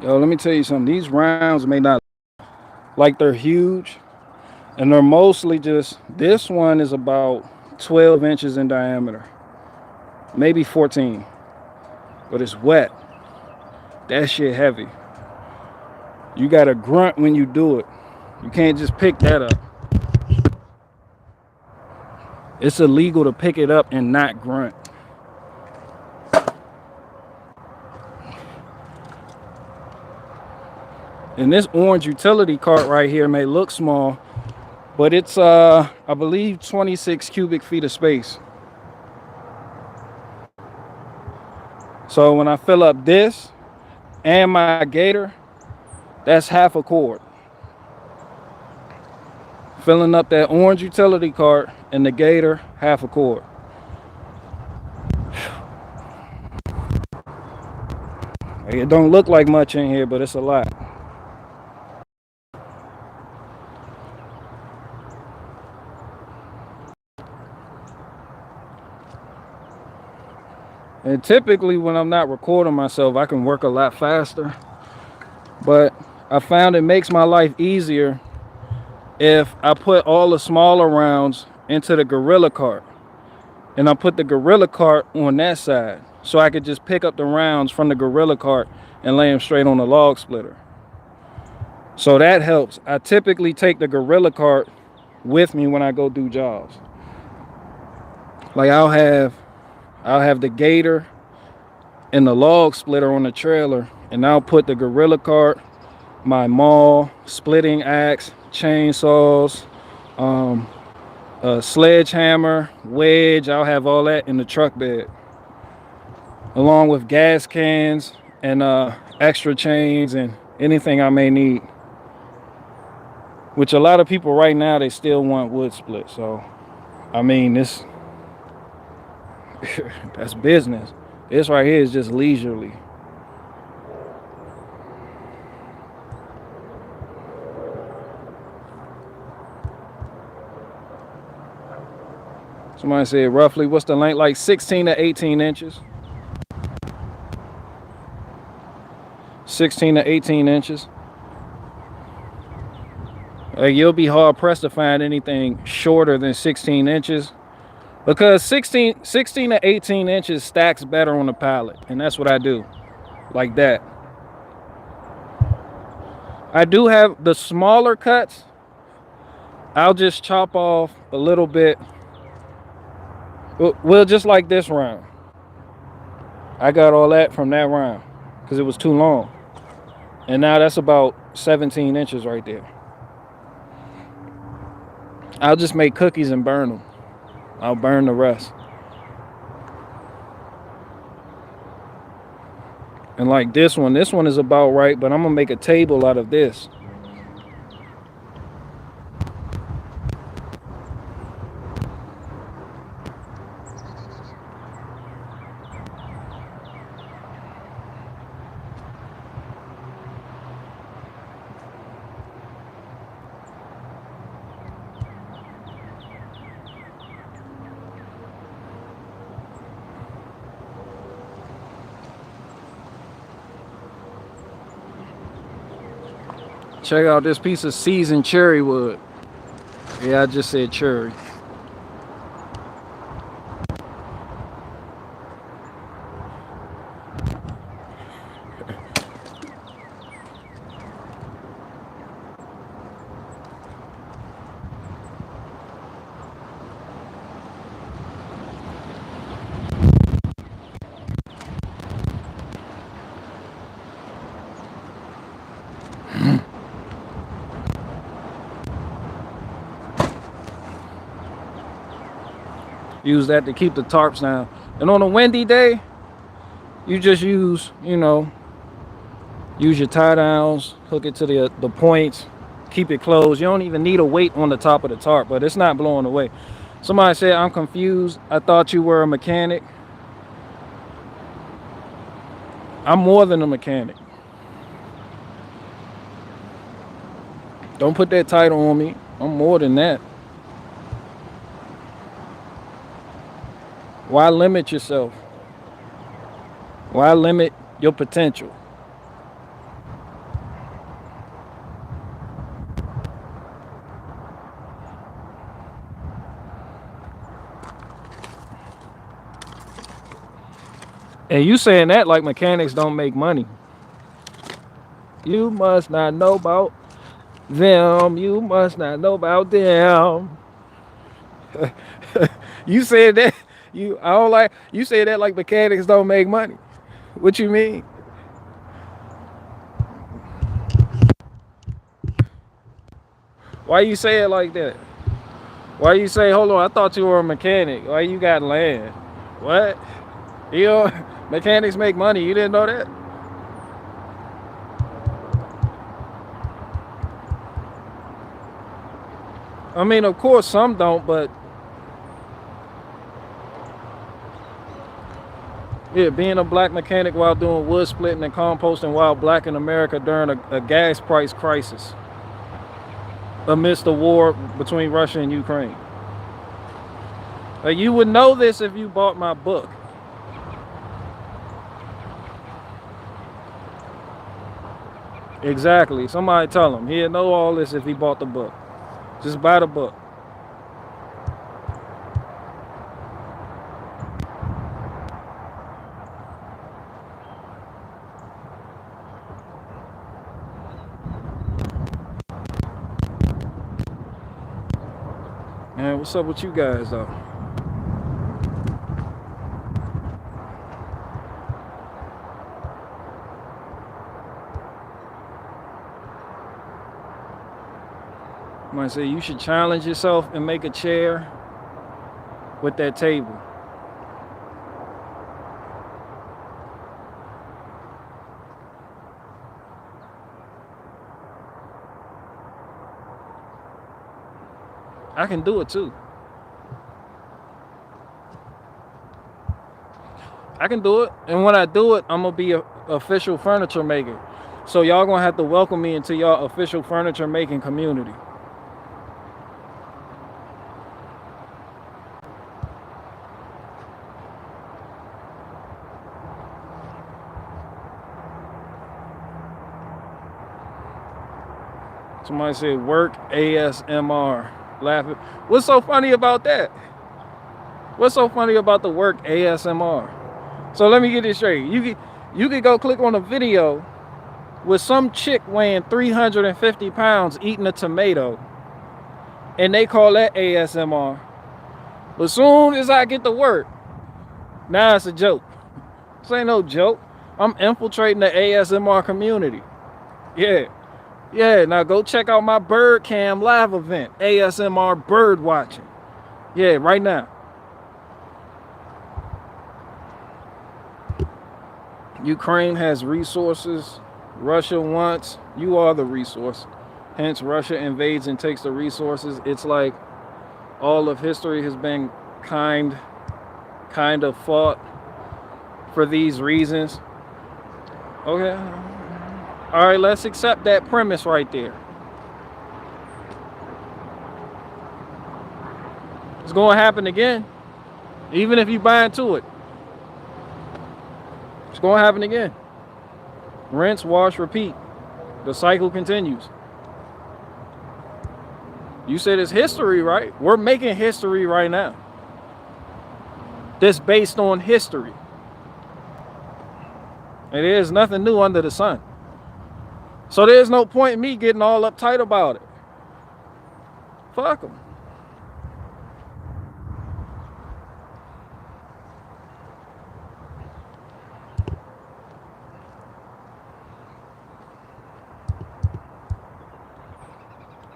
Yo, let me tell you something. These rounds may not like they're huge, and they're mostly just, this one is about 12 inches in diameter, maybe 14, but it's wet. That shit heavy. You gotta grunt when you do it. You can't just pick that up. It's illegal to pick it up and not grunt. And this orange utility cart right here may look small, but it's I believe 26 cubic feet of space. So when I fill up this and my gator, that's half a quart. Filling up that orange utility cart and the gator, half a quart. It don't look like much in here, but it's a lot. And typically when I'm not recording myself, I can work a lot faster. But I found it makes my life easier if I put all the smaller rounds into the gorilla cart. And I put the gorilla cart on that side, so I could just pick up the rounds from the gorilla cart and lay them straight on the log splitter. So that helps. I typically take the gorilla cart with me when I go do jobs. Like I'll have the gator and the log splitter on the trailer, and I'll put the gorilla cart, my maul, splitting axe, chainsaws, a sledgehammer, wedge. I'll have all that in the truck bed, along with gas cans and extra chains and anything I may need. Which a lot of people right now, they still want wood split. So I mean, this that's business. This right here is just leisurely. Somebody said roughly, what's the length? Like 16 to 18 inches. 16 to 18 inches. You'll be hard pressed to find anything shorter than 16 inches. Because 16 to 18 inches stacks better on the pallet. And that's what I do. Like that. I do have the smaller cuts. I'll just chop off a little bit. Well, just like this round. I got all that from that round because it was too long. And now that's about 17 inches right there. I'll just make cookies and burn them. I'll burn the rest. And like this one is about right, but I'm gonna make a table out of this. Check out this piece of seasoned cherry wood. Yeah, I just said cherry. Use that to keep the tarps down. And on a windy day, you just use, use your tie downs, hook it to the points, keep it closed. You don't even need a weight on the top of the tarp, but it's not blowing away. Somebody said, I'm confused. I thought you were a mechanic. I'm more than a mechanic. Don't put that title on me. I'm more than that. Why limit yourself? Why limit your potential? And you saying that like mechanics don't make money. You must not know about them. You must not know about them. You said that. I don't like. You said that like mechanics don't make money. What you mean? Why you say it like that? Why you say, hold on, I thought you were a mechanic. Why you got land? What? You know, mechanics make money. You didn't know that? I mean, of course, some don't, but yeah, being a black mechanic while doing wood splitting and composting while black in America during a gas price crisis amidst the war between Russia and Ukraine. You would know this if you bought my book. Exactly. Somebody tell him. He'd know all this if he bought the book. Just buy the book. Man, what's up with you guys, though? I might say you should challenge yourself and make a chair with that table. I can do it too. I can do it. And when I do it, I'm going to be an official furniture maker. So y'all going to have to welcome me into your official furniture making community. Somebody said work ASMR. Laughing. What's so funny about that? What's so funny about the work ASMR? So let me get this straight. You could go click on a video with some chick weighing 350 pounds eating a tomato, and they call that ASMR. But as soon as I get to work, now it's a joke. This ain't no joke. I'm infiltrating the ASMR community. Yeah, now go check out my bird cam live event, ASMR bird watching. Yeah, right now. Ukraine has resources. Russia wants. You are the resource. Hence, Russia invades and takes the resources. It's like all of history has been kind of fought for these reasons. Okay. All right, let's accept that premise right there. It's going to happen again, even if you buy into it. It's going to happen again. Rinse, wash, repeat. The cycle continues. You said it's history, right? We're making history right now. That's based on history. And there's nothing new under the sun. So there's no point in me getting all uptight about it. Fuck them.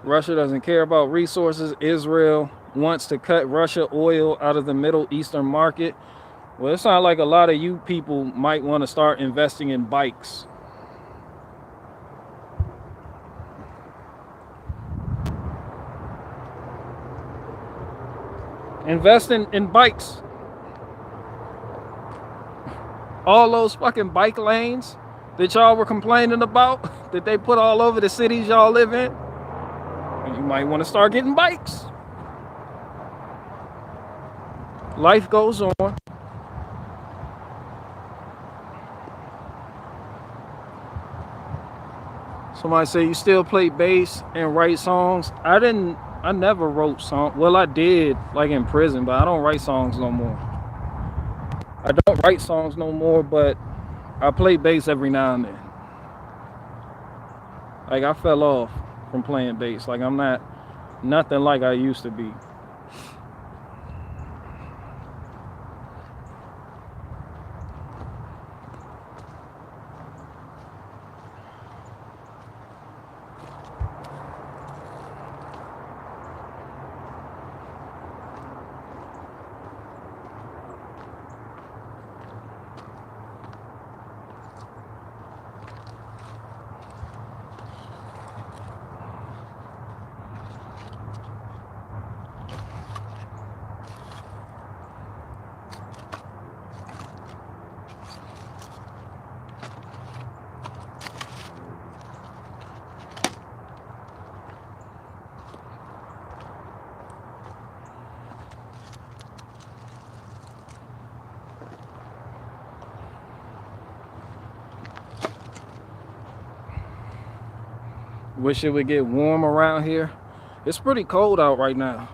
Russia doesn't care about resources. Israel wants to cut Russia oil out of the Middle Eastern market. Well, it sounds like a lot of you people might want to start investing in bikes. Investing in bikes. All those fucking bike lanes that y'all were complaining about, that they put all over the cities y'all live in, you might want to start getting bikes. Life goes on. Somebody say you still play bass and write songs. I never wrote songs. Well, I did, like in prison, but I don't write songs no more. I don't write songs no more, but I play bass every now and then. Like, I fell off from playing bass. Like, I'm not nothing like I used to be. Wish it would get warm around here. It's pretty cold out right now.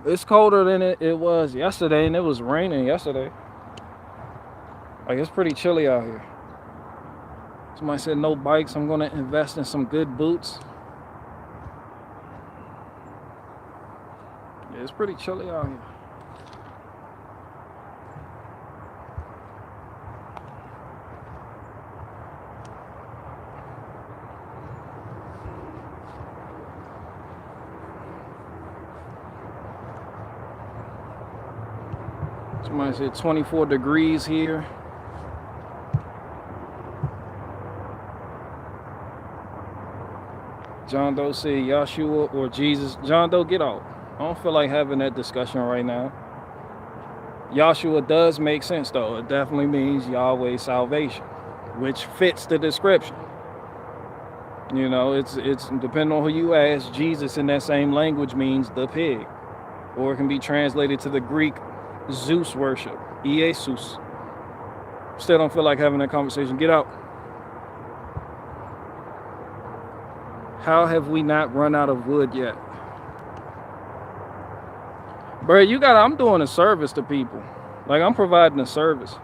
It's colder than it was yesterday, and it was raining yesterday. Like, it's pretty chilly out here. Somebody said no bikes. I'm gonna invest in some good boots. Yeah, it's pretty chilly out here. Somebody said 24 degrees here. John Doe said Yahshua or Jesus. John Doe, get out. I don't feel like having that discussion right now. Yahshua does make sense, though. It definitely means Yahweh's salvation, which fits the description. You know, it's depending on who you ask. Jesus in that same language means the pig, or it can be translated to the Greek Zeus worship, Iesus. Still don't feel like having that conversation. Get out. How have we not run out of wood yet? Bro, I'm doing a service to people. Like, I'm providing a service.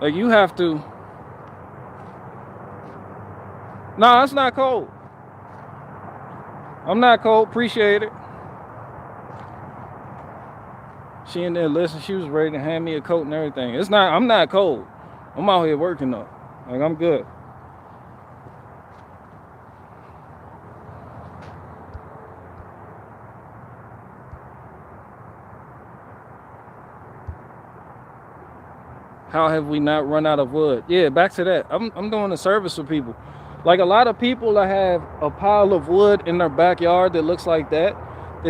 Like, you have to. No, it's not cold. I'm not cold. Appreciate it. She in there listening. She was ready to hand me a coat and everything. I'm not cold. I'm out here working though. Like, I'm good. How have we not run out of wood? Yeah, back to that. I'm doing a service for people. Like, a lot of people that have a pile of wood in their backyard that looks like that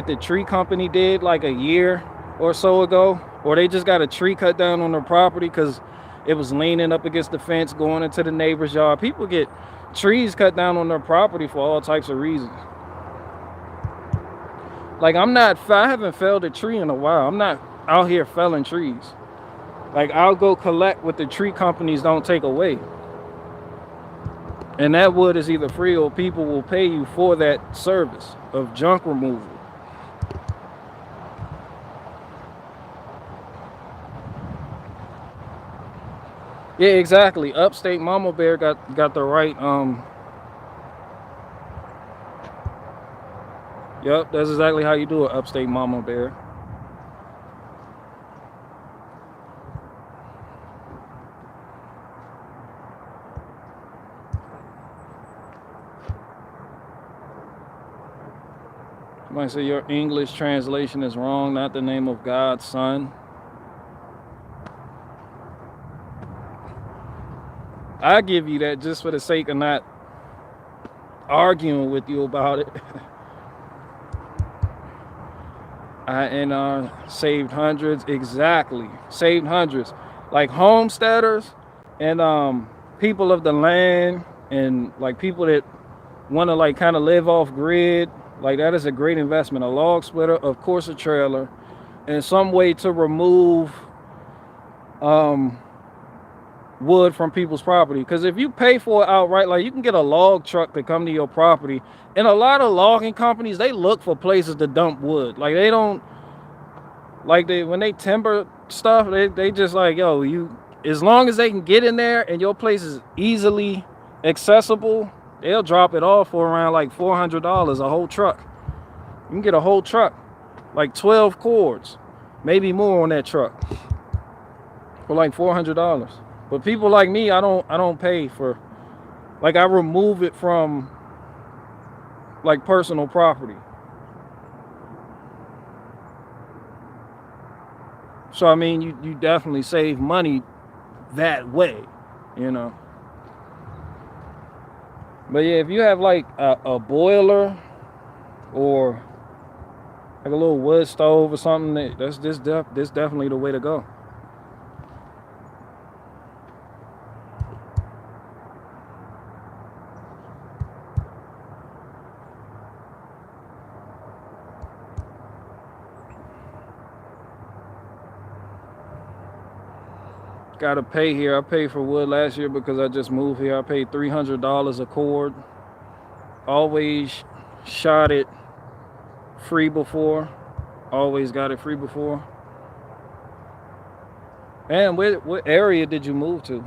the tree company did like a year or so ago, or they just got a tree cut down on their property because it was leaning up against the fence going into the neighbor's yard. People get trees cut down on their property for all types of reasons. Like, I haven't felled a tree in a while. I'm not out here felling trees. Like, I'll go collect what the tree companies don't take away. And that wood is either free or people will pay you for that service of junk removal. Yeah, exactly. Upstate Mama Bear got the right Yep, that's exactly how you do it, Upstate Mama Bear. Somebody say your English translation is wrong, not the name of God's son. I give you that just for the sake of not arguing with you about it. And saved hundreds, exactly. Saved hundreds. Like homesteaders and people of the land and like people that want to like kind of live off grid. Like, that is a great investment. A log splitter, of course a trailer, and some way to remove wood from people's property. Because if you pay for it outright, like, you can get a log truck to come to your property, and a lot of logging companies, they look for places to dump wood. Like, they don't, like, when they timber stuff, they just like, yo, you, as long as they can get in there and your place is easily accessible, they'll drop it off for around like $400 a whole truck. You can get a whole truck, like 12 cords, maybe more on that truck, for like $400. But people like me, I don't pay for, like, I remove it from like personal property. So I mean, you definitely save money that way, you know. But yeah, if you have like a boiler or like a little wood stove or something, that's definitely the way to go. Gotta pay here. I paid for wood last year because I just moved here. I paid $300 a cord. Always shot it free before. Always got it free before. And what area did you move to?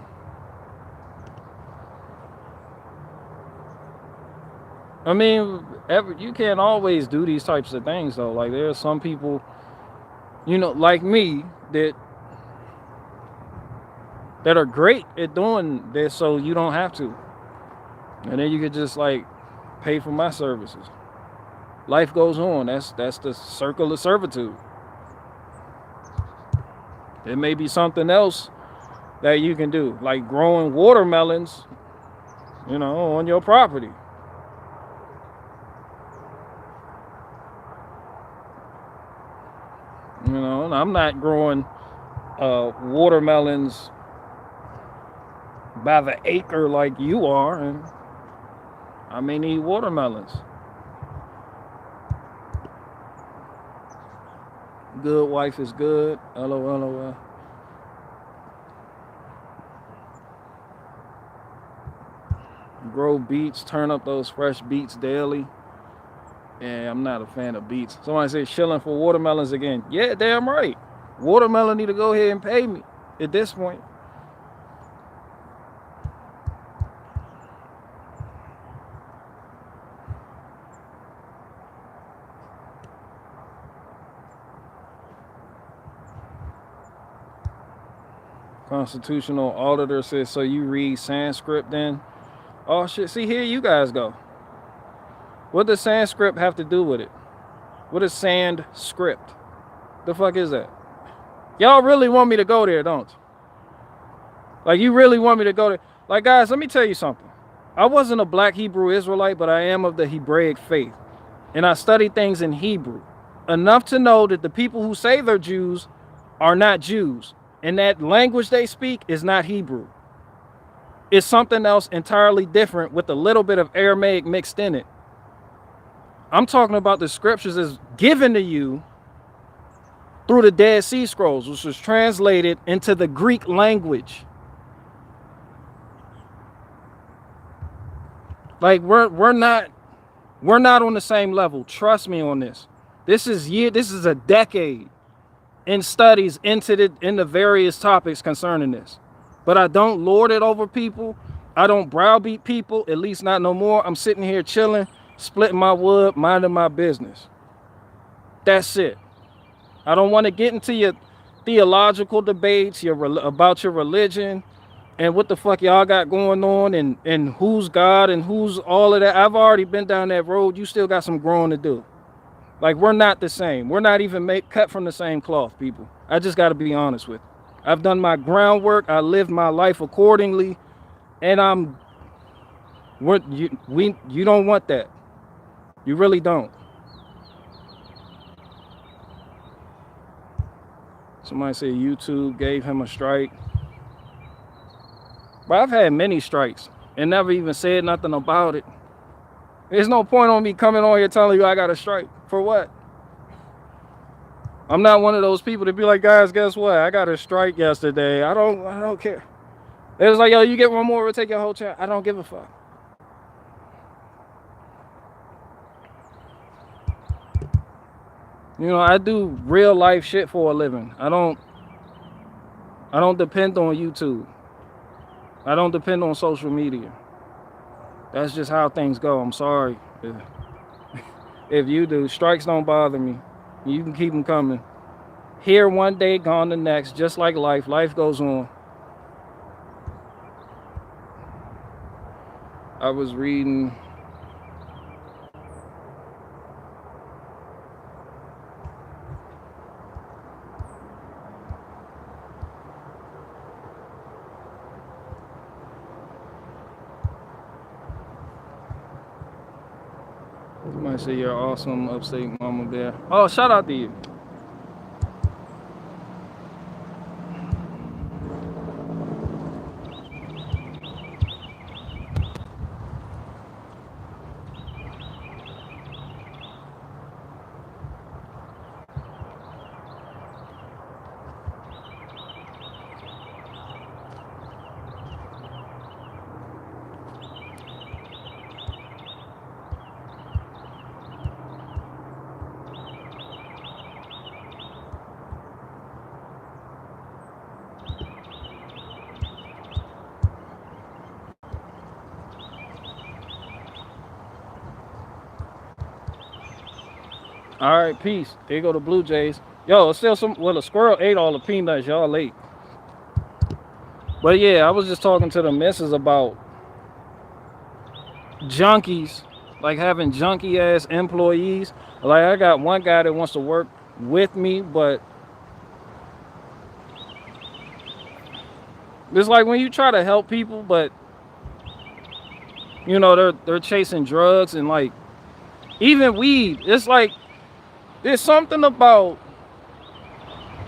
I mean, you can't always do these types of things though. Like, there are some people, you know, like me, that are great at doing this, so you don't have to. And then you could just like pay for my services. Life goes on. That's the circle of servitude. It may be something else that you can do, like growing watermelons, you know, on your property. You know, and I'm not growing watermelons by the acre like you are, and I may need watermelons. Good wife is good. LOL. Grow beets, turn up those fresh beets daily. Yeah, I'm not a fan of beets. Somebody said shilling for watermelons again. Yeah, damn right. Watermelon need to go ahead and pay me at this point. Constitutional auditor says, so you read Sanskrit then? Oh shit, see, here you guys go. What does Sanskrit have to do with it? What is Sanskrit? The fuck is that? Y'all really want me to go there, don't you? Like, you really want me to go there? Like, guys, let me tell you something. I wasn't a black Hebrew Israelite, but I am of the Hebraic faith. And I studied things in Hebrew. Enough to know that the people who say they're Jews are not Jews. And that language they speak is not Hebrew. It's something else entirely different with a little bit of Aramaic mixed in it. I'm talking about the scriptures as given to you through the Dead Sea Scrolls, which was translated into the Greek language. Like, we're not on the same level. Trust me on this. This is a decade in studies into the various topics concerning this. But I don't lord it over people. I don't browbeat people, at least not no more. I'm sitting here chilling, splitting my wood, minding my business. That's it. I don't want to get into your theological debates about your religion and what the fuck y'all got going on and who's God and who's all of that. I've already been down that road. You still got some growing to do. Like, we're not the same. We're not even cut from the same cloth, people. I just got to be honest with you. I've done my groundwork. I lived my life accordingly. And you don't want that. You really don't. Somebody said YouTube gave him a strike. But I've had many strikes and never even said nothing about it. There's no point on me coming on here telling you I got a strike. For what? I'm not one of those people to be like, guys, guess what? I got a strike yesterday. I don't care. It was like, yo, you get one more, we'll take your whole channel. I don't give a fuck. You know, I do real life shit for a living. I don't I don't depend on YouTube. I don't depend on social media. That's just how things go. I'm sorry. If you do, strikes don't bother me. You can keep them coming. Here one day, gone the next, just like life. Life goes on. I was reading. Somebody say you're awesome, upstate mama bear. Oh, shout out to you. All right, peace. There you go the Blue Jays. Yo, it's still some. Well, the squirrel ate all the peanuts. Y'all late. But yeah, I was just talking to the missus about junkies, like having junky ass employees. Like I got one guy that wants to work with me, but it's like when you try to help people, but you know they're chasing drugs and like even weed. It's like there's something about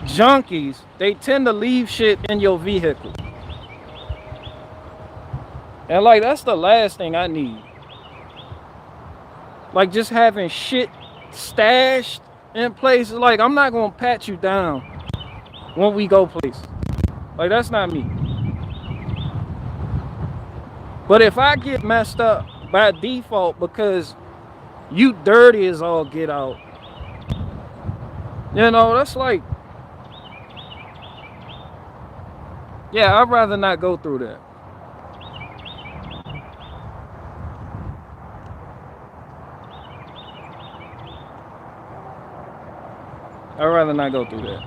junkies. They tend to leave shit in your vehicle. And like that's the last thing I need. Like just having shit stashed in places. Like I'm not gonna pat you down when we go places. Like that's not me. But if I get messed up by default because you dirty as all get out, you know, that's like, yeah, I'd rather not go through that. I'd rather not go through that.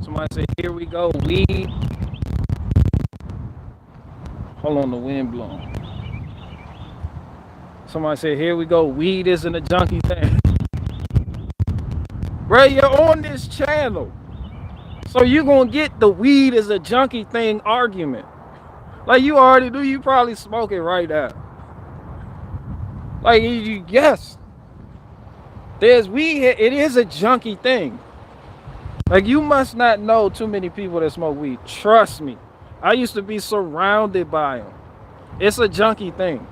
Somebody say, here we go, weed. Hold on, the wind blowing. Somebody said, here we go, weed isn't a junkie thing. Bro, you're on this channel. So you're going to get the weed is a junkie thing argument. Like you already do, you probably smoke it right now. Like, yes, there's weed, it is a junkie thing. Like you must not know too many people that smoke weed. Trust me. I used to be surrounded by them. It's a junkie thing.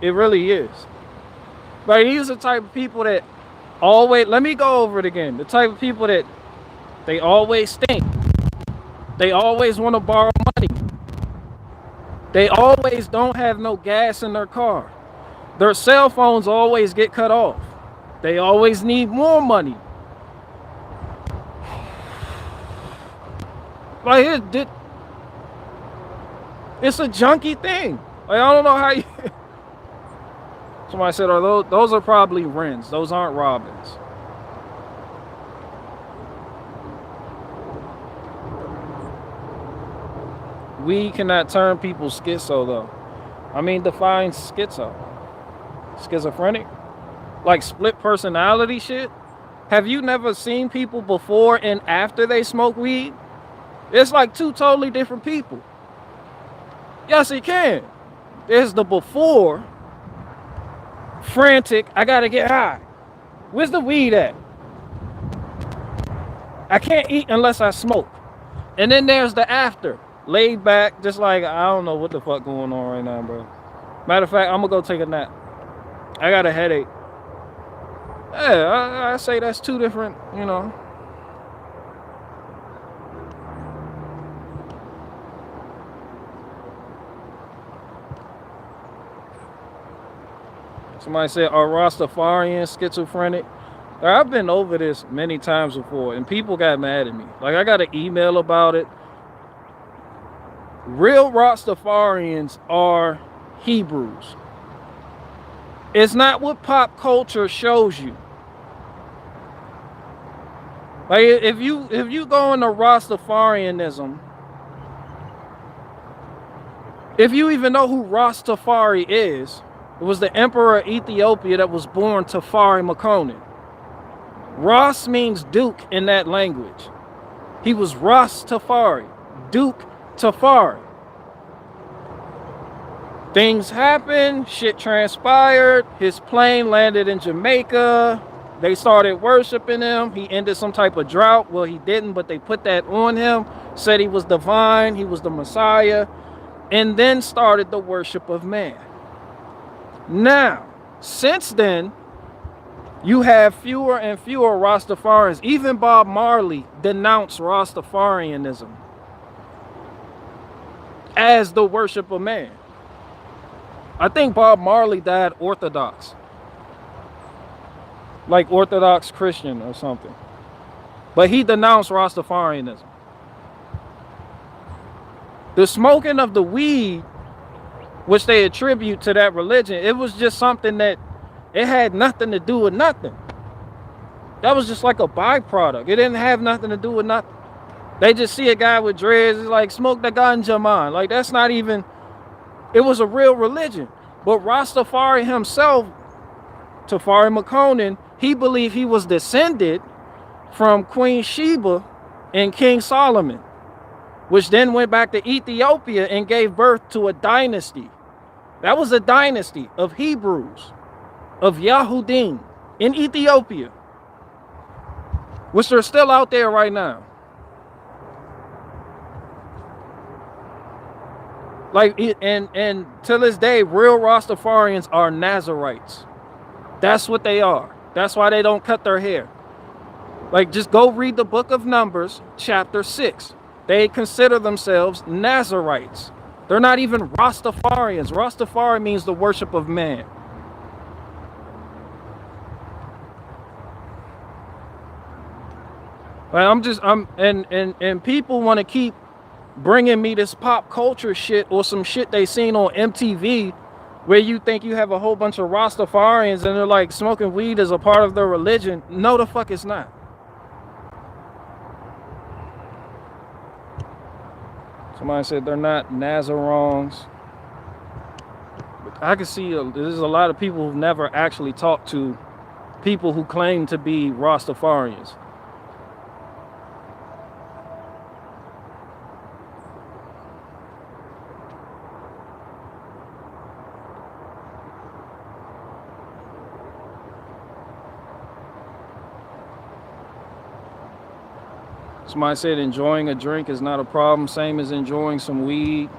It really is. Like these are the type of people that always, let me go over it again. The type of people that they always stink. They always want to borrow money. They always don't have no gas in their car. Their cell phones always get cut off. They always need more money. Like it's a junkie thing. Like I don't know how you. Somebody said, "Are those are probably Wrens. Those aren't Robins." We cannot turn people schizo though. I mean, define schizo. Schizophrenic? Like split personality shit? Have you never seen people before and after they smoke weed? It's like two totally different people. Yes, it can. There's the before, frantic, I gotta get high. Where's the weed at? I can't eat unless I smoke. And then there's the after, laid back, just like, I don't know what the fuck going on right now, bro. Matter of fact, I'm gonna go take a nap. I got a headache. Yeah, I say that's two different, you know. Somebody said, are Rastafarians schizophrenic? Like, I've been over this many times before, and people got mad at me. Like, I got an email about it. Real Rastafarians are Hebrews. It's not what pop culture shows you. Like, if you go into Rastafarianism, if you even know who Rastafari is, it was the emperor of Ethiopia that was born Tafari Makonnen. Ras means Duke in that language. He was Rastafari, Duke Tafari. Things happened, shit transpired, his plane landed in Jamaica, they started worshiping him, he ended some type of drought. Well, he didn't, but they put that on him, said he was divine, he was the Messiah, and then started the worship of man. Now, since then, you have fewer and fewer Rastafarians. Even Bob Marley denounced Rastafarianism as the worship of man. I think Bob Marley died Orthodox. Like Orthodox Christian or something. But he denounced Rastafarianism. The smoking of the weed, which they attribute to that religion, it was just something that it had nothing to do with nothing. That was just like a byproduct. It didn't have nothing to do with nothing. They just see a guy with dreads, it's like, smoke the ganja, man. Like, that's not even, it was a real religion. But Rastafari himself, Tafari Makonnen, he believed he was descended from Queen Sheba and King Solomon, which then went back to Ethiopia and gave birth to a dynasty. That was a dynasty of Hebrews, of Yahudim in Ethiopia, which are still out there right now. Like, and to this day, real Rastafarians are Nazarites. That's what they are. That's why they don't cut their hair. Like, just go read the book of Numbers, chapter 6. They consider themselves Nazarites. They're not even Rastafarians. Rastafari means the worship of man. And people want to keep bringing me this pop culture shit or some shit they seen on MTV where you think you have a whole bunch of Rastafarians and they're like smoking weed as a part of their religion. No, the fuck it's not. Somebody said they're not Nazarones. I can see there's a lot of people who've never actually talked to people who claim to be Rastafarians. Somebody said enjoying a drink is not a problem, same as enjoying some weed.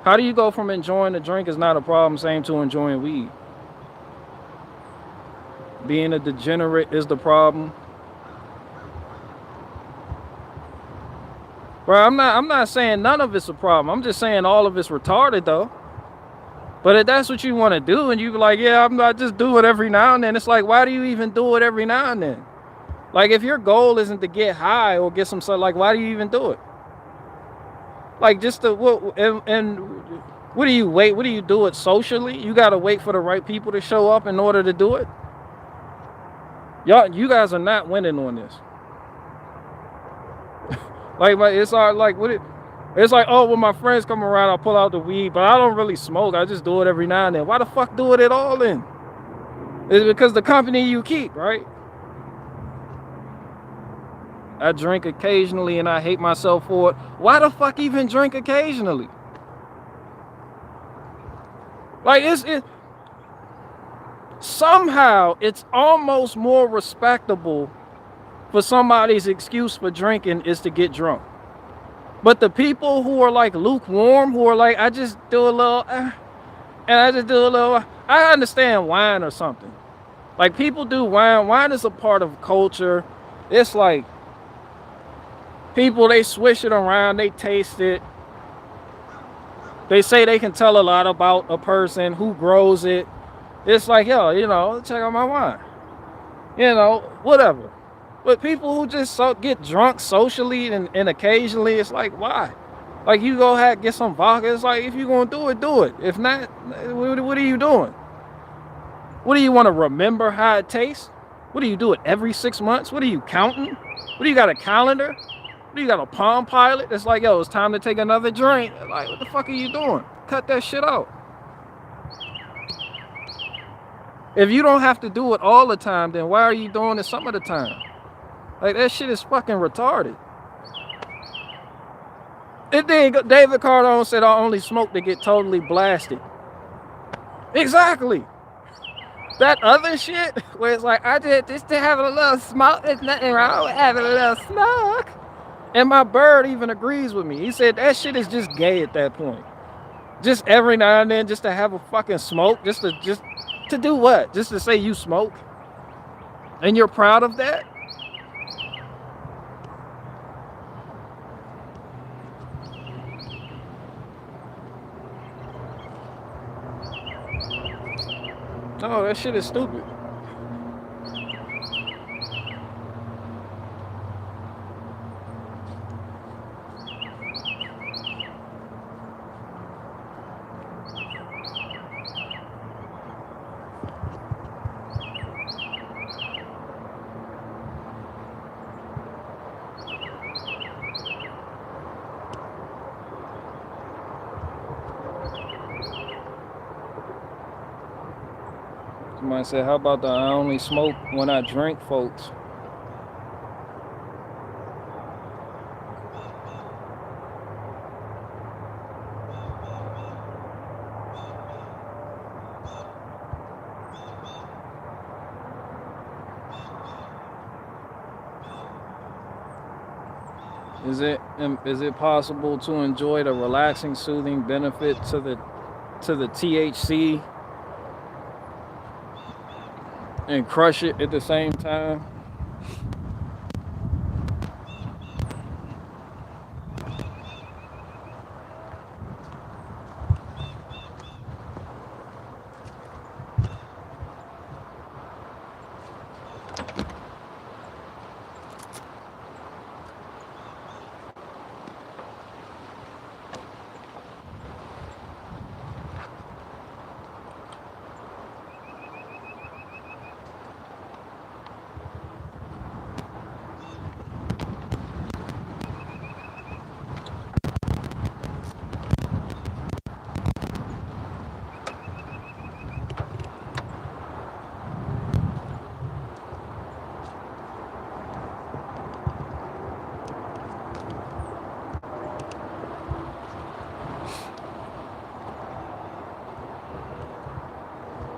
How do you go from enjoying a drink is not a problem, same to enjoying weed? Being a degenerate is the problem. Bro, I'm not saying none of it's a problem. I'm just saying all of it's retarded though. But if that's what you want to do and you be like, yeah, I just do it every now and then. It's like, why do you even do it every now and then? Like, if your goal isn't to get high or get some stuff, like, why do you even do it? Like, just to, and what do you wait? What do you do it socially? You got to wait for the right people to show up in order to do it. You guys are not winning on this. Like, it's like, it's like, oh, when my friends come around, I'll pull out the weed, but I don't really smoke. I just do it every now and then. Why the fuck do it at all then? It's because the company you keep, right? I drink occasionally and I hate myself for it. Why the fuck even drink occasionally? Like, somehow it's almost more respectable for somebody's excuse for drinking is to get drunk. But the people who are like lukewarm, who are like, I just do a little, and I just do a little, I understand wine or something. Like, people do wine. Wine is a part of culture. It's like, people, they swish it around, they taste it. They say they can tell a lot about a person who grows it. It's like, yo, check out my wine. you know, whatever. But people who just get drunk socially and occasionally, it's like, why? Like, you go ahead, get some vodka. It's like, if you're going to do it, do it. If not, what are you doing? What do you want to remember how it tastes? What do you do it every 6 months? What are you counting? What do you got, a calendar? What do you got, a Palm Pilot? It's like, yo, it's time to take another drink. Like, what the fuck are you doing? Cut that shit out. If you don't have to do it all the time, then why are you doing it some of the time? Like, that shit is fucking retarded. And then David Cardone said, I only smoke to get totally blasted. Exactly. That other shit, where it's like, I did this to have a little smoke. There's nothing wrong with having a little smoke. And my bird even agrees with me. He said that shit is just gay at that point. Just every now and then, just to have a fucking smoke, just to do what? Just to say you smoke? And you're proud of that? No, that shit is stupid. Somebody said, how about the I only smoke when I drink, folks? Is it possible to enjoy the relaxing, soothing benefit to the THC and crush it at the same time?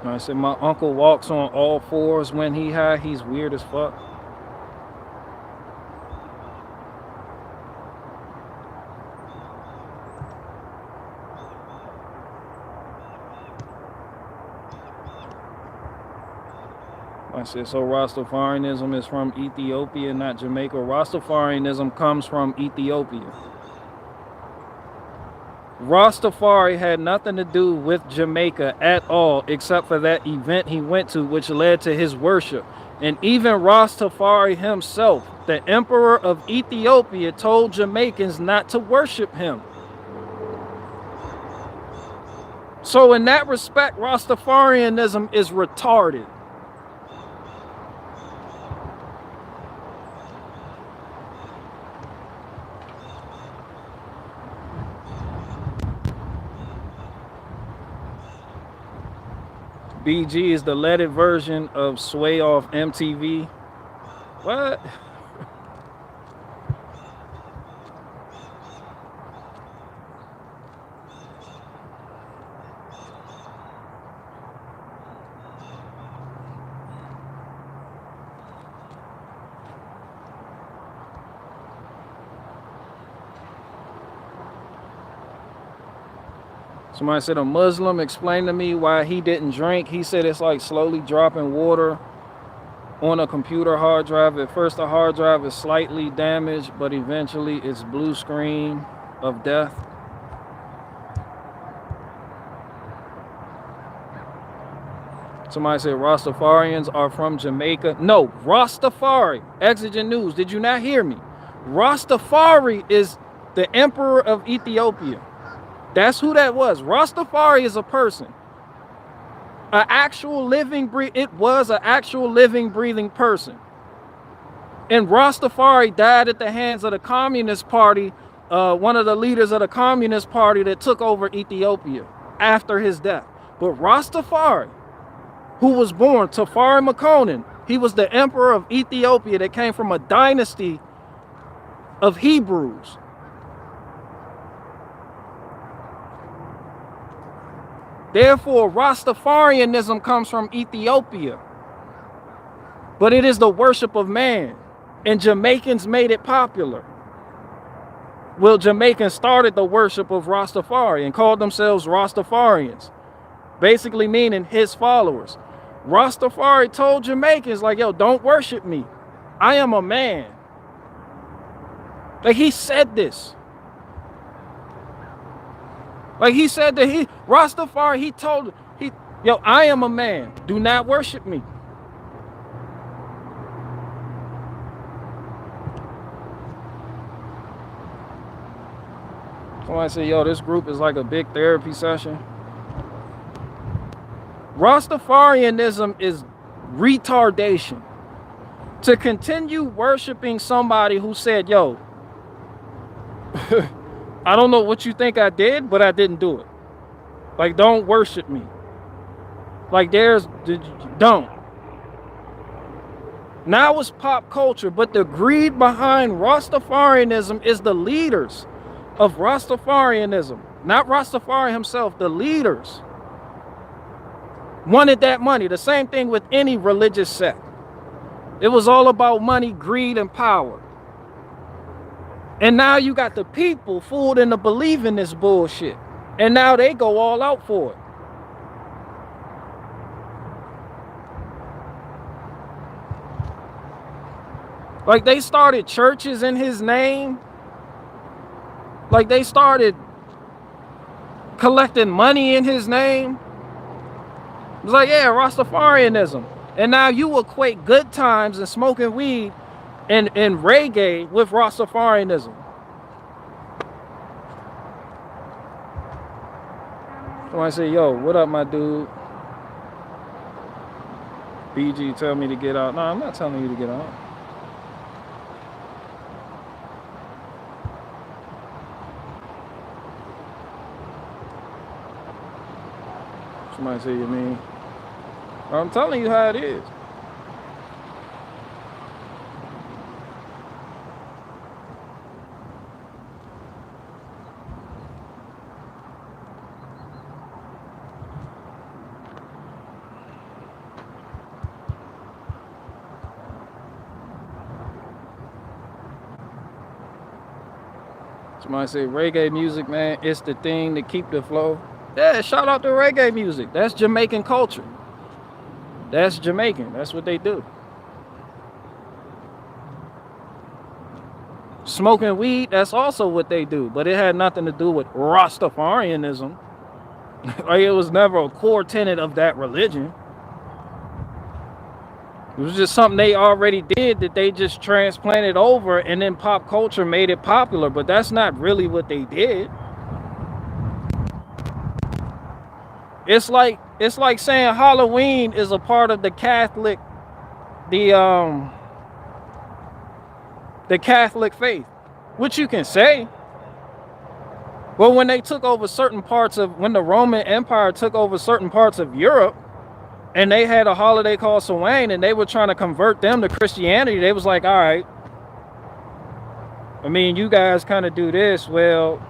I said, my uncle walks on all fours when he high. He's weird as fuck. I said, so Rastafarianism is from Ethiopia, not Jamaica. Rastafarianism comes from Ethiopia. Rastafari had nothing to do with Jamaica at all, except for that event he went to, which led to his worship. And even Rastafari himself, the emperor of Ethiopia, told Jamaicans not to worship him. So in that respect, Rastafarianism is retarded. BG is the leaded version of Sway off MTV. What? Somebody said, a Muslim explained to me why he didn't drink. He said it's like slowly dropping water on a computer hard drive. At first the hard drive is slightly damaged, but eventually it's blue screen of death. Somebody said Rastafarians are from Jamaica. No, Rastafari. Exigent news. Did you not hear me? Rastafari is the emperor of Ethiopia. That's who that was. Rastafari is a person. An actual living, it was an actual living, breathing person. And Rastafari died at the hands of the Communist Party, one of the leaders of the Communist Party that took over Ethiopia after his death. But Rastafari, who was born Tafari Makonnen, he was the emperor of Ethiopia that came from a dynasty of Hebrews. Therefore, Rastafarianism comes from Ethiopia. But it is the worship of man. And Jamaicans made it popular. Well, Jamaicans started the worship of Rastafari and called themselves Rastafarians. Basically meaning his followers. Rastafari told Jamaicans, like, yo, don't worship me. I am a man. Like, he said this. Like, he said that Rastafari, he told, yo, I am a man. Do not worship me. Somebody say, yo, this group is like a big therapy session. Rastafarianism is retardation. To continue worshiping somebody who said, yo, I don't know what you think I did, but I didn't do it. Like, don't worship me. Like, don't. Now it's pop culture, but the greed behind Rastafarianism is the leaders of Rastafarianism. Not Rastafari himself, the leaders wanted that money. The same thing with any religious sect. It was all about money, greed, and power. And now you got the people fooled into believing this bullshit. And now they go all out for it. Like, they started churches in his name. Like, they started collecting money in his name. It's like, yeah, Rastafarianism. And now you equate good times and smoking weed and reggae with Rastafarianism. Somebody say, yo, what up, my dude? BG tell me to get out. No, I'm not telling you to get out. Somebody say, you mean? I'm telling you how it is. Somebody say reggae music, man, it's the thing to keep the flow. Yeah, shout out to reggae music. That's Jamaican culture. That's Jamaican. That's what they do. Smoking weed, that's also what they do. But it had nothing to do with Rastafarianism. Like, it was never a core tenet of that religion. It was just something they already did that they just transplanted over, and then pop culture made it popular. But that's not really what they did. It's like saying Halloween is a part of the Catholic faith, which you can say. But when they took over certain parts of, when the Roman Empire took over certain parts of Europe, and they had a holiday called Samhain, and they were trying to convert them to Christianity, they was like, all right, I mean, you guys kind of do this, well,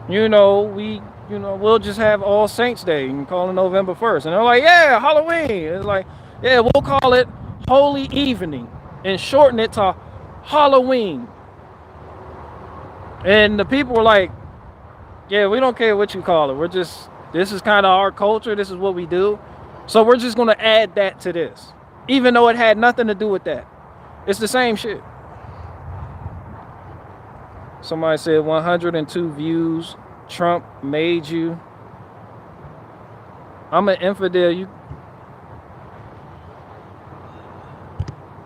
we'll just have All Saints Day and call it November 1st. And they're like, yeah, Halloween. It's like, yeah, we'll call it Holy Evening and shorten it to Halloween. And the people were like, yeah, we don't care what you call it. This is kind of our culture. This is what we do. So we're just going to add that to this, even though it had nothing to do with that. It's the same shit. Somebody said 102 views. Trump made you. I'm an infidel.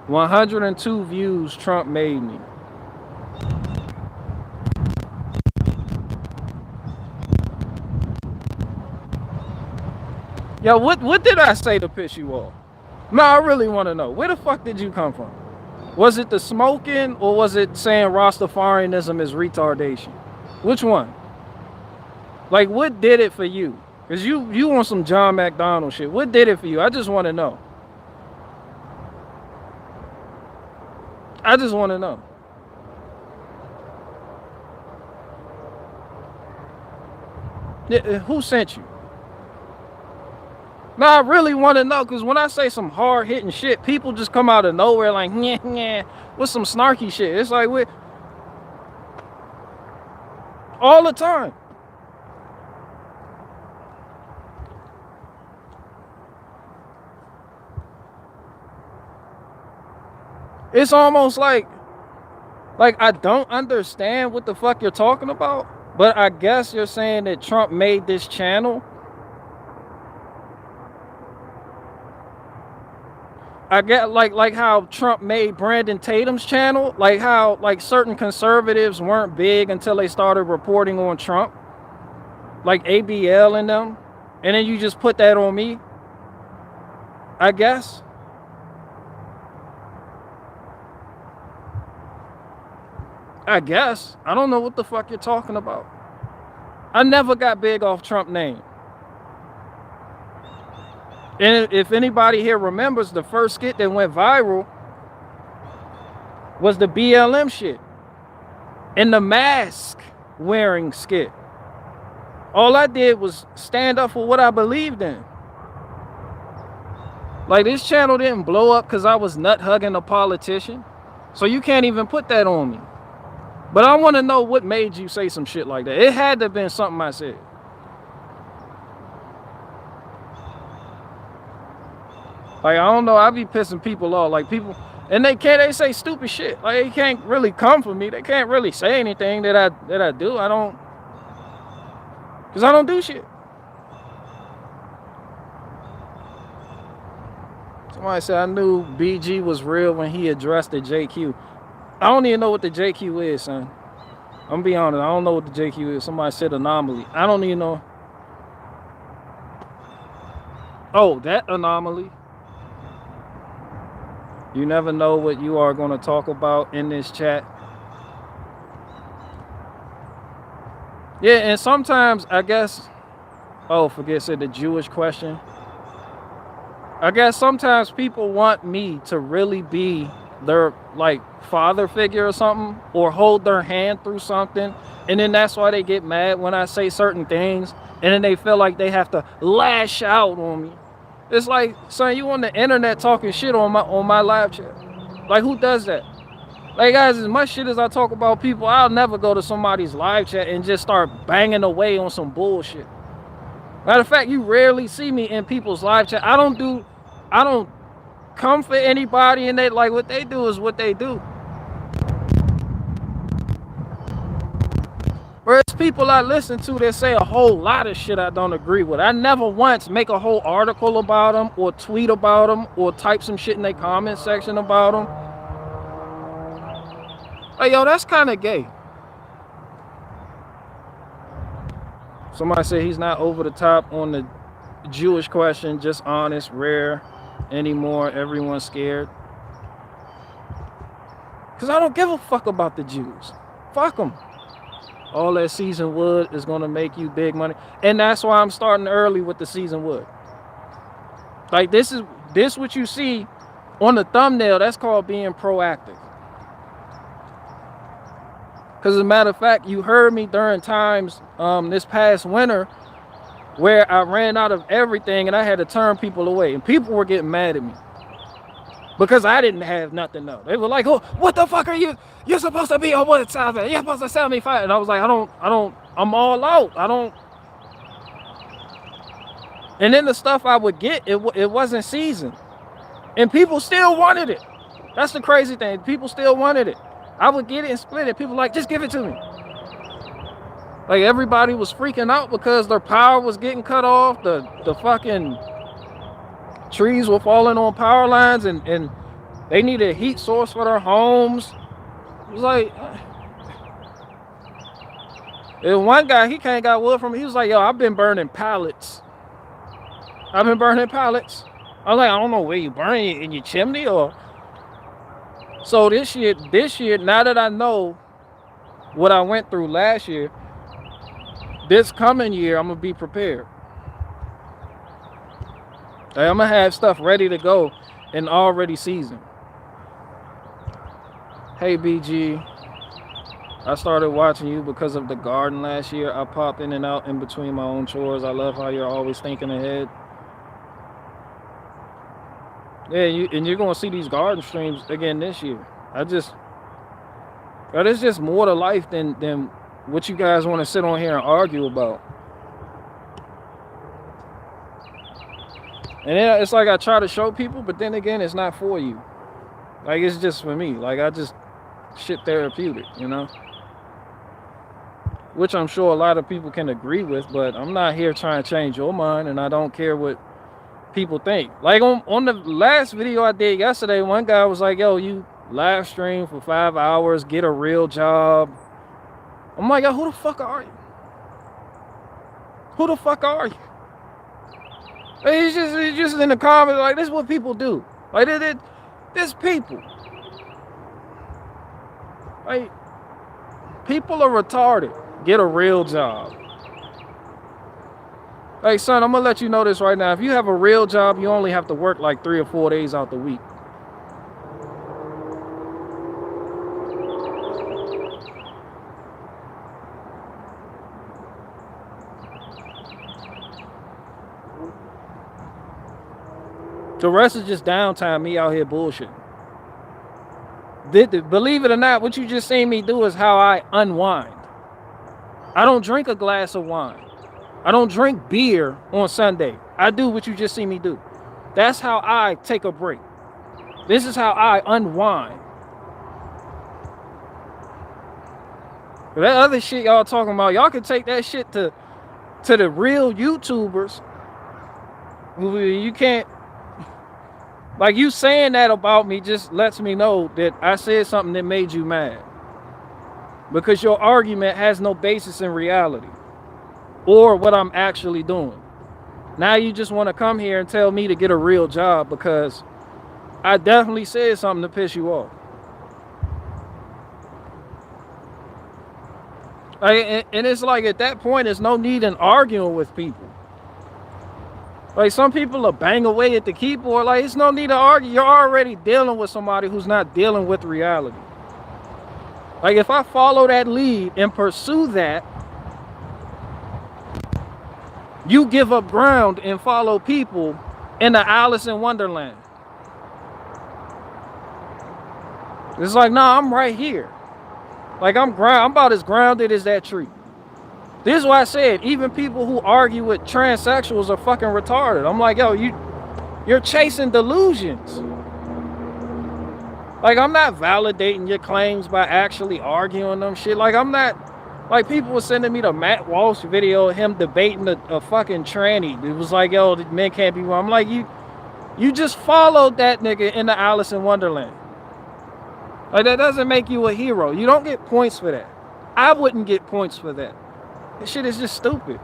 102 views Trump made me. Yo, what did I say to piss you off? No, I really want to know. Where the fuck did you come from? Was it the smoking, or was it saying Rastafarianism is retardation? Which one? Like, what did it for you? Because you want some John McDonald shit. What did it for you? I just want to know. I just want to know. Who sent you? No, I really want to know, because when I say some hard-hitting shit, people just come out of nowhere like, yeah, with some snarky shit. It's like, all the time. It's almost like I don't understand what the fuck you're talking about, but I guess you're saying that Trump made this channel. I get like how Trump made Brandon Tatum's channel, like how like certain conservatives weren't big until they started reporting on Trump, like ABL and them, and then you just put that on me, I guess. I don't know what the fuck you're talking about. I never got big off Trump name. And if anybody here remembers, the first skit that went viral was the BLM shit and the mask wearing skit. All I did was stand up for what I believed in. Like, this channel didn't blow up because I was nut hugging a politician. So you can't even put that on me. But I want to know what made you say some shit like that. It had to have been something I said. Like, I don't know, I be pissing people off. Like, people, and they say stupid shit. Like, they can't really come for me. They can't really say anything that I do. Because I don't do shit. Somebody said I knew BG was real when he addressed the JQ. I don't even know what the JQ is, son. I'm gonna be honest, I don't know what the JQ is. Somebody said anomaly. I don't even know. Oh, that anomaly. You never know what you are going to talk about in this chat. Yeah, and sometimes, I guess, said the Jewish question. I guess sometimes people want me to really be their, like, father figure or something, or hold their hand through something, and then that's why they get mad when I say certain things, and then they feel like they have to lash out on me. It's like, son, you on the internet talking shit on my live chat. Like, who does that? Like, guys, as much shit as I talk about people, I'll never go to somebody's live chat and just start banging away on some bullshit. Matter of fact, you rarely see me in people's live chat. I don't come for anybody, and they, like, what they do is what they do. Whereas people I listen to that say a whole lot of shit I don't agree with. I never once make a whole article about them, or tweet about them, or type some shit in their comment section about them. Like, yo, that's kind of gay. Somebody said he's not over the top on the Jewish question, just honest, rare anymore. Everyone's scared. Because I don't give a fuck about the Jews. Fuck them. All that seasoned wood is going to make you big money. And that's why I'm starting early with the seasoned wood. Like, this what you see on the thumbnail, that's called being proactive. Because as a matter of fact, you heard me during times this past winter where I ran out of everything and I had to turn people away. And people were getting mad at me. Because I didn't have nothing else. They were like, oh, what the fuck are you? You're supposed to be on one side. You're supposed to sell me fire. And I was like, I'm all out. And then the stuff I would get, it wasn't seasoned. And people still wanted it. That's the crazy thing. People still wanted it. I would get it and split it. People were like, just give it to me. Like, everybody was freaking out because their power was getting cut off. The fucking trees were falling on power lines, and They need a heat source for their homes. It was like, and one guy, he can't got wood from me. He was like, yo, I've been burning pallets. I was like, I don't know where you burn it, in your chimney or. So this year, now that I know what I went through last year, this coming year, I'm gonna be prepared. Like, I'm gonna have stuff ready to go and already seasoned. Hey BG, I started watching you because of the garden last year. I pop in and out in between my own chores. I love how you're always thinking ahead. Yeah, you're gonna see these garden streams again this year. There's just more to life than what you guys want to sit on here and argue about. And then it's like I try to show people, but then again, it's not for you. Like, it's just for me. Like, I just shit therapeutic, you know? Which I'm sure a lot of people can agree with, but I'm not here trying to change your mind, and I don't care what people think. Like, on the last video I did yesterday, one guy was like, yo, you live stream for 5 hours, get a real job. I'm like, yo, who the fuck are you? Who the fuck are you? It's just in the comments, like, this is what people do. Like, there's people. Like, people are retarded. Get a real job. Hey, son, I'm gonna let you know this right now. If you have a real job, you only have to work like 3 or 4 days out the week. The rest is just downtime, me out here bullshitting. Believe it or not, what you just seen me do is how I unwind. I don't drink a glass of wine. I don't drink beer on Sunday. I do what you just see me do. That's how I take a break. This is how I unwind. That other shit y'all talking about, y'all can take that shit to the real YouTubers. You can't. Like, you saying that about me just lets me know that I said something that made you mad. Because your argument has no basis in reality or what I'm actually doing. Now you just want to come here and tell me to get a real job because I definitely said something to piss you off. And it's like, at that point, there's no need in arguing with people. Like, some people are bang away at the keyboard. Like, it's no need to argue. You're already dealing with somebody who's not dealing with reality. Like, if I follow that lead and pursue that, you give up ground and follow people in the Alice in Wonderland. It's like, nah, I'm right here. Like, I'm about as grounded as that tree. This is why I said, even people who argue with transsexuals are fucking retarded. I'm like, yo, you're chasing delusions. Like, I'm not validating your claims by actually arguing them shit. Like, I'm not, like, people were sending me the Matt Walsh video of him debating a fucking tranny. It was like, yo, men can't be wrong. I'm like, you just followed that nigga in the Alice in Wonderland. Like, that doesn't make you a hero. You don't get points for that. I wouldn't get points for that. This shit is just stupid.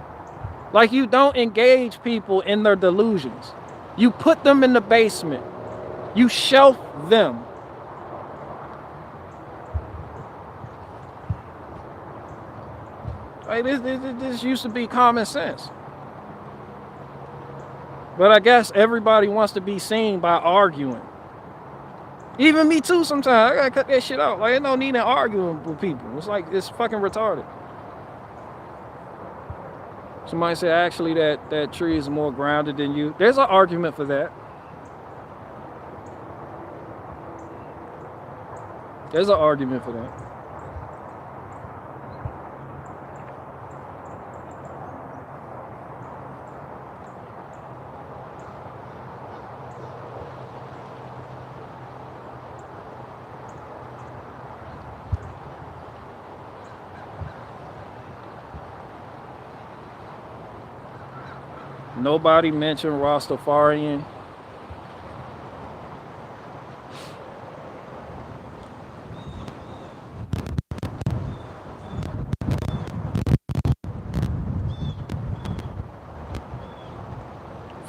Like, you don't engage people in their delusions. You put them in the basement. You shelf them. Like, this used to be common sense. But I guess everybody wants to be seen by arguing. Even me too sometimes. I gotta cut that shit out. Like, there's no need in arguing with people. It's like, it's fucking retarded. Somebody said, actually, that tree is more grounded than you. There's an argument for that. There's an argument for that. Nobody mentioned Rastafarian.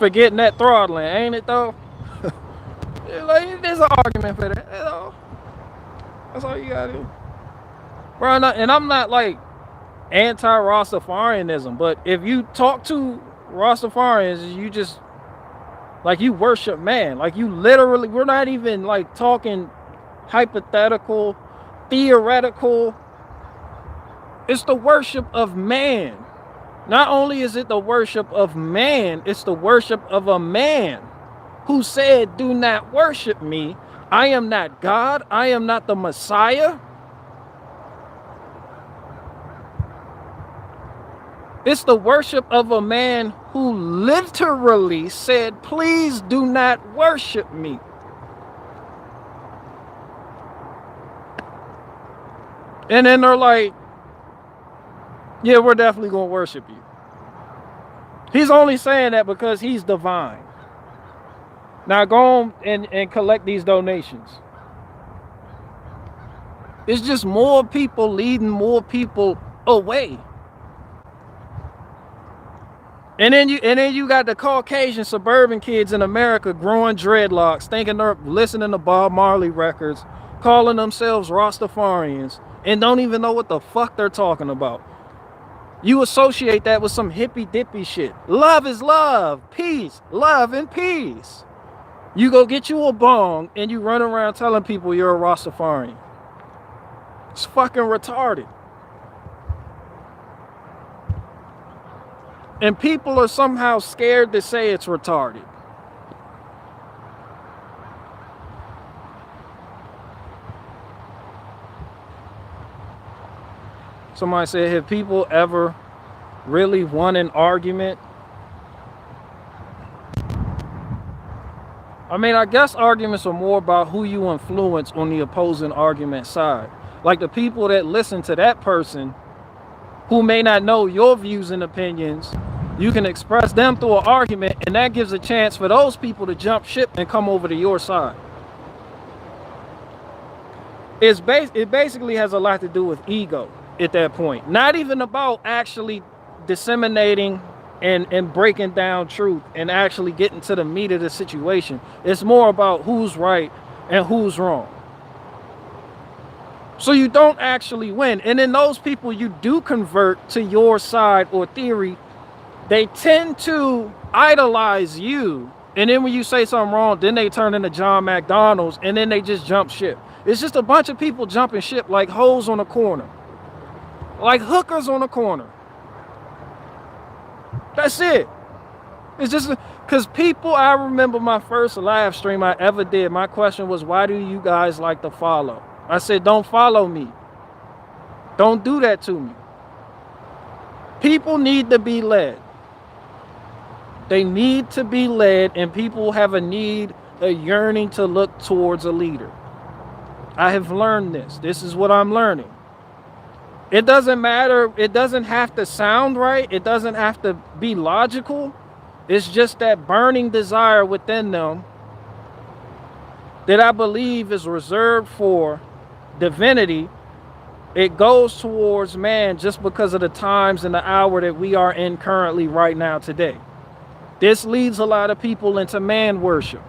forgetting that throttling, ain't it though? Like, there's an argument for that. That's all you gotta do, bro. And I'm not like anti-Rastafarianism, but if you talk to Rastafarians, you just like you worship man. Like you literally, we're not even like talking hypothetical, theoretical. It's the worship of man. Not only is it the worship of man, it's the worship of a man who said, do not worship me. I am not God. I am not the Messiah. It's the worship of a man who literally said, please do not worship me. And then they're like, yeah, we're definitely going to worship you. He's only saying that because he's divine. Now go on and collect these donations. It's just more people leading more people away. And then you got the Caucasian suburban kids in America growing dreadlocks, thinking they're listening to Bob Marley records, calling themselves Rastafarians, and don't even know what the fuck they're talking about. You associate that with some hippy dippy shit. Love is love, peace, love and peace. You go get you a bong and you run around telling people you're a Rastafarian. It's fucking retarded. And people are somehow scared to say it's retarded. Somebody said, have people ever really won an argument? I mean, I guess arguments are more about who you influence on the opposing argument side. Like the people that listen to that person who may not know your views and opinions, you can express them through an argument, and that gives a chance for those people to jump ship and come over to your side. It basically has a lot to do with ego at that point. Not even about actually disseminating and breaking down truth and actually getting to the meat of the situation. It's more about who's right and who's wrong. So you don't actually win. And then those people you do convert to your side or theory, they tend to idolize you. And then when you say something wrong, then they turn into John McDonald's and then they just jump ship. It's just a bunch of people jumping ship like hoes on a corner. Like hookers on a corner. That's it. It's just because people, I remember my first live stream I ever did. My question was, why do you guys like to follow? I said, don't follow me. Don't do that to me. People need to be led. They need to be led, and people have a need, a yearning to look towards a leader. I have learned this. This is what I'm learning. It doesn't matter. It doesn't have to sound right. It doesn't have to be logical. It's just that burning desire within them that I believe is reserved for divinity. It goes towards man just because of the times and the hour that we are in currently right now today. This leads a lot of people into man worship.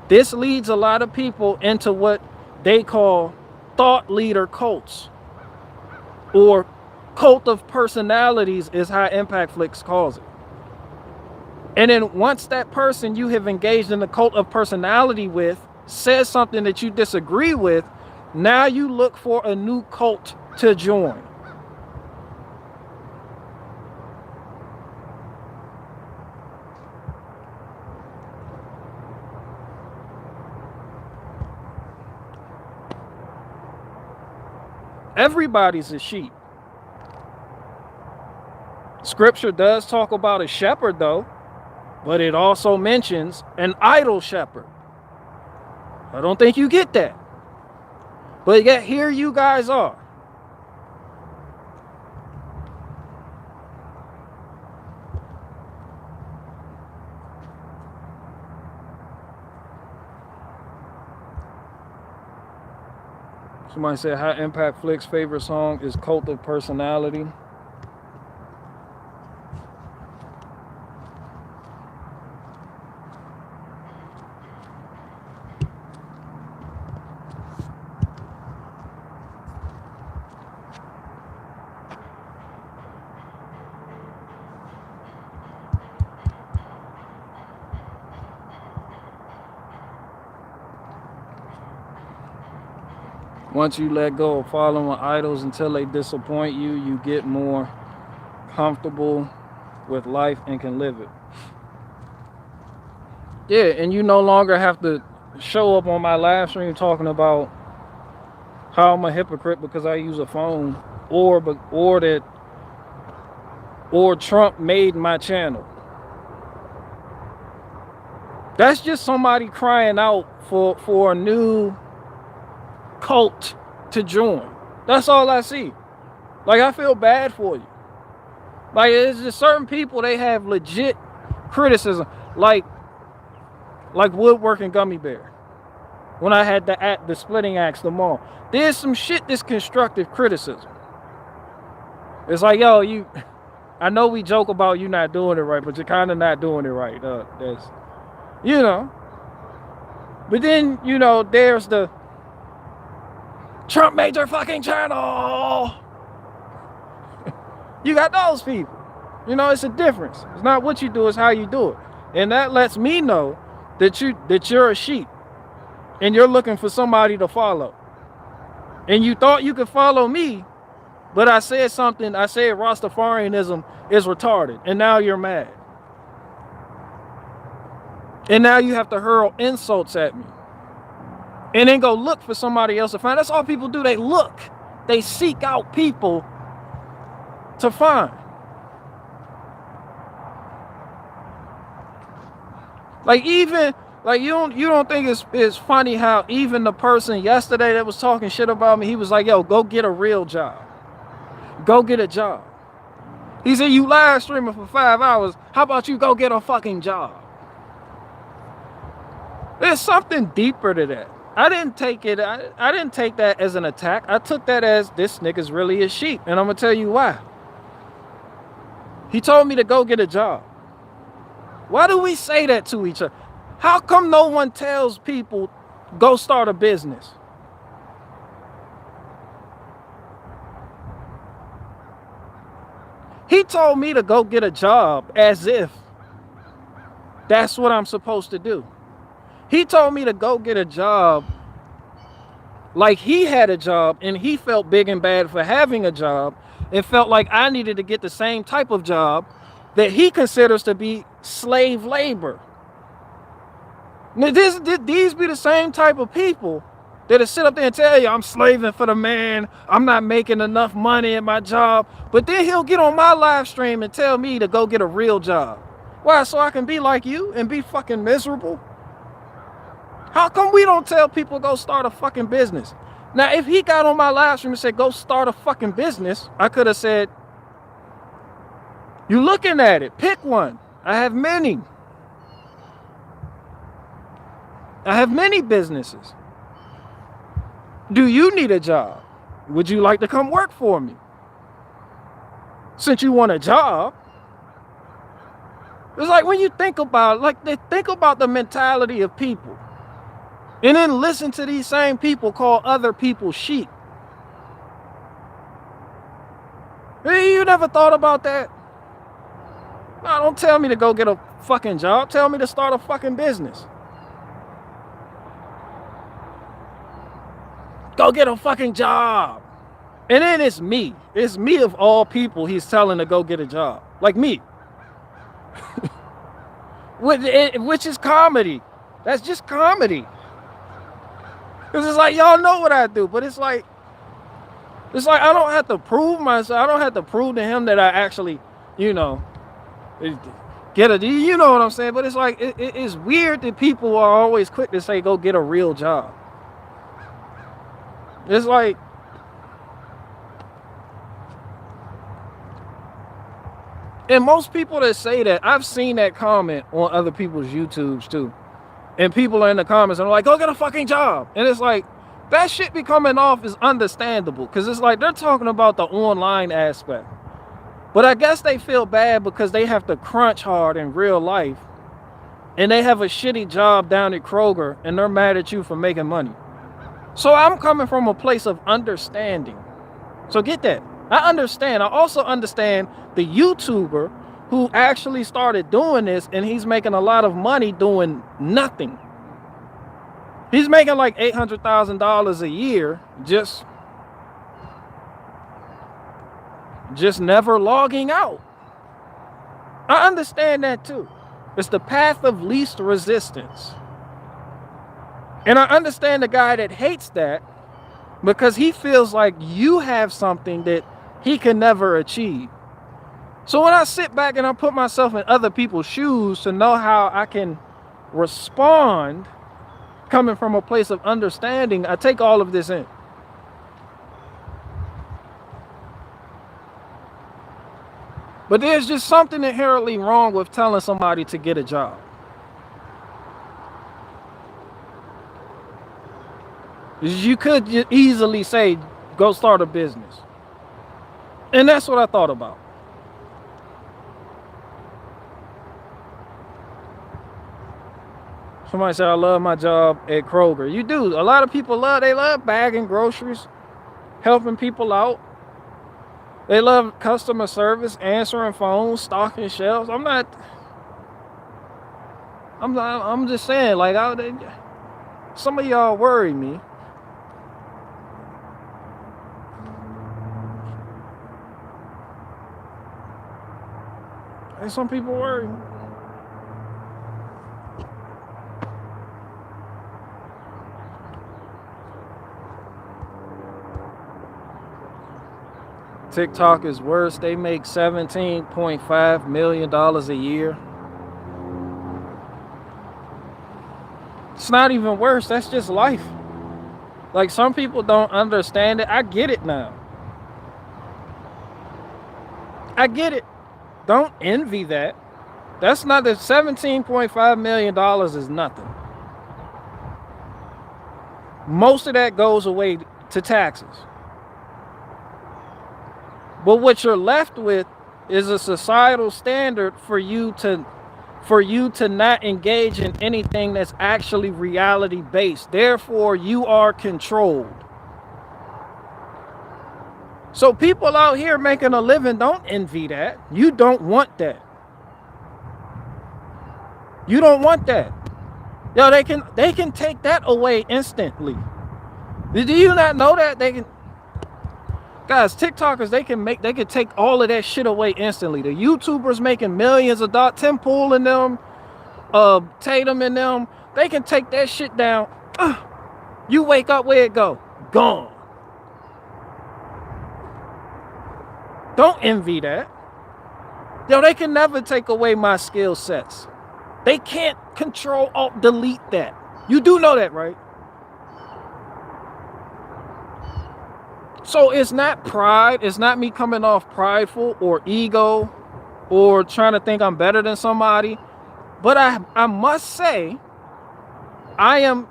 This leads a lot of people into what they call thought leader cults, or cult of personalities is how Impact Flix calls it. And then once that person you have engaged in the cult of personality with says something that you disagree with, now you look for a new cult to join. Everybody's a sheep. Scripture does talk about a shepherd though, but it also mentions an idol shepherd. I don't think you get that. But yet here you guys are. Somebody said, how Impact Flix favorite song is Cult of Personality. Once you let go of following idols until they disappoint you, you get more comfortable with life and can live it. Yeah, and you no longer have to show up on my live stream talking about how I'm a hypocrite because I use a phone, or Trump made my channel. That's just somebody crying out for a new cult to join. That's all I see. Like, I feel bad for you. Like, it's just certain people, they have legit criticism, like Woodworking Gummy Bear. When I had the splitting axe, the mall, there's some shit that's constructive criticism. It's like, yo, I know we joke about you not doing it right, but you're kind of not doing it right. That's, you know. But then, you know, there's the Trump made your fucking channel. You got those people. You know, it's a difference. It's not what you do, it's how you do it. And that lets me know that you're a sheep and you're looking for somebody to follow. And you thought you could follow me, but I said something, I said Rastafarianism is retarded, and now you're mad. And now you have to hurl insults at me. And then go look for somebody else to find. That's all people do. They look. They seek out people to find. Like, even, like, you don't think it's funny how even the person yesterday that was talking shit about me, he was like, yo, go get a real job. Go get a job. He said, you live streaming for 5 hours. How about you go get a fucking job? There's something deeper to that. I didn't take that as an attack. I took that as, this nigga's really a sheep. And I'm going to tell you why. He told me to go get a job. Why do we say that to each other? How come no one tells people, go start a business? He told me to go get a job as if that's what I'm supposed to do. He told me to go get a job like he had a job and he felt big and bad for having a job and felt like I needed to get the same type of job that he considers to be slave labor. Now, these be the same type of people that'll sit up there and tell you, I'm slaving for the man, I'm not making enough money in my job, but then he'll get on my live stream and tell me to go get a real job. Why? So I can be like you and be fucking miserable? How come we don't tell people go start a fucking business? Now, if he got on my live stream and said, go start a fucking business, I could have said, you looking at it, pick one. I have many. I have many businesses. Do you need a job? Would you like to come work for me? Since you want a job. It's like when you think about, think about the mentality of people. And then listen to these same people call other people sheep. Hey, you never thought about that? No, don't tell me to go get a fucking job. Tell me to start a fucking business. Go get a fucking job. And then it's me. It's me of all people he's telling to go get a job. Like me. Which is comedy. That's just comedy. Because it's like, y'all know what I do. But it's like I don't have to prove myself. I don't have to prove to him that I actually, you know, get a, you know what I'm saying? But it's like, it's weird that people are always quick to say, go get a real job. It's like, and most people that say that, I've seen that comment on other people's YouTubes too. And people are in the comments and are like, go get a fucking job. And it's like, that shit be coming off is understandable. Because it's like, they're talking about the online aspect. But I guess they feel bad because they have to crunch hard in real life. And they have a shitty job down at Kroger. And they're mad at you for making money. So I'm coming from a place of understanding. So get that. I understand. I also understand the YouTuber who actually started doing this and he's making a lot of money doing nothing. He's making like $800,000 a year just never logging out. I understand that too. It's the path of least resistance. And I understand the guy that hates that because he feels like you have something that he can never achieve. So when I sit back and I put myself in other people's shoes to know how I can respond coming from a place of understanding, I take all of this in. But there's just something inherently wrong with telling somebody to get a job. You could easily say, go start a business. And that's what I thought about. Somebody said, I love my job at Kroger. You do. A lot of people love bagging groceries, helping people out. They love customer service, answering phones, stocking shelves. I'm just saying, like, some of y'all worry me. And some people worry me. TikTok is worse. They make $17.5 million a year. It's not even worse. That's just life. Like, some people don't understand it. I get it now. I get it. Don't envy that. That's not the $17.5 million is nothing. Most of that goes away to taxes. But what you're left with is a societal standard for you to not engage in anything that's actually reality based. Therefore, you are controlled. So people out here making a living, don't envy that. You don't want that. You don't want that. Yo, they can take that away instantly. Do you not know that they can? Guys, TikTokers, they can take all of that shit away instantly. The YouTubers making millions of dollars, Tim Pool and them, Tatum and them, they can take that shit down. You wake up, where it go? Gone. Don't envy that. Yo, they can never take away my skill sets. They can't control, alt, delete that. You do know that, right? So it's not pride. It's not me coming off prideful or ego or trying to think I'm better than somebody. But I must say, I am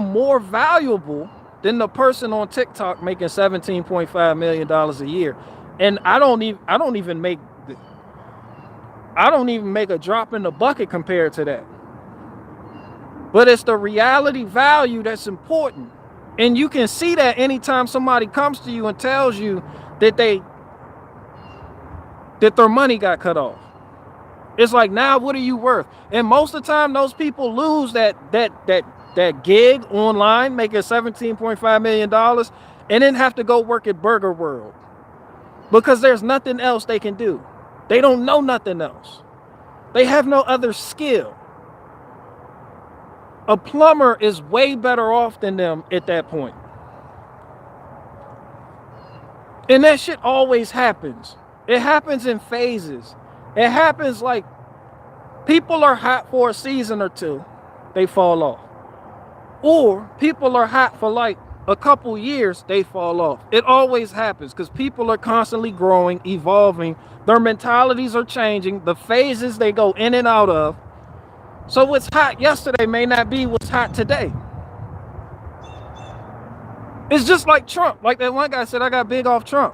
more valuable than the person on TikTok making $17.5 million a year. And I don't even make a drop in the bucket compared to that. But it's the reality value that's important. And you can see that anytime somebody comes to you and tells you that their money got cut off. It's like, now what are you worth? And most of the time those people lose that gig online making $17.5 million and then have to go work at Burger World because there's nothing else they can do. They don't know nothing else. They have no other skill. A plumber is way better off than them at that point. And that shit always happens. It happens in phases. It happens like people are hot for a season or two, they fall off. Or people are hot for like a couple years, they fall off. It always happens because people are constantly growing, evolving. Their mentalities are changing. The phases they go in and out of. So what's hot yesterday may not be what's hot today. It's just like Trump. Like that one guy said, I got big off Trump.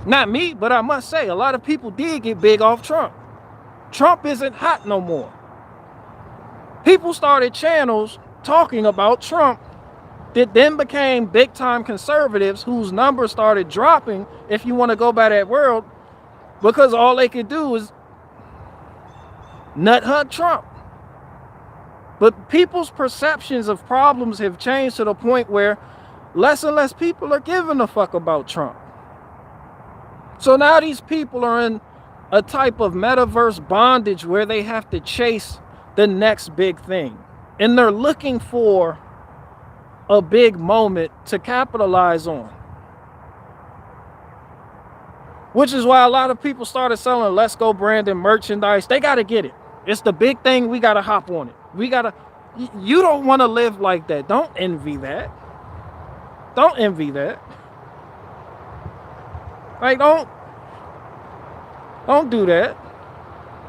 Not me, but I must say, a lot of people did get big off Trump. Trump isn't hot no more. People started channels talking about Trump that then became big time conservatives whose numbers started dropping, if you want to go by that world, because all they could do is nut hunt Trump. But people's perceptions of problems have changed to the point where less and less people are giving a fuck about Trump. So now these people are in a type of metaverse bondage where they have to chase the next big thing. And they're looking for a big moment to capitalize on. Which is why a lot of people started selling Let's Go Brandon merchandise. They got to get it. It's the big thing. We got to hop on it. You don't want to live like that. Don't envy that. Don't envy that. Like, don't do that.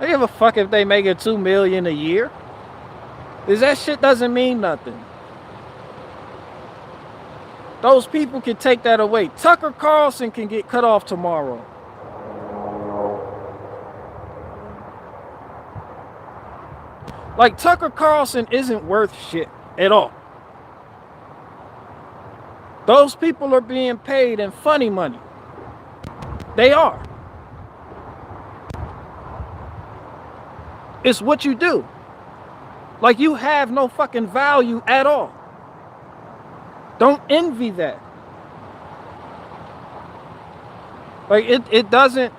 I give a fuck if they make it $2 million a year. Because that shit doesn't mean nothing. Those people can take that away. Tucker Carlson can get cut off tomorrow. Like, Tucker Carlson isn't worth shit at all. Those people are being paid in funny money. They are. It's what you do. Like, you have no fucking value at all. Don't envy that. Like, it doesn't.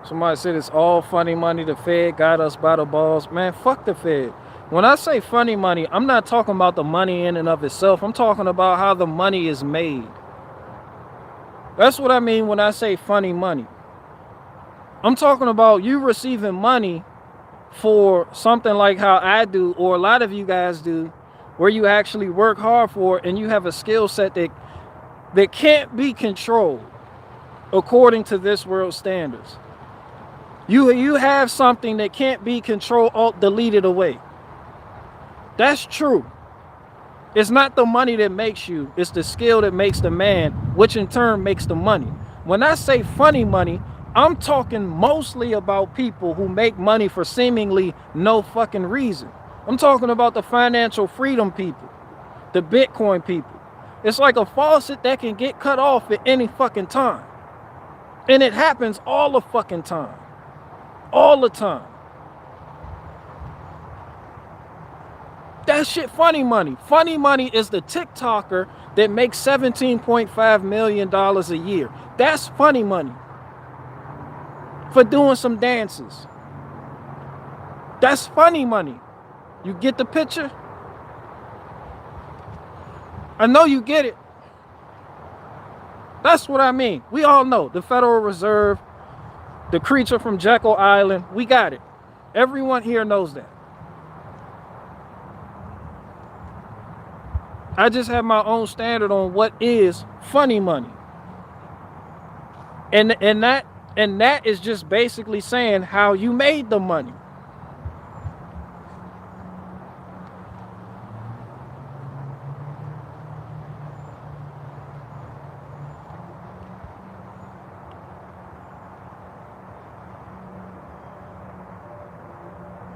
Somebody said it's all funny money. The Fed got us by the balls. Man, fuck the Fed. When I say funny money, I'm not talking about the money in and of itself. I'm talking about how the money is made. That's what I mean when I say funny money. I'm talking about you receiving money for something like how I do, or a lot of you guys do, where you actually work hard for it and you have a skill set that can't be controlled according to this world standards. You have something that can't be controlled, alt deleted away. That's true. It's not the money that makes you, it's the skill that makes the man, which in turn makes the money. When I say funny money, I'm talking mostly about people who make money for seemingly no fucking reason. I'm talking about the financial freedom people, the Bitcoin people. It's like a faucet that can get cut off at any fucking time. And it happens all the fucking time. All the time. That shit funny money. Funny money is the TikToker that makes $17.5 million a year. That's funny money. For doing some dances. That's funny money. You get the picture? I know you get it. That's what I mean. We all know the Federal Reserve, the creature from Jekyll Island. We got it. Everyone here knows that. I just have my own standard on what is funny money. And that is just basically saying how you made the money.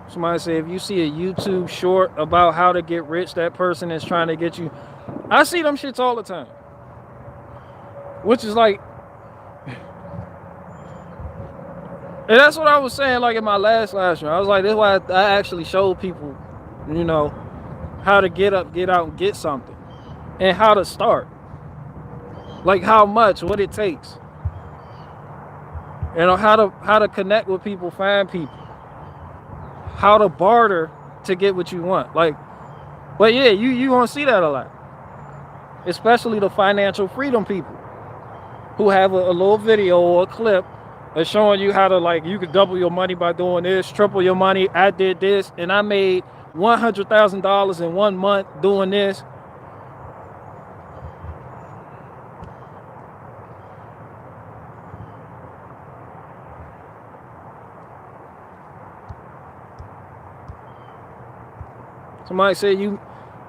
Somebody say if you see a YouTube short about how to get rich, that person is trying to get you. I see them shits all the time. Which is like, and that's what I was saying like in my last live stream. I was like, this is why I actually showed people, you know, how to get up, get out, and get something. And how to start. Like how much, what it takes. You know, how to connect with people, find people. how to barter to get what you want. Like, but yeah, you gonna see that a lot, especially the financial freedom people who have a little video or a clip that's showing you how to, like, you could double your money by doing this, triple your money. I did this and I made $100,000 in 1 month doing this. Somebody said, you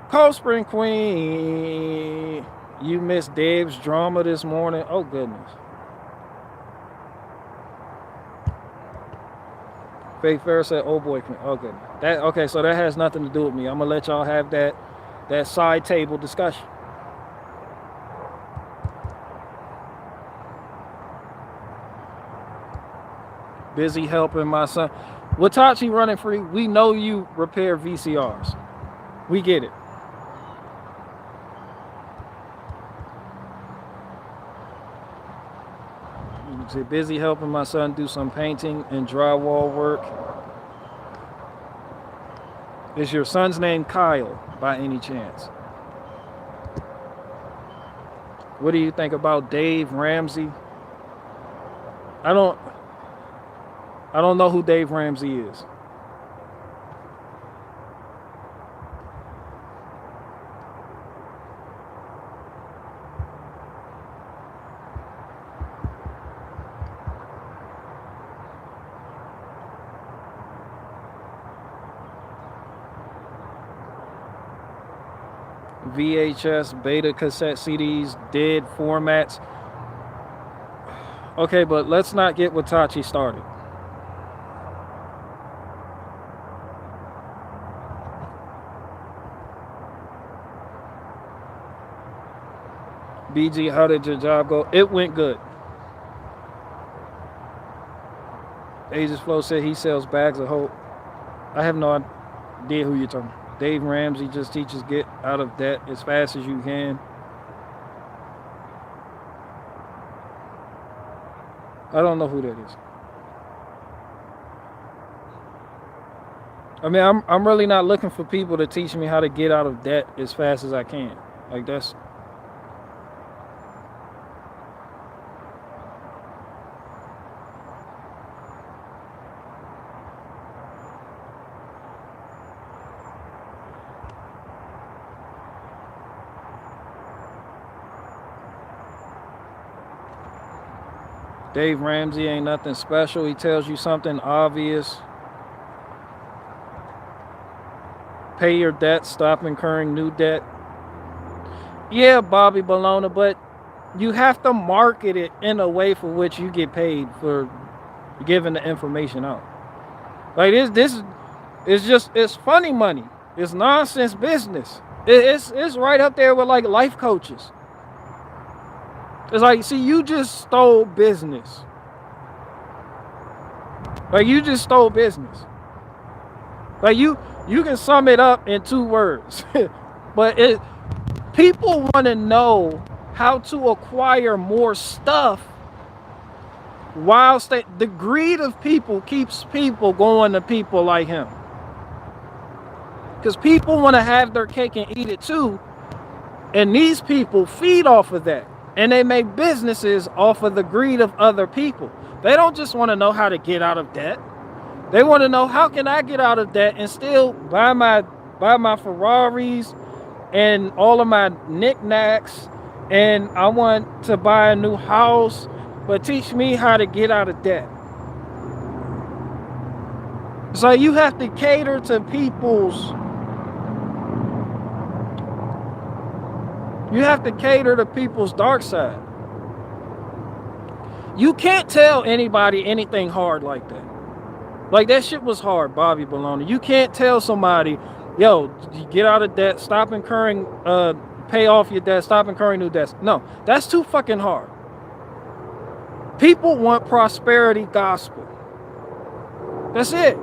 Cold Spring Queen, you missed Dave's drama this morning. Oh goodness. Faith Fair said, oh boy. Oh goodness. Okay, so that has nothing to do with me. I'm gonna let y'all have that side table discussion. Busy helping my son. Watachi running free. We know you repair VCRs. We get it. Busy helping my son do some painting and drywall work. Is your son's name Kyle by any chance? What do you think about Dave Ramsey? I don't know who Dave Ramsey is. VHS, beta cassette CDs, dead formats. Okay, but let's not get Watachi started. BG, how did your job go? It went good. Aegis Flow said he sells bags of hope. I have no idea who you're talking about. Dave Ramsey just teaches get out of debt as fast as you can. I don't know who that is. I mean, I'm really not looking for people to teach me how to get out of debt as fast as I can. Like, that's... Dave Ramsey ain't nothing special. He tells you something obvious. Pay your debt, stop incurring new debt. Yeah, Bobby Bologna, but you have to market it in a way for which you get paid for giving the information out. Like this is just, it's funny money. It's nonsense business. It's right up there with like life coaches. It's like, see, you just stole business. Like, you just stole business. Like, you can sum it up in 2 words. But people want to know how to acquire more stuff whilst the greed of people keeps people going to people like him. Because people want to have their cake and eat it too. And these people feed off of that. And they make businesses off of the greed of other people. They don't just want to know how to get out of debt. They want to know, how can I get out of debt and still buy my Ferraris and all of my knickknacks, and I want to buy a new house, but teach me how to get out of debt. So you have to cater to people's... You have to cater to people's dark side. You can't tell anybody anything hard like that. Like, that shit was hard, Bobby Bologna. You can't tell somebody, yo, get out of debt, stop incurring, pay off your debt, stop incurring new debts. No, that's too fucking hard. People want prosperity gospel. That's it.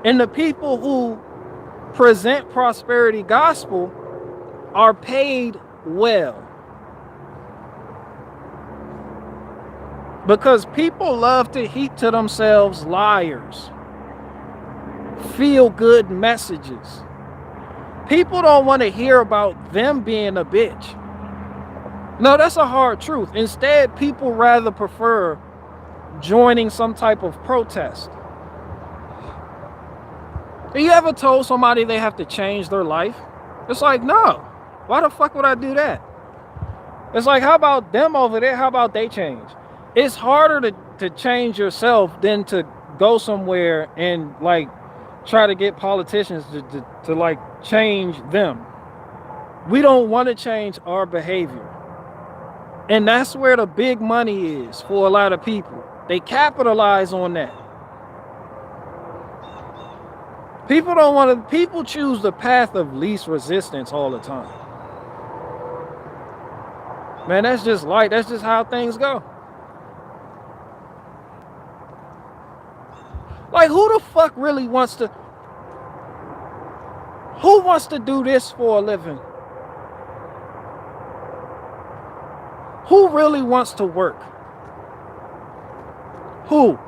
And the people who present prosperity gospel are paid well. Because people love to heap to themselves liars. feel-good messages. People don't want to hear about them being a bitch. No, that's a hard truth. Instead, people rather prefer joining some type of protest. Have you ever told somebody they have to change their life? It's like, no. Why the fuck would I do that? It's like, how about them over there? How about they change? It's harder to change yourself than to go somewhere and like try to get politicians to like change them. We don't want to change our behavior. And that's where the big money is for a lot of people. They capitalize on that. People choose the path of least resistance all the time. Man, that's just how things go. Like, who the fuck really wants to do this for a living? Who really wants to work? Who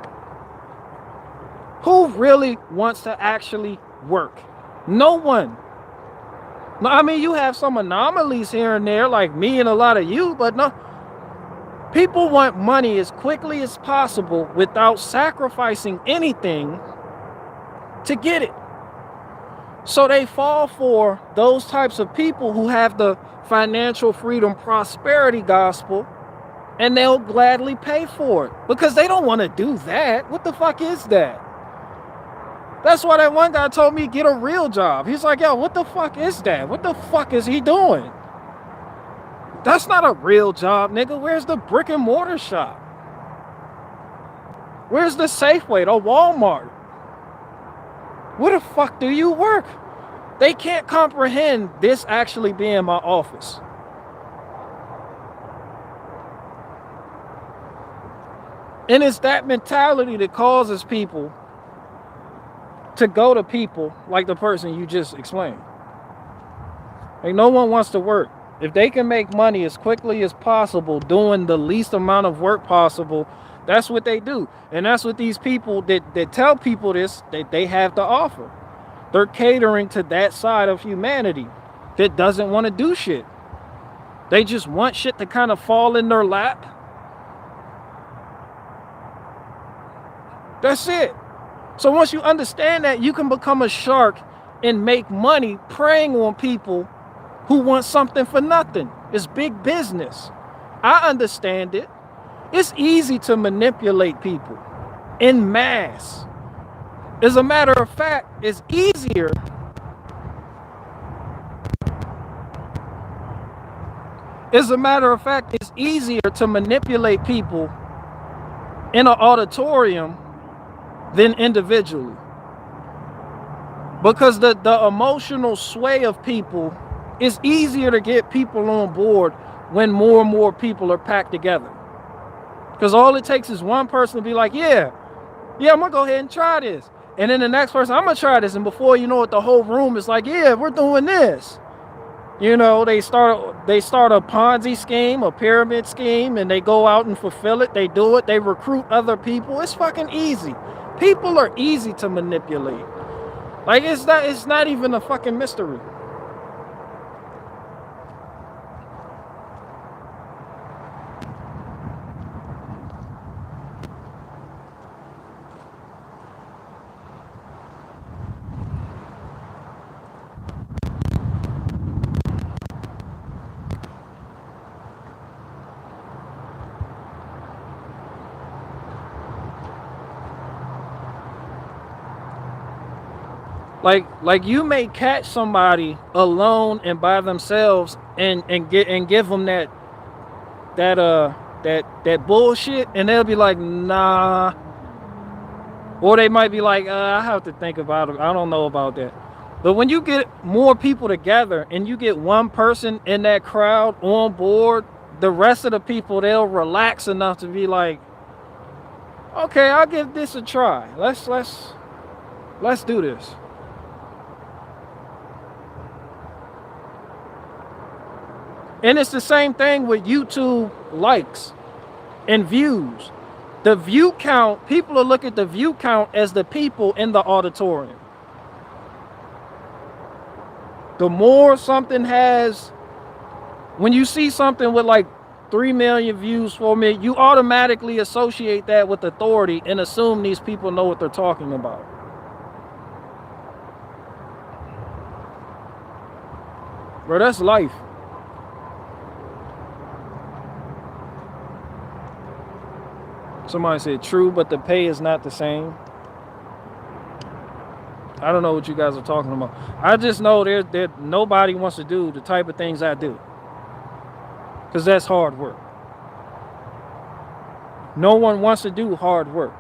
really wants to actually work? No one. I mean, you have some anomalies here and there, like me and a lot of you, but no. People want money as quickly as possible without sacrificing anything to get it. So they fall for those types of people who have the financial freedom prosperity gospel, and they'll gladly pay for it because they don't want to do that. What the fuck is that? That's why that one guy told me get a real job. He's like, yo, what the fuck is that? What the fuck is he doing? That's not a real job, nigga. Where's the brick and mortar shop? Where's the Safeway, the Walmart? Where the fuck do you work? They can't comprehend this actually being my office. And it's that mentality that causes people to go to people like the person you just explained. Like, no one wants to work. If they can make money as quickly as possible doing the least amount of work possible, that's what they do. And that's what these people that tell people this, they have to offer. They're catering to that side of humanity that doesn't want to do shit. They just want shit to kind of fall in their lap. That's it. So once you understand that, you can become a shark and make money preying on people who want something for nothing. It's big business. I understand it. It's easy to manipulate people en masse. As a matter of fact, it's easier to manipulate people in an auditorium than individually. Because the emotional sway of people is easier to get people on board when more and more people are packed together. Because all it takes is one person to be like, yeah, I'm gonna go ahead and try this. And then the next person, I'm gonna try this. And before you know it, the whole room is like, yeah, we're doing this. You know, they start a Ponzi scheme, a pyramid scheme, and they go out and fulfill it. They do it. They recruit other people. It's fucking easy. People are easy to manipulate. Like, it's not even a fucking mystery. Like you may catch somebody alone and by themselves and give them that bullshit, and they'll be like, nah. Or they might be like, I have to think about it. I don't know about that. But when you get more people together and you get one person in that crowd on board, the rest of the people, they'll relax enough to be like, okay, I'll give this a try. Let's do this. And it's the same thing with YouTube likes and views. The view count, people will look at the view count as the people in the auditorium. The more something has, when you see something with like 3 million views, 4 million, you automatically associate that with authority and assume these people know what they're talking about. Bro, that's life. Somebody said true, but the pay is not the same. I don't know what you guys are talking about. I just know there nobody wants to do the type of things I do, because that's hard work. No one wants to do hard work.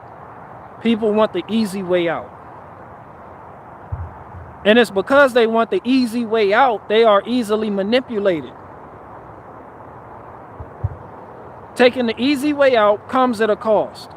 People want the easy way out. And it's because they want the easy way out, they are easily manipulated. Taking the easy way out comes at a cost.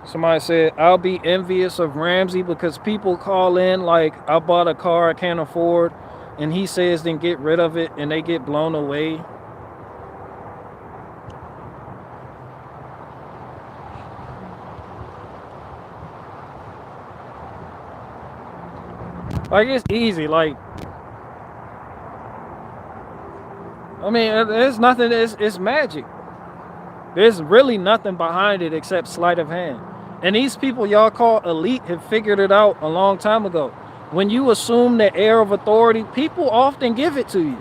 Somebody said, I'll be envious of Ramsey because people call in like, I bought a car I can't afford, and he says then get rid of it, and they get blown away. Like, it's easy. Like, I mean, there's nothing, it's magic. There's really nothing behind it except sleight of hand. And these people y'all call elite have figured it out a long time ago. When you assume the air of authority, people often give it to you.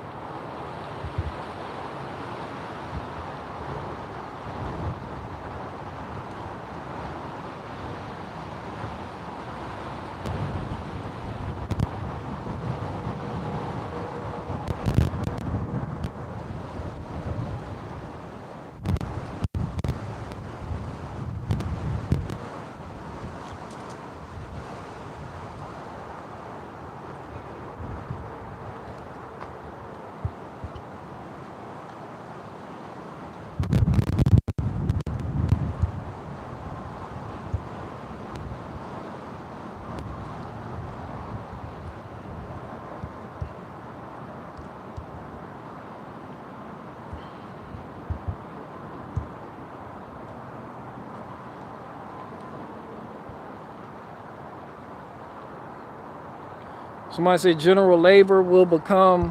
Somebody said general labor will become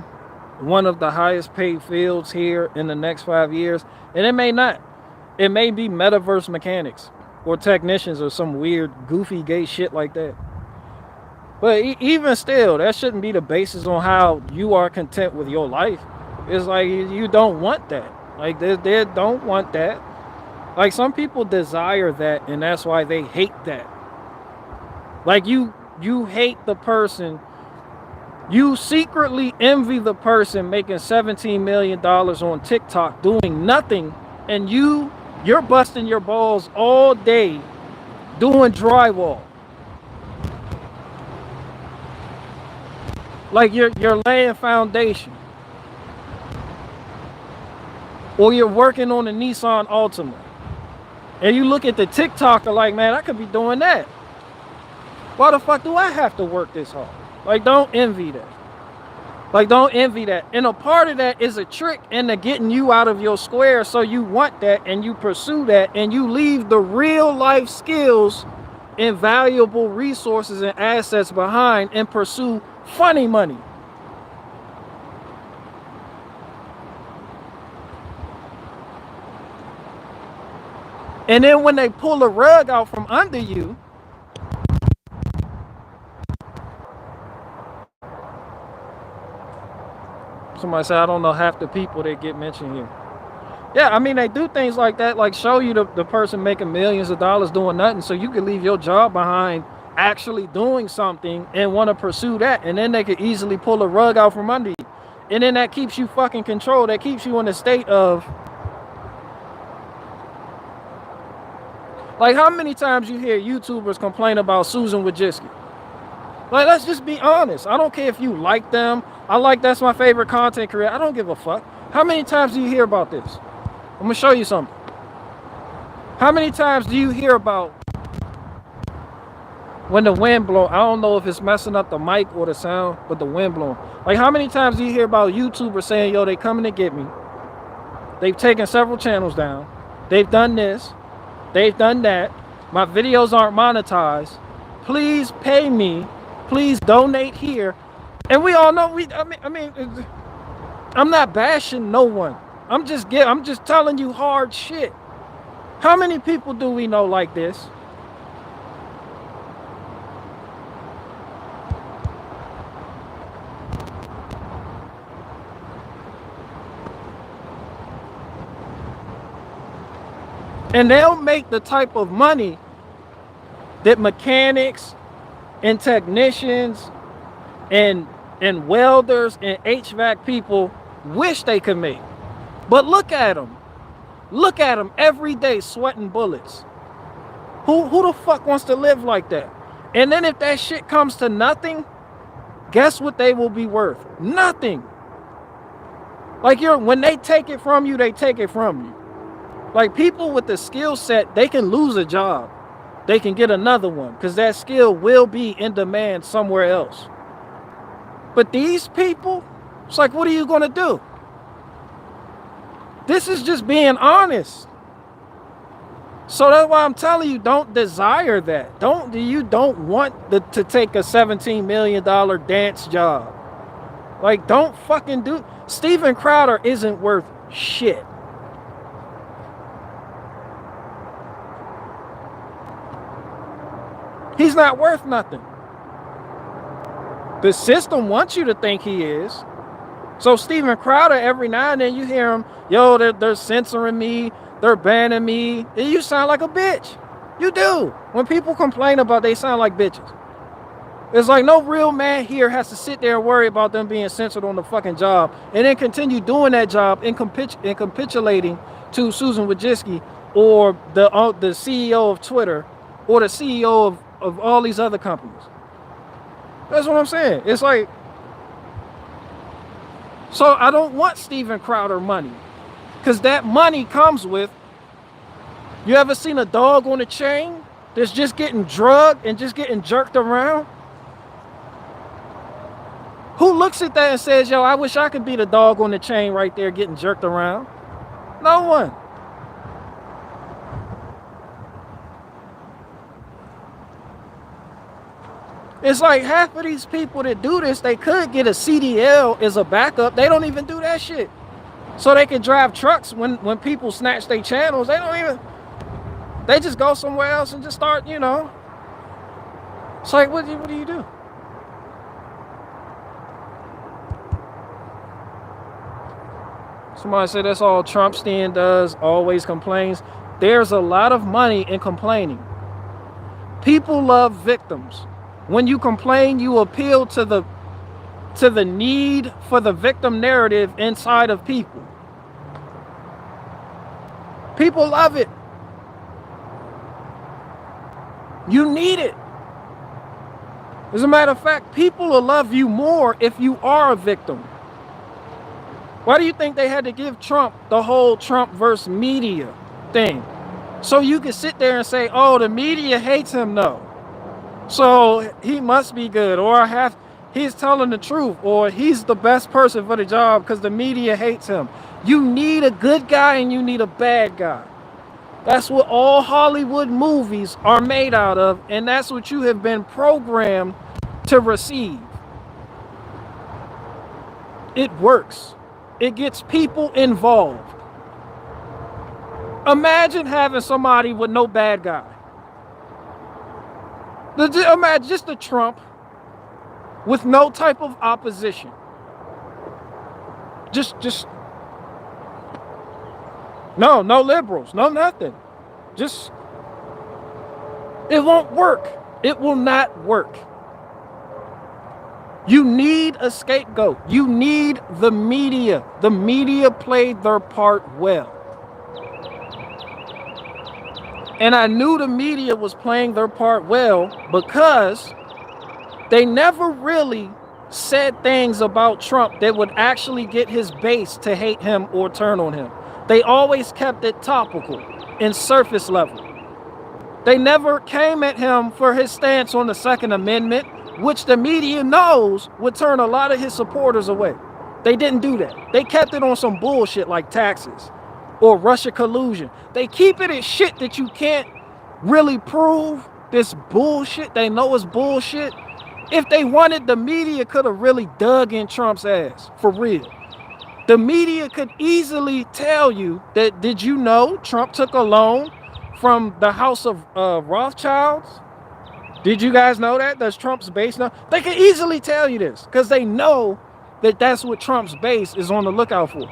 one of the highest paid fields here in the next 5 years. And it may not. It may be metaverse mechanics or technicians or some weird, goofy, gay shit like that. But even still, that shouldn't be the basis on how you are content with your life. It's like you don't want that. Like they don't want that. Like some people desire that, and that's why they hate that. Like you hate the person. You secretly envy the person making $17 million on TikTok doing nothing, and you're busting your balls all day doing drywall. Like you're laying foundation. Or you're working on a Nissan Altima. And you look at the TikToker like, man, I could be doing that. Why the fuck do I have to work this hard? Like, don't envy that. Like, don't envy that. And a part of that is a trick into getting you out of your square, so you want that and you pursue that and you leave the real life skills and valuable resources and assets behind and pursue funny money. And then when they pull a rug out from under you, somebody said, I don't know half the people that get mentioned here. Yeah, I mean, they do things like that, like show you the person making millions of dollars doing nothing, so you can leave your job behind actually doing something and want to pursue that. And then they could easily pull a rug out from under you. And then that keeps you fucking controlled. That keeps you in a state of, like, how many times you hear YouTubers complain about Susan Wojcicki? Like, let's just be honest. I don't care if you like them. That's my favorite content creator. I don't give a fuck. How many times do you hear about this? I'm gonna show you something. How many times do you hear about when the wind blows? I don't know if it's messing up the mic or the sound, but the wind blowing. Like, how many times do you hear about YouTubers saying, yo, they coming to get me? They've taken several channels down. They've done this. They've done that. My videos aren't monetized. Please pay me. Please donate here. And we all know, I mean, I'm not bashing no one. I'm just telling you hard shit. How many people do we know like this? And they'll make the type of money that mechanics and technicians and welders and HVAC people wish they could make. But look at them. Look at them every day sweating bullets. Who the fuck wants to live like that? And then if that shit comes to nothing, guess what they will be worth? Nothing. Like, when they take it from you, they take it from you. Like, people with the skill set, they can lose a job. They can get another one because that skill will be in demand somewhere else. But these people, it's like, what are you going to do? This is just being honest. So that's why I'm telling you, don't desire that. You don't want to take a $17 million dance job. Like, don't fucking do. Steven Crowder isn't worth shit. He's not worth nothing. The system wants you to think he is. So Steven Crowder, every now and then you hear him, yo, they're censoring me, they're banning me. And you sound like a bitch. You do. When people complain about they sound like bitches. It's like no real man here has to sit there and worry about them being censored on the fucking job and then continue doing that job and capitulating to Susan Wojcicki or the CEO of Twitter or the CEO of all these other companies. That's what I'm saying. It's like, so I don't want Steven Crowder money because that money comes with, you ever seen a dog on a chain that's just getting drugged and just getting jerked around? Who looks at that and says, yo, I wish I could be the dog on the chain right there getting jerked around? No one. It's like half of these people that do this, they could get a CDL as a backup. They don't even do that shit. So they can drive trucks when people snatch their channels. They just go somewhere else and just start, you know. It's like, what do you do? Somebody said that's all Trumpstein does, always complains. There's a lot of money in complaining. People love victims. When you complain, you appeal to the need for the victim narrative inside of people. People love it. You need it. As a matter of fact, people will love you more if you are a victim. Why do you think they had to give Trump the whole Trump versus media thing? So you can sit there and say, oh, the media hates him. No. So he must be good, or he's telling the truth, or he's the best person for the job because the media hates him. You need a good guy and you need a bad guy. That's what all Hollywood movies are made out of, and that's what you have been programmed to receive. It works. It gets people involved. Imagine having somebody with no bad guy. Imagine just a Trump with no type of opposition. Just no liberals, no nothing. Just, it won't work. It will not work. You need a scapegoat. You need the media. The media played their part well. And I knew the media was playing their part well because they never really said things about Trump that would actually get his base to hate him or turn on him. They always kept it topical. and surface level. They never came at him for his stance on the Second Amendment, which the media knows would turn a lot of his supporters away. They didn't do that. They kept it on some bullshit like taxes or Russia collusion. They keep it at shit that you can't really prove. This bullshit, they know it's bullshit. If they wanted, the media could have really dug in Trump's ass, for real. The media could easily tell you that, did you know Trump took a loan from the house of Rothschilds? Did you guys know that? That's Trump's base now. They could easily tell you this because they know that that's what Trump's base is on the lookout for.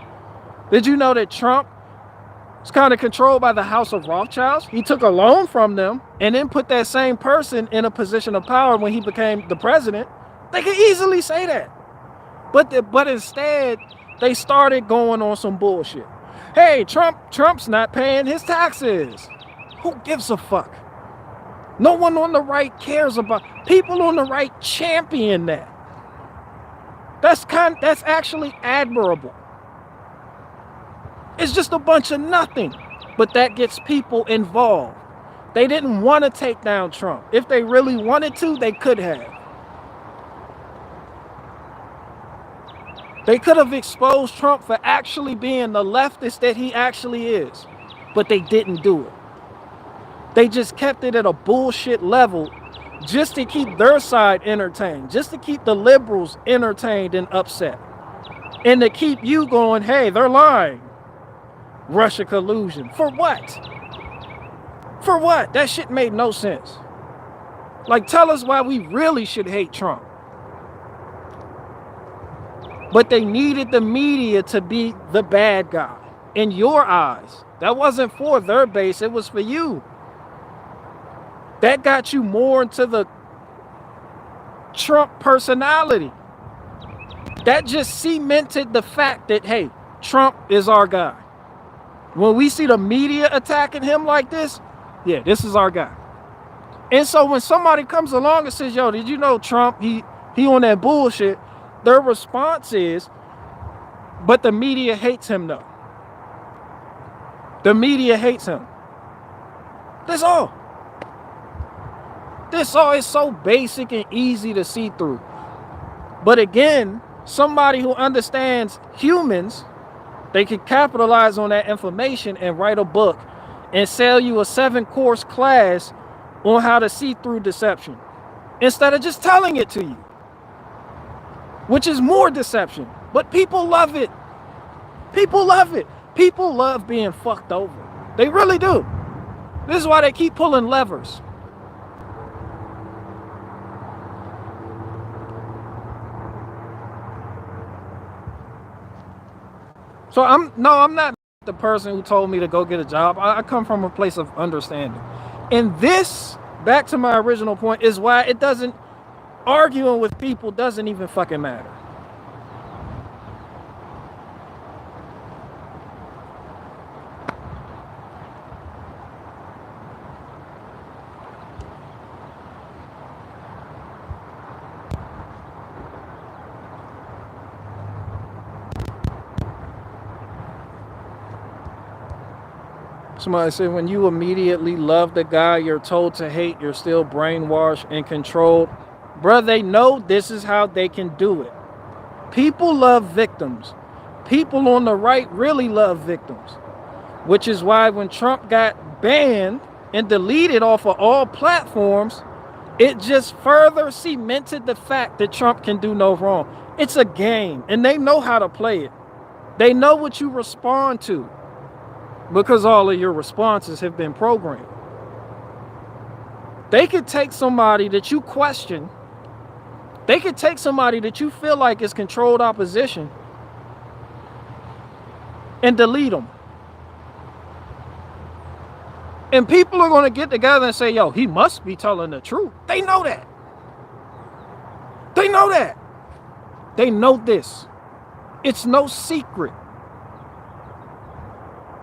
Did you know that Trump is kind of controlled by the house of Rothschilds? He took a loan from them and then put that same person in a position of power when he became the president. They could easily say that. But instead, they started going on some bullshit. Hey, Trump's not paying his taxes. Who gives a fuck? No one on the right cares about. People on the right champion that. That's actually admirable. It's just a bunch of nothing, but that gets people involved. They didn't want to take down Trump. If they really wanted to, they could have. They could have exposed Trump for actually being the leftist that he actually is, but they didn't do it. They just kept it at a bullshit level just to keep their side entertained, just to keep the liberals entertained and upset, and to keep you going, hey, they're lying. Russia collusion. For what? For what? That shit made no sense. Like, tell us why we really should hate Trump. But they needed the media to be the bad guy in your eyes. That wasn't for their base, it was for you. That got you more into the Trump personality. That just cemented the fact that, hey, Trump is our guy. When we see the media attacking him like this, yeah, this is our guy. And so when somebody comes along and says, yo, did you know Trump, he on that bullshit, their response is, but the media hates him though. The media hates him. That's all. This all is so basic and easy to see through. But again, somebody who understands humans, they can capitalize on that information and write a book and sell you a 7-course class on how to see through deception instead of just telling it to you, which is more deception. But people love it. People love it. People love being fucked over. They really do. This is why they keep pulling levers. So I'm not the person who told me to go get a job. I come from a place of understanding. And this, back to my original point, is why it doesn't, arguing with people doesn't even fucking matter. Somebody said, when you immediately love the guy you're told to hate, you're still brainwashed and controlled. Bruh, they know this is how they can do it. People love victims. People on the right really love victims. Which is why when Trump got banned and deleted off of all platforms, it just further cemented the fact that Trump can do no wrong. It's a game, and they know how to play it. They know what you respond to, because all of your responses have been programmed. They could take somebody that you question. They could take somebody that you feel like is controlled opposition and delete them. And people are going to get together and say, yo, he must be telling the truth. They know that. They know that. They know this. It's no secret.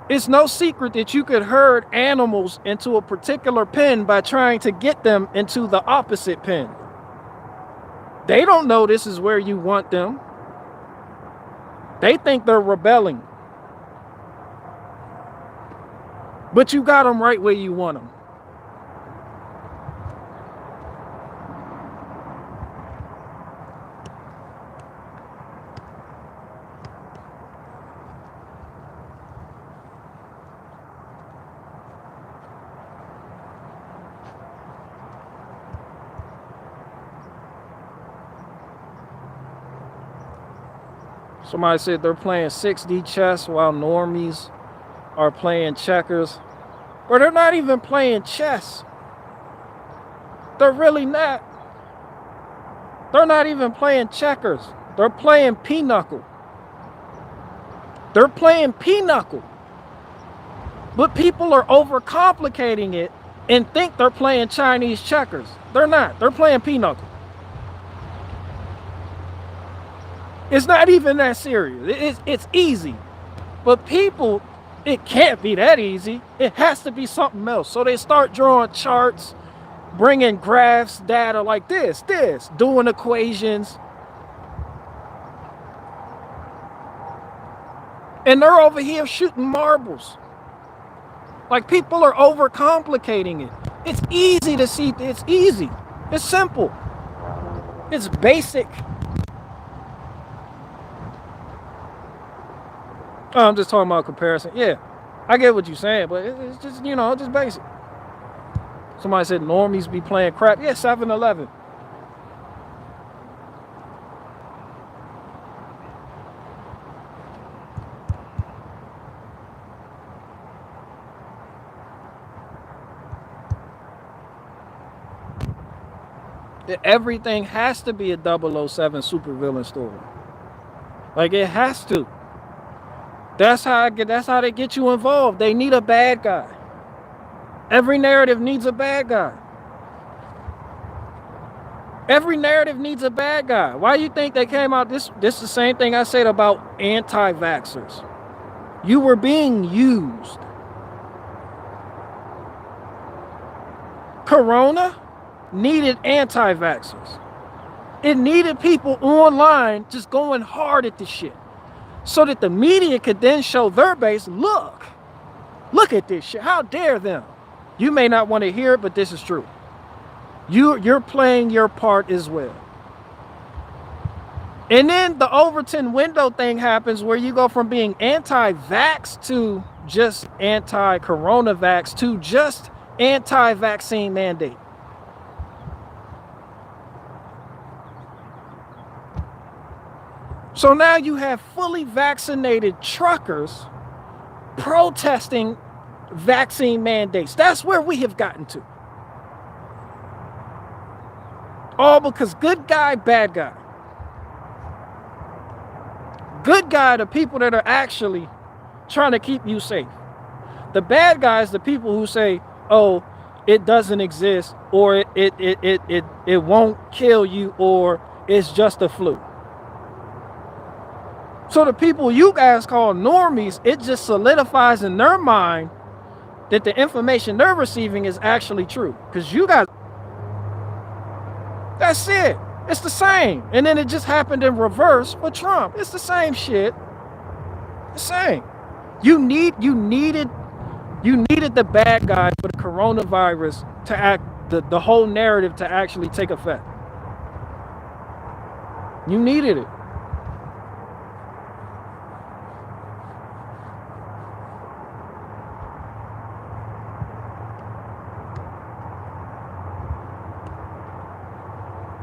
It's no secret that you could herd animals into a particular pen by trying to get them into the opposite pen. They don't know this is where you want them. They think they're rebelling. But you got them right where you want them. Somebody said they're playing 6D chess while normies are playing checkers. Or they're not even playing chess. They're really not. They're not even playing checkers. They're playing pinochle. They're playing pinochle. But people are overcomplicating it and think they're playing Chinese checkers. They're not. They're playing pinochle. It's not even that serious. It's easy. But people, it can't be that easy. It has to be something else. So they start drawing charts, bringing graphs, data like this, doing equations. And they're over here shooting marbles. Like, people are overcomplicating it. It's easy to see. It's easy. It's simple. It's basic. Oh, I'm just talking about comparison. Yeah, I get what you're saying, but it's just, you know, just basic. Somebody said normies be playing crap. Yeah, 7-Eleven. Everything has to be a 007 supervillain story. Like, it has to. That's how they get you involved. They need a bad guy. Every narrative needs a bad guy. Every narrative needs a bad guy. Why do you think they came out? This is the same thing I said about anti-vaxxers. You were being used. Corona needed anti-vaxxers. It needed people online just going hard at this shit, so that the media could then show their base, look at this shit. How dare them? You may not want to hear it, but this is true. You're playing your part as well. And then the Overton window thing happens, where you go from being anti-vax to just anti-coronavax to just anti-vaccine mandate. So now you have fully vaccinated truckers protesting vaccine mandates. That's where we have gotten to. All because good guy, bad guy. Good guy, the people that are actually trying to keep you safe. The bad guys, the people who say, oh, it doesn't exist, or it won't kill you, or it's just a flu. So the people you guys call normies, it just solidifies in their mind that the information they're receiving is actually true. Because you guys, that's it. It's the same. And then it just happened in reverse for Trump. It's the same shit. The same. You needed the bad guy for the coronavirus to act, the whole narrative to actually take effect. You needed it.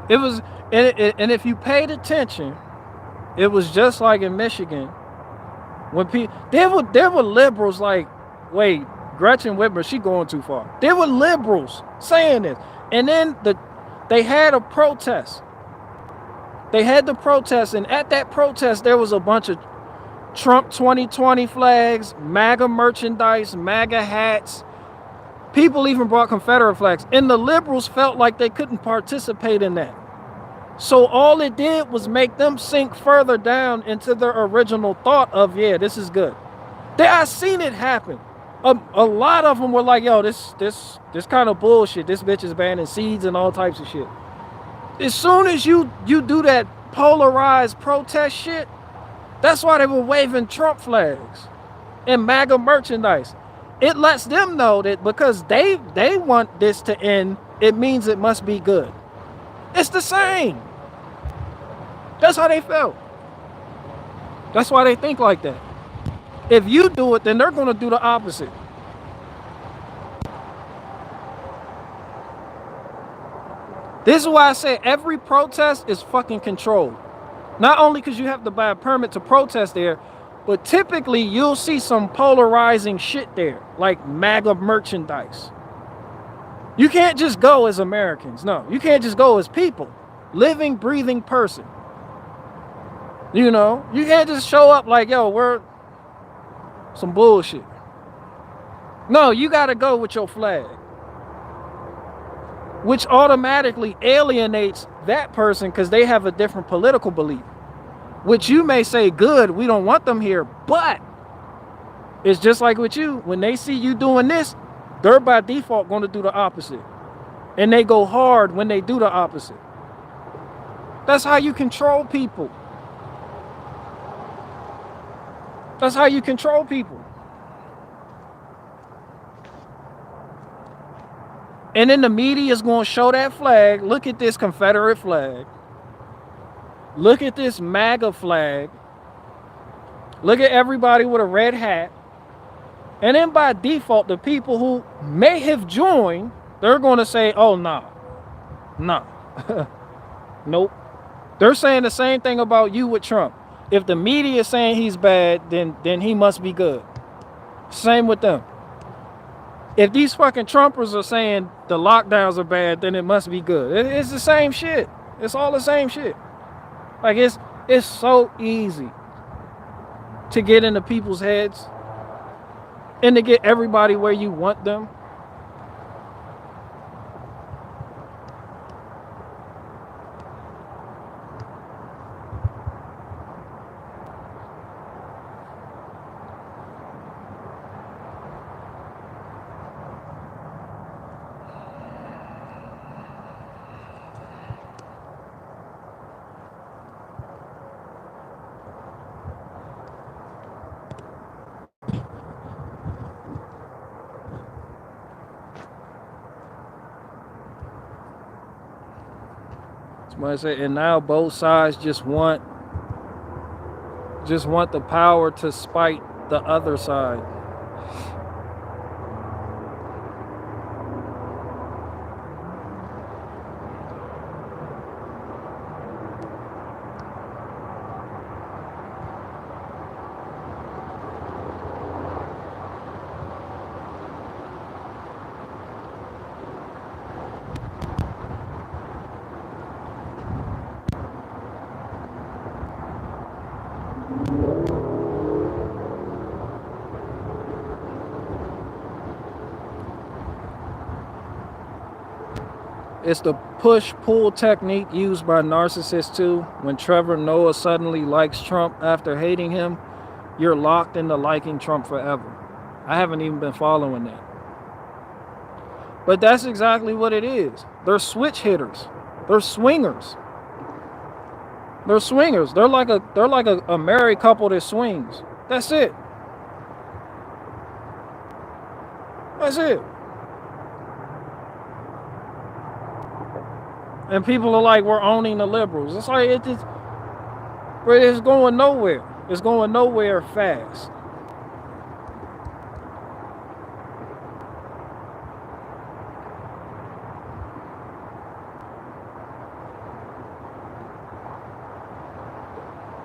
It was, and if you paid attention, it was just like in Michigan, when people, there were liberals like, wait, Gretchen Whitmer, she going too far. There were liberals saying this, and then they had a protest. They had the protest, and at that protest, there was a bunch of Trump 2020 flags, MAGA merchandise, MAGA hats. People even brought Confederate flags, and the liberals felt like they couldn't participate in that. So all it did was make them sink further down into their original thought of, yeah, this is good. I seen it happen. A lot of them were like, yo, this kind of bullshit. This bitch is banning seeds and all types of shit. As soon as you do that polarized protest shit, that's why they were waving Trump flags and MAGA merchandise. it lets them know that because they want this to end, it means it must be good. It's the same. That's how they felt. That's why they think like that. If you do it, then they're going to do the opposite. This is why I say every protest is fucking controlled. Not only because you have to buy a permit to protest there, but typically you'll see some polarizing shit there, like MAGA merchandise. You can't just go as Americans. No, you can't just go as people. Living, breathing person. You know, you can't just show up like, yo, we're some bullshit. No, you got to go with your flag. Which automatically alienates that person because they have a different political belief. Which you may say, good, we don't want them here, but it's just like with you. When they see you doing this, they're by default going to do the opposite. And they go hard when they do the opposite. That's how you control people. That's how you control people. And then the media is going to show that flag. Look at this Confederate flag. Look at this MAGA flag. Look at everybody with a red hat. And then by default, the people who may have joined, they're going to say, oh, no. No. Nope. They're saying the same thing about you with Trump. If the media is saying he's bad, then he must be good. Same with them. If these fucking Trumpers are saying the lockdowns are bad, then it must be good. It's the same shit. It's all the same shit. Like, it's so easy to get into people's heads and to get everybody where you want them. Somebody say, and now both sides just want the power to spite the other side. It's the push-pull technique used by narcissists too. When Trevor Noah suddenly likes Trump after hating him, you're locked into liking Trump forever. I haven't even been following that. But that's exactly what it is. They're switch hitters. They're swingers. They're swingers. They're like a married couple that swings. That's it. That's it. And people are like, we're owning the liberals. It's like, it's going nowhere. It's going nowhere fast.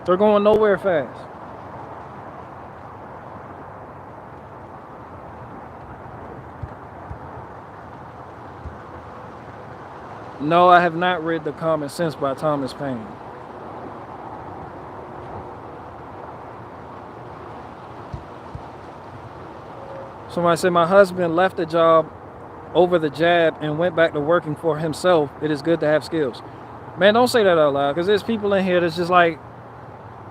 They're going nowhere fast. No, I have not read The Common Sense by Thomas Paine. Somebody said, my husband left the job over the jab and went back to working for himself. It is good to have skills. Man, don't say that out loud, because there's people in here that's just like,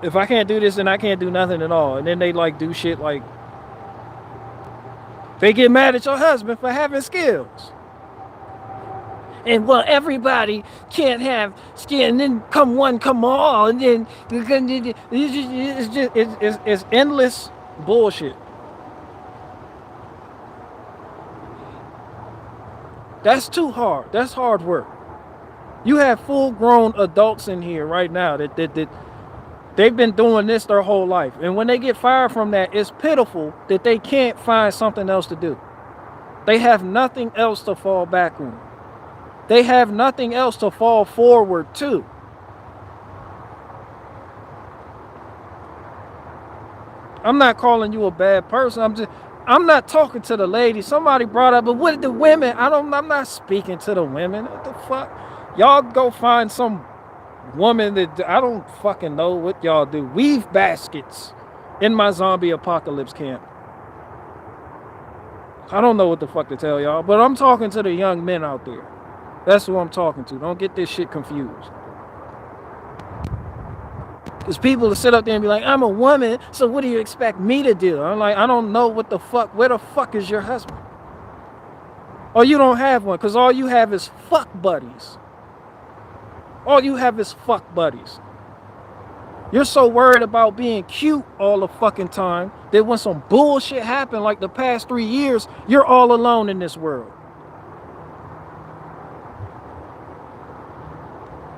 if I can't do this, then I can't do nothing at all. And then they like do shit like, they get mad at your husband for having skills. And well, everybody can't have skin, and then come one, come all, and then it's endless bullshit. That's too hard. That's hard work. You have full-grown adults in here right now that they've been doing this their whole life. And when they get fired from that, it's pitiful that they can't find something else to do. They have nothing else to fall back on. They have nothing else to fall forward to. I'm not calling you a bad person. I'm not talking to the ladies. Somebody brought up, but what the women? I'm not speaking to the women. What the fuck? Y'all go find some woman that I don't fucking know what y'all do. Weave baskets in my zombie apocalypse camp. I don't know what the fuck to tell y'all, but I'm talking to the young men out there. That's who I'm talking to. Don't get this shit confused. Because people will sit up there and be like, I'm a woman, so what do you expect me to do? I'm like, I don't know what the fuck. Where the fuck is your husband? Or you don't have one, because all you have is fuck buddies. All you have is fuck buddies. You're so worried about being cute all the fucking time that when some bullshit happened like the past 3 years, you're all alone in this world.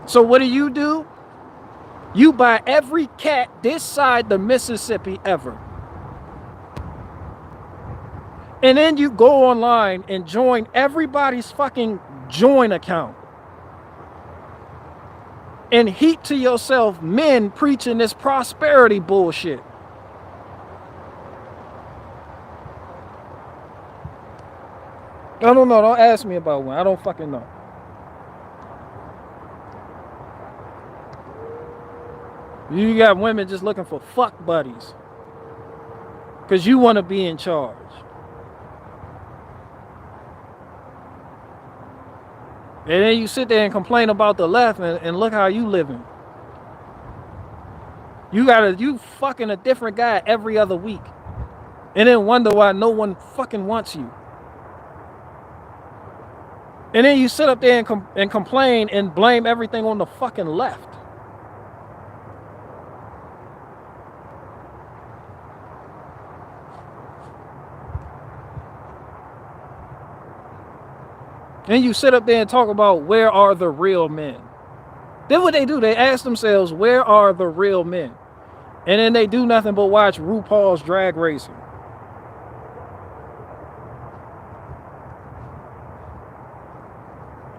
So what do? You buy every cat this side the Mississippi ever. And then you go online and join everybody's fucking joint account. And heap to yourself men preaching this prosperity bullshit. I don't know. Don't ask me about one. I don't fucking know. You got women just looking for fuck buddies. Because you want to be in charge. And then you sit there and complain about the left and look how you living. You fucking a different guy every other week. And then wonder why no one fucking wants you. And then you sit up there and complain and blame everything on the fucking left. And you sit up there and talk about where are the real men. Then what they do, they ask themselves, where are the real men? And then they do nothing but watch RuPaul's Drag Racing.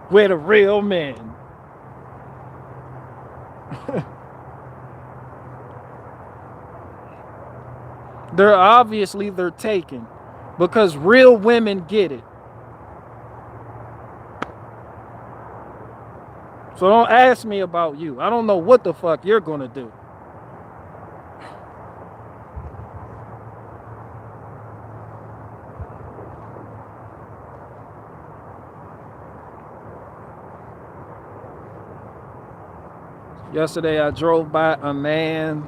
Where the real men. They're taken because real women get it. So don't ask me about you. I don't know what the fuck you're gonna do. Yesterday I drove by a man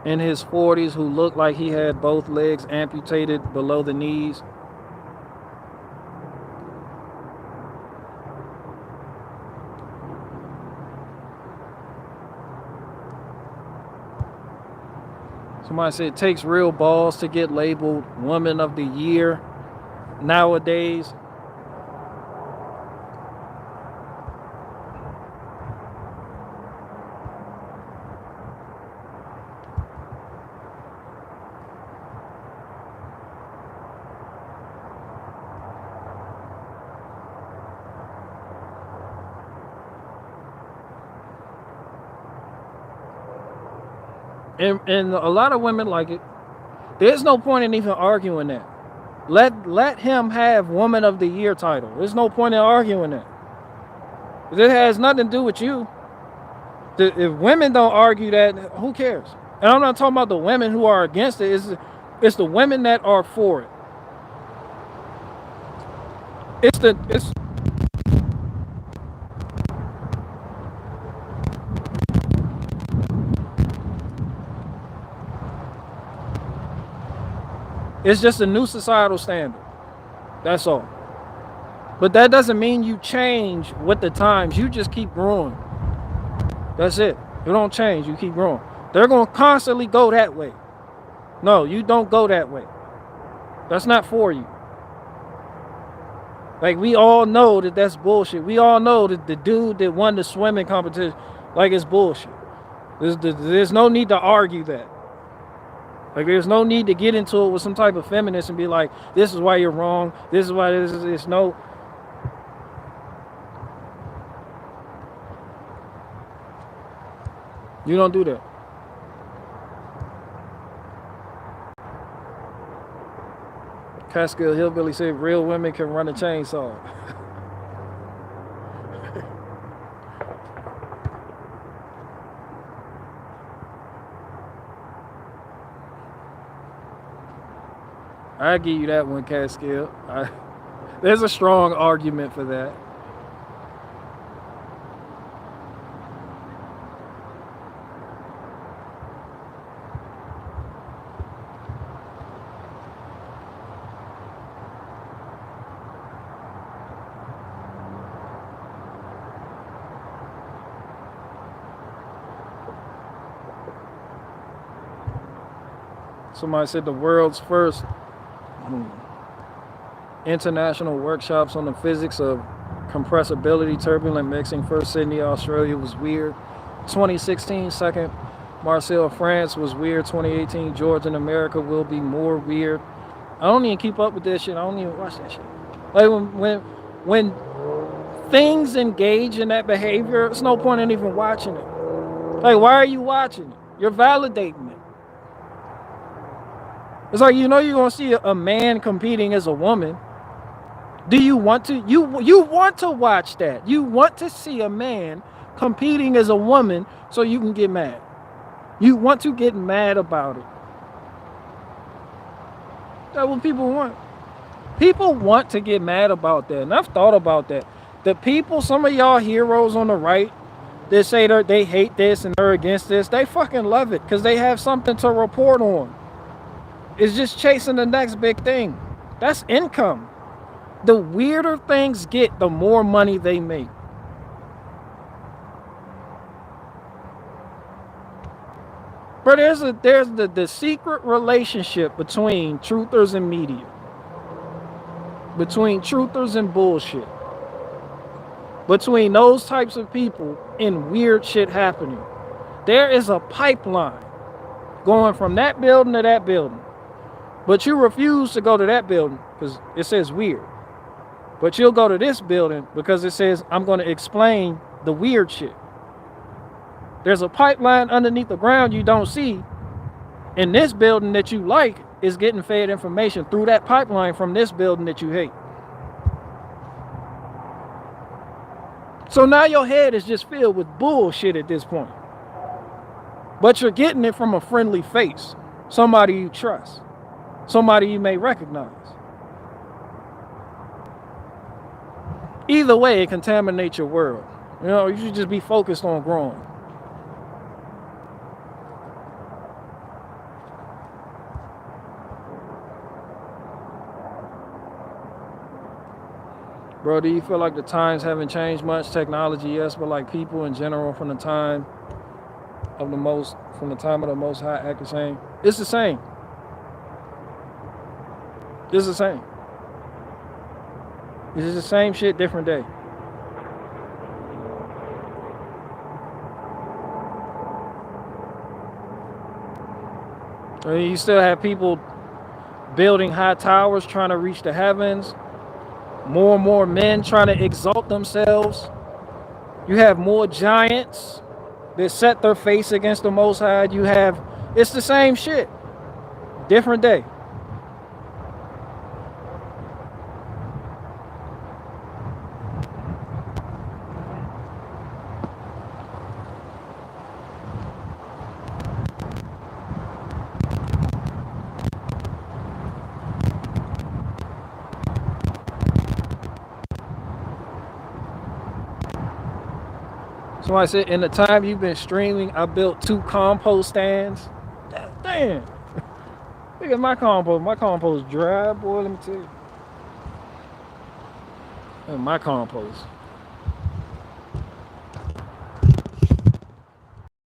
in his 40s who looked like he had both legs amputated below the knees. Somebody said it takes real balls to get labeled Woman of the Year nowadays. And a lot of women like it. There's no point in even arguing that. Let him have Woman of the Year title. There's no point in arguing that. It has nothing to do with you. If women don't argue that, who cares? And I'm not talking about the women who are against it. It's the women that are for it. It's just a new societal standard. That's all. But that doesn't mean you change with the times. You just keep growing. That's it. You don't change. You keep growing. They're going to constantly go that way. No, you don't go that way. That's not for you. Like, we all know that that's bullshit. We all know that the dude that won the swimming competition, like, it's bullshit. There's no need to argue that. Like, there's no need to get into it with some type of feminist and be like, this is why you're wrong. This is why this is this. No. You don't do that. Catskill Hillbilly said real women can run a chainsaw. I give you that one, Catskill. There's a strong argument for that. Somebody said the world's first international workshops on the physics of compressibility, turbulent mixing, first Sydney, Australia, was weird. 2016, second Marseille, France, was weird. 2018, Georgia in America will be more weird. I don't even keep up with this shit. I don't even watch that shit. Like, when things engage in that behavior, there's no point in even watching it. Like, why are you watching it? You're validating it. It's like, you know, you're gonna see a man competing as a woman. Do you want to? You want to watch that? You want to see a man competing as a woman so you can get mad? You want to get mad about it? That's what people want. People want to get mad about that, and I've thought about that. The people, some of y'all heroes on the right, that say they hate this and they're against this, they fucking love it because they have something to report on. It's just chasing the next big thing. That's income. The weirder things get, the more money they make. But there's the secret relationship between truthers and media. Between truthers and bullshit. Between those types of people and weird shit happening. There is a pipeline going from that building to that building. But you refuse to go to that building because it says weird. But you'll go to this building because it says, I'm going to explain the weird shit. There's a pipeline underneath the ground you don't see. And this building that you like is getting fed information through that pipeline from this building that you hate. So now your head is just filled with bullshit at this point. But you're getting it from a friendly face. Somebody you trust. Somebody you may recognize. Either way, it contaminates your world. You know, you should just be focused on growing. Bro, do you feel like the times haven't changed much? Technology, yes, but like people in general from the time of the Most High act the same? It's the same. It's the same. It's the same shit, different day. I mean, you still have people building high towers trying to reach the heavens. More and more men trying to exalt themselves. You have more giants that set their face against the Most High. It's the same shit, different day. Somebody said, in the time you've been streaming, I built 2 compost stands. Damn. Look at my compost. My compost dry, boy, let me tell you. Look at my compost.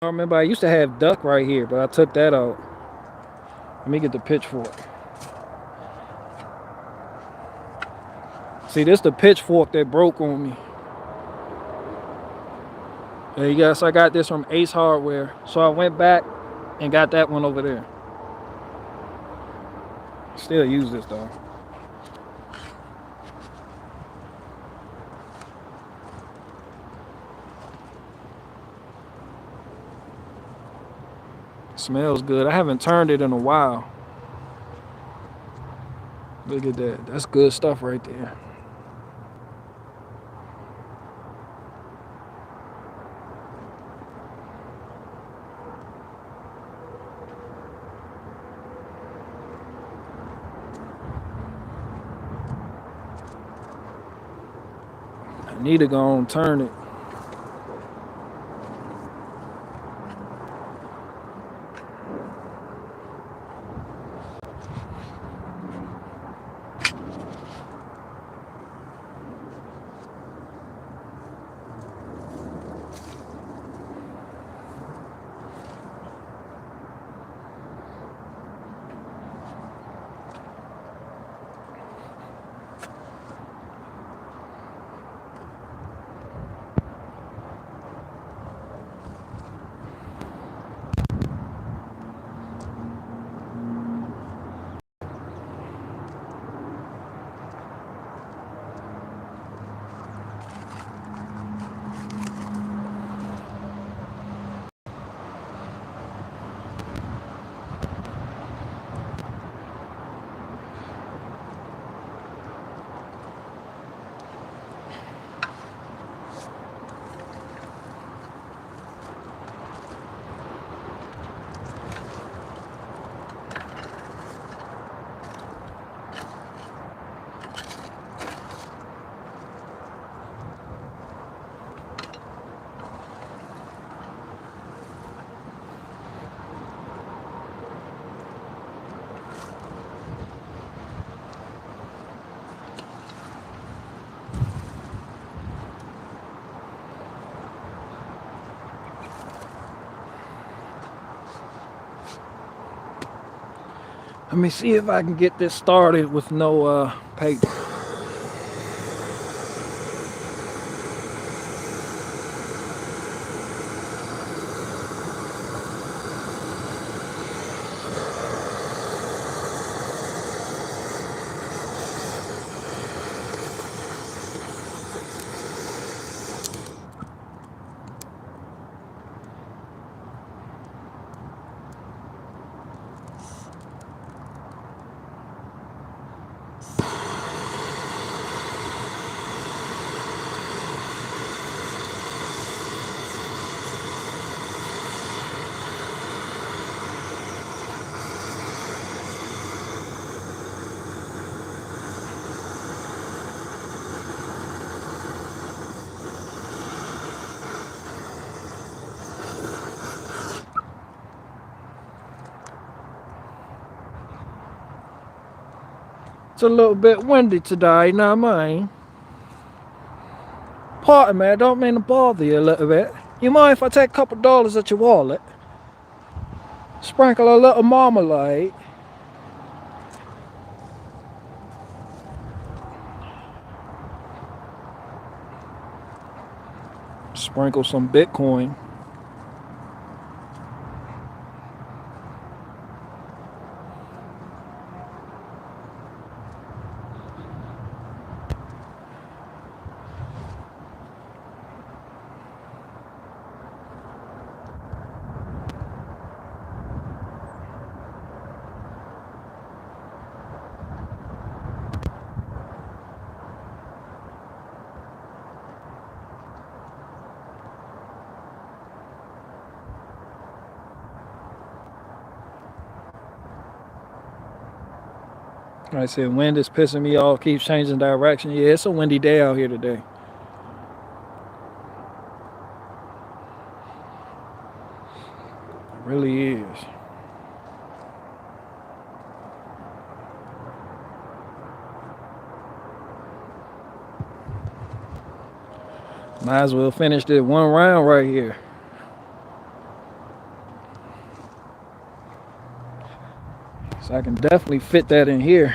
I remember I used to have duck right here, but I took that out. Let me get the pitchfork. See, this the pitchfork that broke on me. And yes, I got this from Ace Hardware. So I went back and got that one over there. Still use this though. Smells good. I haven't turned it in a while. Look at that. That's good stuff right there. I need to go and turn it. Let me see if I can get this started with no paper. It's a little bit windy today, now mine. Pardon me, I don't mean to bother you a little bit. You mind if I take a couple dollars at your wallet? Sprinkle a little marmalade. Sprinkle some Bitcoin. Like I said, wind is pissing me off, keeps changing direction. Yeah, it's a windy day out here today. It really is. Might as well finish this one round right here. So I can definitely fit that in here.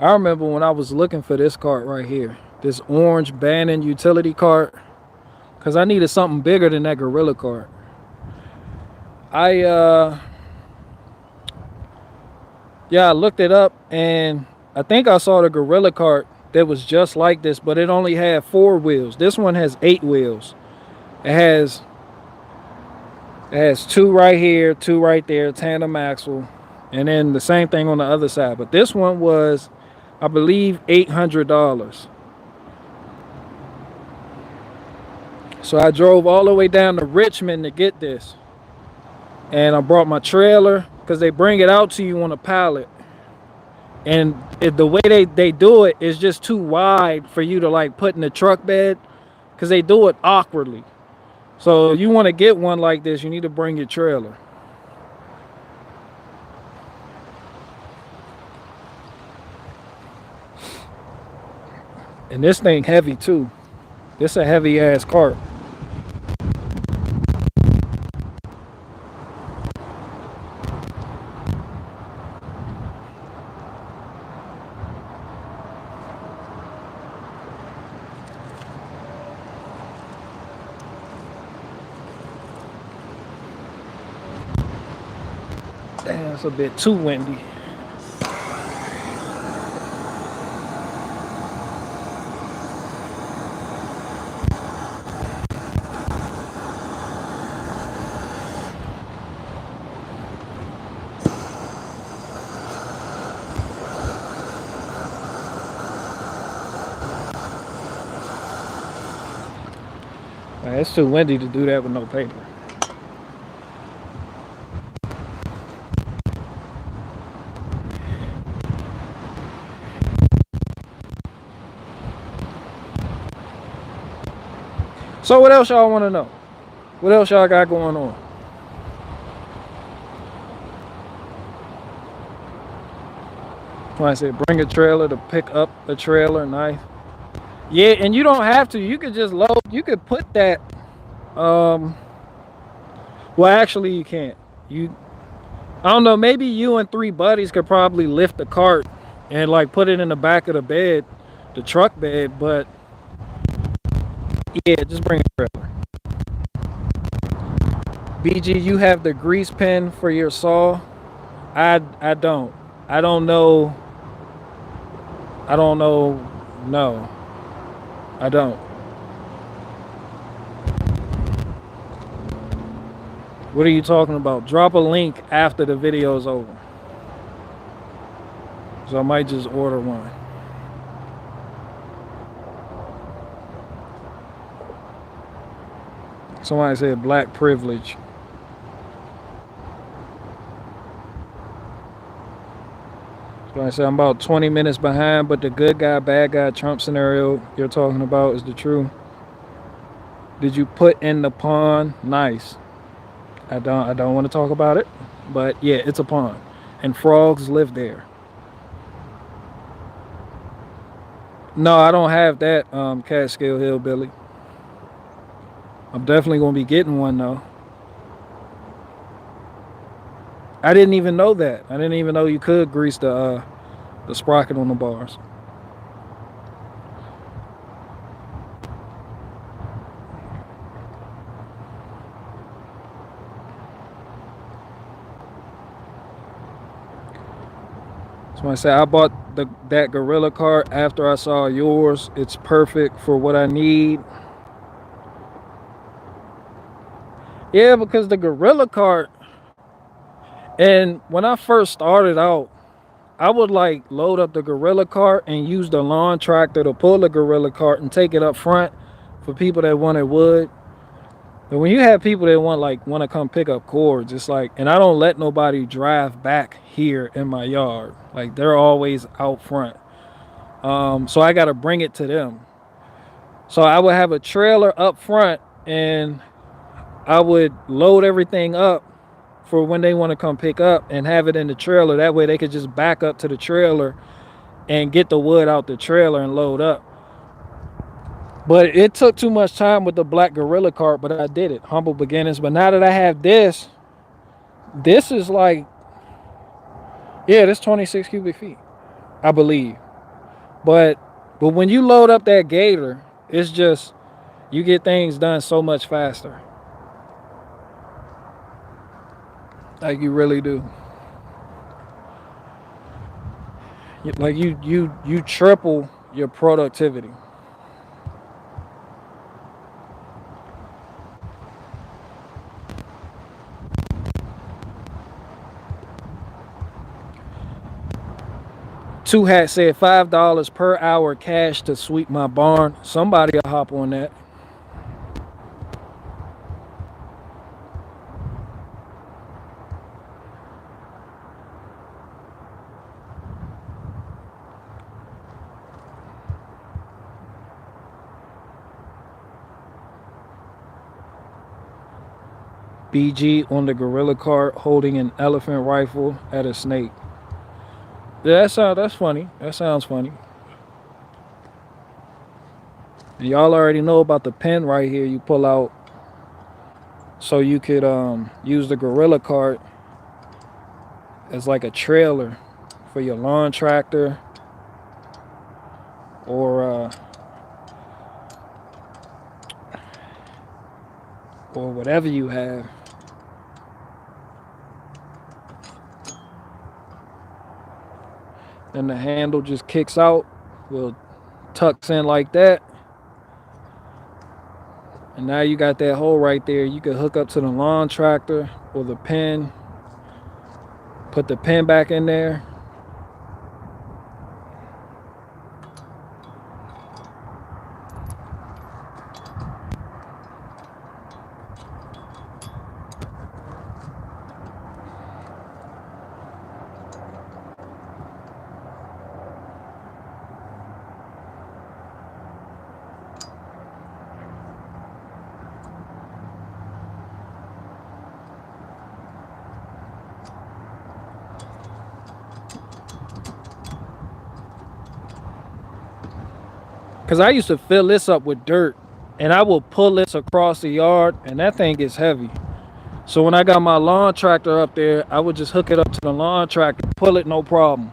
I remember when I was looking for this cart right here, this orange Bannon utility cart, because I needed something bigger than that Gorilla cart. I looked it up, and I think I saw the Gorilla cart that was just like this, but it only had 4 wheels. This one has 8 wheels. It has 2 right here, 2 right there, tandem axle, and then the same thing on the other side. But this one was, I believe, $800. So I drove all the way down to Richmond to get this, and I brought my trailer because they bring it out to you on a pallet. And the way they do it is just too wide for you to like put in the truck bed, because they do it awkwardly. So you want to get one like this, you need to bring your trailer. And this thing heavy too. This a heavy ass cart. Damn, it's a bit too windy. Man, it's too windy to do that with no paper. So what else y'all want to know? What else y'all got going on? When I said bring a trailer to pick up a trailer, nice. Yeah, and you don't have to. You could just load. You could put that. Well, actually, you can't. I don't know. Maybe you and 3 buddies could probably lift the cart and like put it in the back of the bed, the truck bed. But yeah, just bring a trailer. BG, you have the grease pen for your saw. I don't. I don't know. No, I don't. What are you talking about? Drop a link after the video is over. So I might just order one. Somebody said black privilege. So I said I'm about 20 minutes behind, but the good guy, bad guy Trump scenario you're talking about is the truth. Did you put in the pond? Nice. I don't want to talk about it, but yeah, it's a pond, and frogs live there. No, I don't have that Catskill Hillbilly. I'm definitely gonna be getting one though. I didn't even know that. I didn't even know you could grease the sprocket on the bars. So I said I bought that Gorilla cart after I saw yours. It's perfect for what I need. Yeah, because the Gorilla cart, and when I first started out, I would like load up the Gorilla cart and use the lawn tractor to pull the Gorilla cart and take it up front for people that wanted wood. But when you have people that want to come pick up cords, it's like, and I don't let nobody drive back here in my yard. Like they're always out front. So I got to bring it to them. So I would have a trailer up front, and I would load everything up for when they want to come pick up and have it in the trailer. That way they could just back up to the trailer and get the wood out the trailer and load up. But it took too much time with the black Gorilla cart, but I did it. Humble beginnings. But now that I have this is like, yeah, this 26 cubic feet, I believe. But when you load up that gator, it's just you get things done so much faster. Like you really do. Like you triple your productivity. Two Hat said $5 per hour cash to sweep my barn. Somebody will hop on that. BG on the gorilla cart holding an elephant rifle at a snake. Yeah, that's funny. That sounds funny. And y'all already know about the pen right here you pull out so you could use the gorilla cart as like a trailer for your lawn tractor or whatever you have. And the handle just kicks out, will tucks in like that. And now you got that hole right there. You can hook up to the lawn tractor or the pen. Put the pen back in there. Because I used to fill this up with dirt and I will pull this across the yard and that thing gets heavy. So when I got my lawn tractor up there, I would just hook it up to the lawn tractor, pull it, no problem.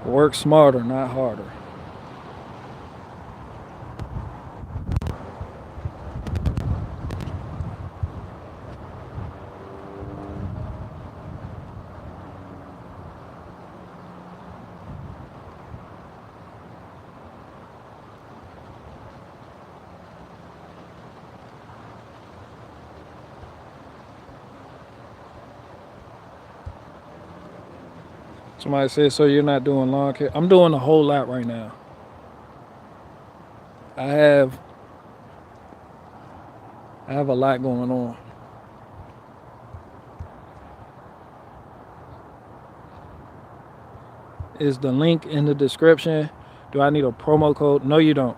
Work smarter, not harder. Somebody said, so you're not doing lawn care? I'm doing a whole lot right now. I have a lot going on. Is the link in the description? Do I need a promo code? No, you don't.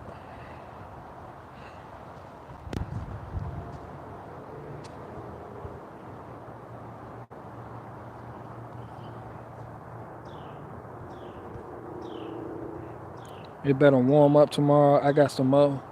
It better warm up tomorrow. I got some more.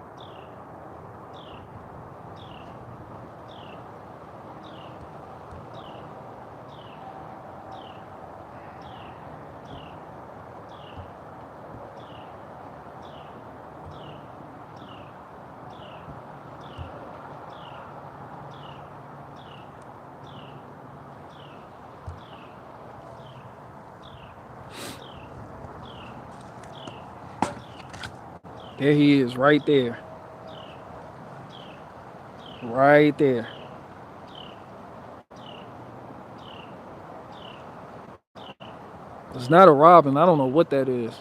There he is, right there. Right there. It's not a robin. I don't know what that is.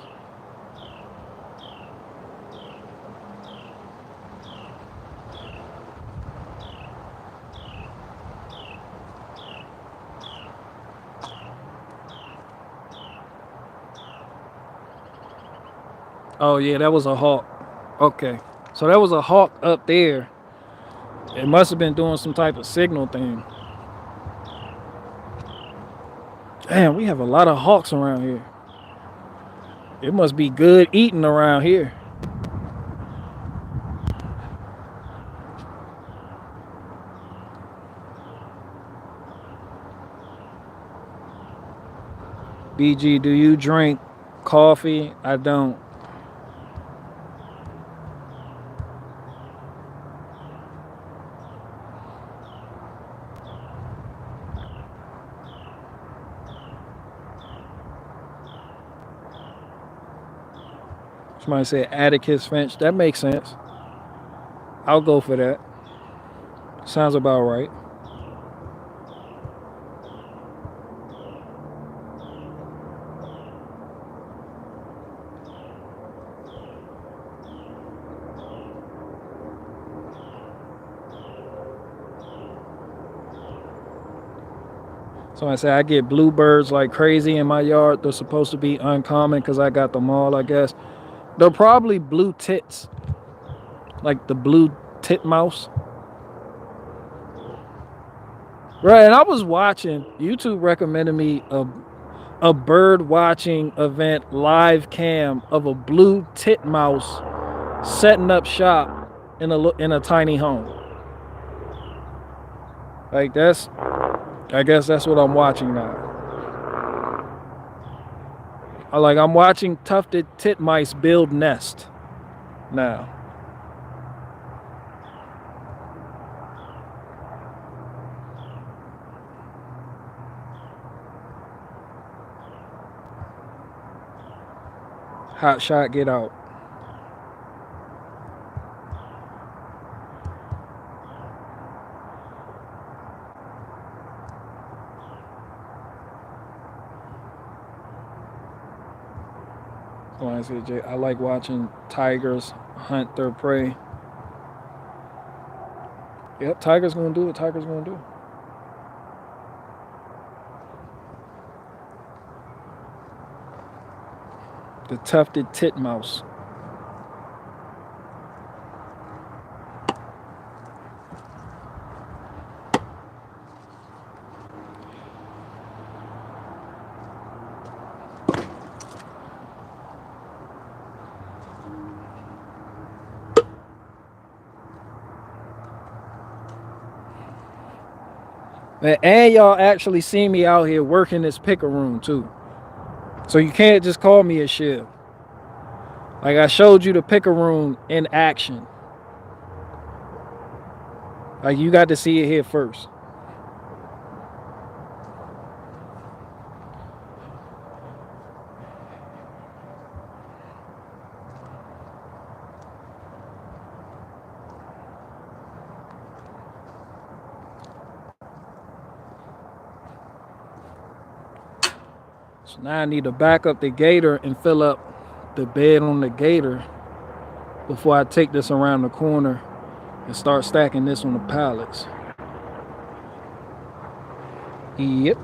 Oh yeah, that was a hawk. Okay. So that was a hawk up there. It must have been doing some type of signal thing. Damn, we have a lot of hawks around here. It must be good eating around here. BG, do you drink coffee? I don't. Somebody said Atticus Finch. That makes sense. I'll go for that. Sounds about right. Somebody said I get bluebirds like crazy in my yard. They're supposed to be uncommon because I got them all, I guess. They're probably blue tits. Like the blue titmouse. Right, and I was watching, YouTube recommended me a bird watching event live cam of a blue titmouse setting up shop in a tiny home. Like I guess that's what I'm watching now. I'm watching tufted titmice build nest now. Hot shot, get out. I like watching tigers hunt their prey. Yep, tiger's gonna do what tiger's gonna do. The tufted titmouse. And y'all actually see me out here working this picker room too. So you can't just call me a shiv. Like I showed you the picker room in action. Like you got to see it here first. So now I need to back up the gator and fill up the bed on the gator before I take this around the corner and start stacking this on the pallets. Yep.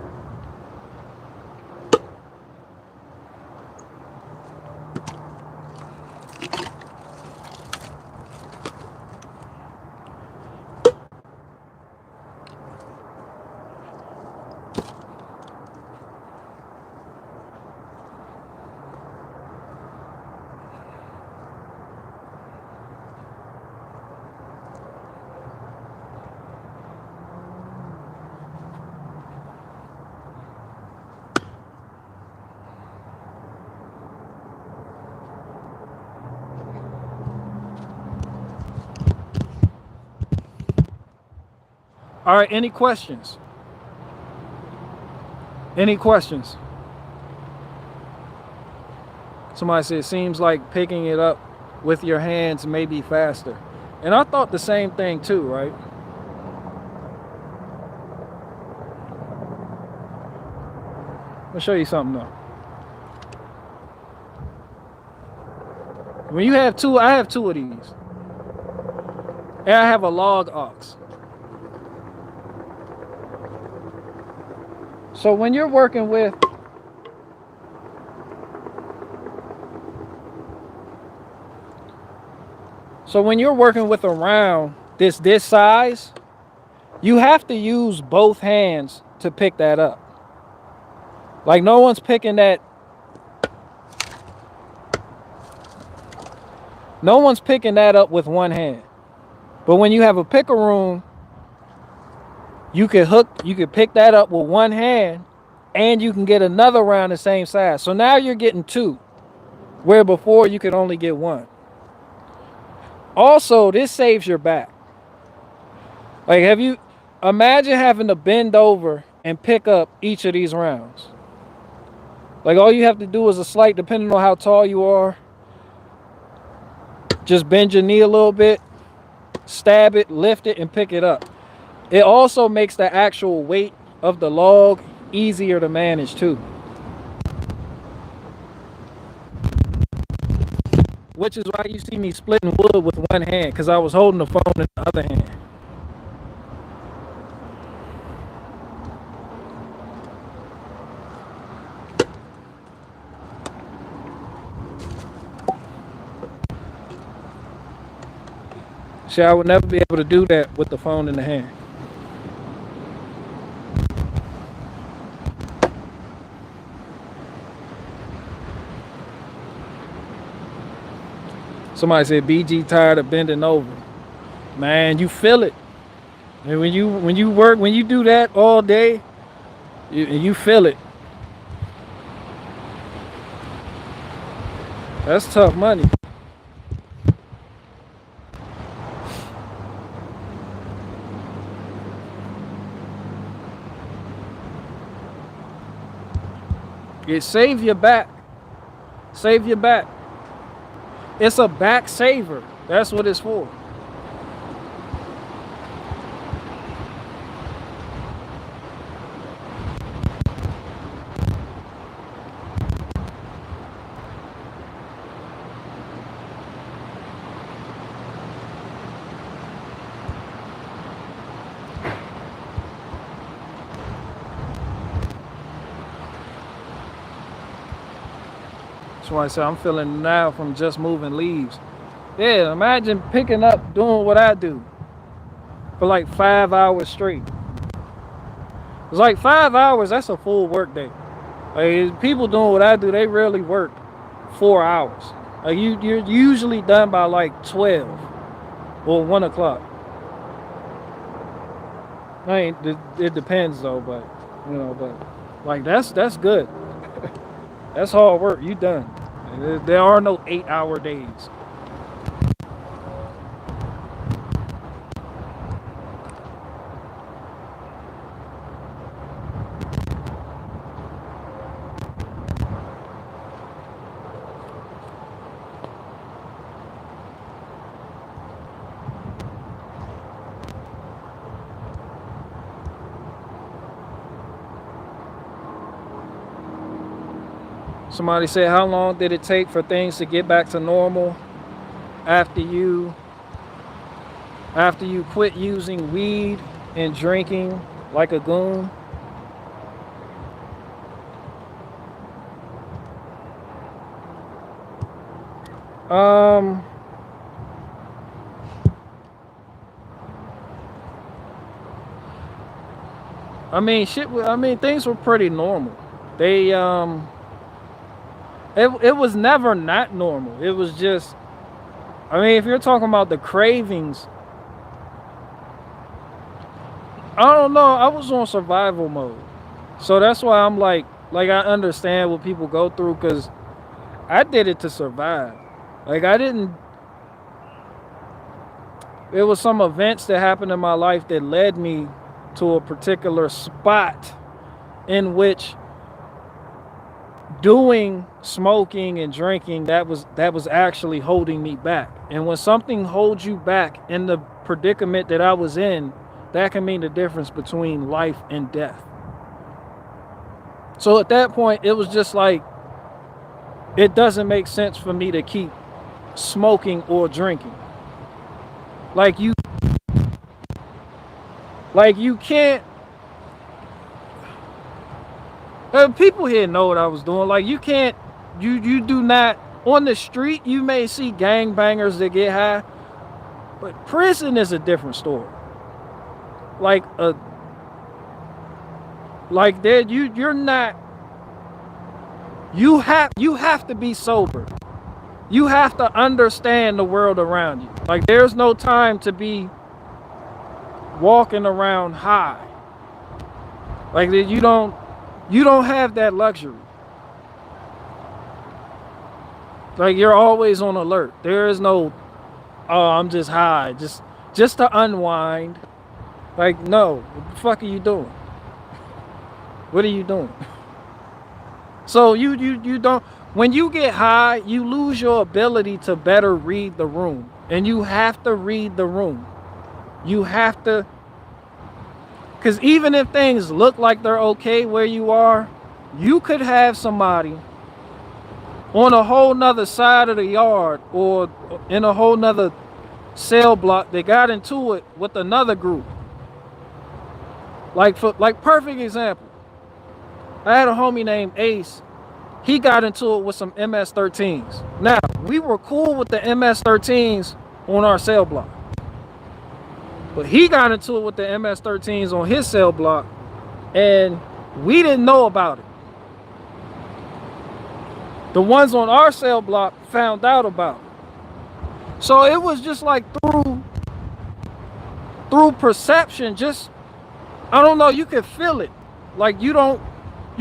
All right, any questions? Any questions? Somebody said it seems like picking it up with your hands may be faster. And I thought the same thing too, right? I'll show you something though. When you have two, I have two of these. And I have a log ox. So when you're working with a round this size, you have to use both hands to pick that up. Like no one's picking that. No one's picking that up with one hand. But when you have a picker-room, you could pick that up with one hand and you can get another round the same size. So now you're getting 2, where before you could only get 1. Also, this saves your back. Like, imagine having to bend over and pick up each of these rounds. Like, all you have to do is a slight, depending on how tall you are, just bend your knee a little bit, stab it, lift it, and pick it up. It also makes the actual weight of the log easier to manage too. Which is why you see me splitting wood with one hand, because I was holding the phone in the other hand. See, I would never be able to do that with the phone in the hand. Somebody said BG tired of bending over. Man, you feel it. And when you do that all day, you feel it. That's tough money. It save your back. Save your back. It's a back saver. That's what it's for. That's why I say I'm feeling now from just moving leaves. Yeah, imagine picking up, doing what I do for like 5 hours straight. It's like 5 hours, that's a full work day. Like, people doing what I do, they rarely work 4 hours. Like, you're usually done by like 12 or 1 o'clock. I mean, it depends though, but like that's good. That's hard work. You done. There are no 8-hour days. Somebody said, how long did it take for things to get back to normal after you quit using weed and drinking like a goon? I mean, things were pretty normal. They It was never not normal. It was just, I mean, if you're talking about the cravings, I don't know. I was on survival mode. So that's why I'm like I understand what people go through, because I did it to survive. Like, it was some events that happened in my life that led me to a particular spot in which doing smoking and drinking, that was actually holding me back. And when something holds you back in the predicament that I was in, that can mean the difference between life and death. So at that point, it was just like, it doesn't make sense for me to keep smoking or drinking. Like you can't. People here know what I was doing. Like, you can't, you do not, on the street, you may see gangbangers that get high, but prison is a different story. Like, you're not, you have to be sober. You have to understand the world around you. Like, there's no time to be walking around high. Like, you You don't have that luxury. Like, you're always on alert. There is no, oh, I'm just high, just to unwind. Like, no, what the fuck are you doing? What are you doing? So you don't, when you get high, you lose your ability to better read the room. And you have to read the room. You have to, because even if things look like they're okay where you are, you could have somebody on a whole nother side of the yard or in a whole nother cell block that got into it with another group. Like perfect example, I had a homie named Ace. He got into it with some MS-13s. Now, we were cool with the MS-13s on our cell block, but he got into it with the MS-13s on his cell block, and we didn't know about it. The ones on our cell block found out about it. So it was just like through perception, just, I don't know, you could feel it. Like, you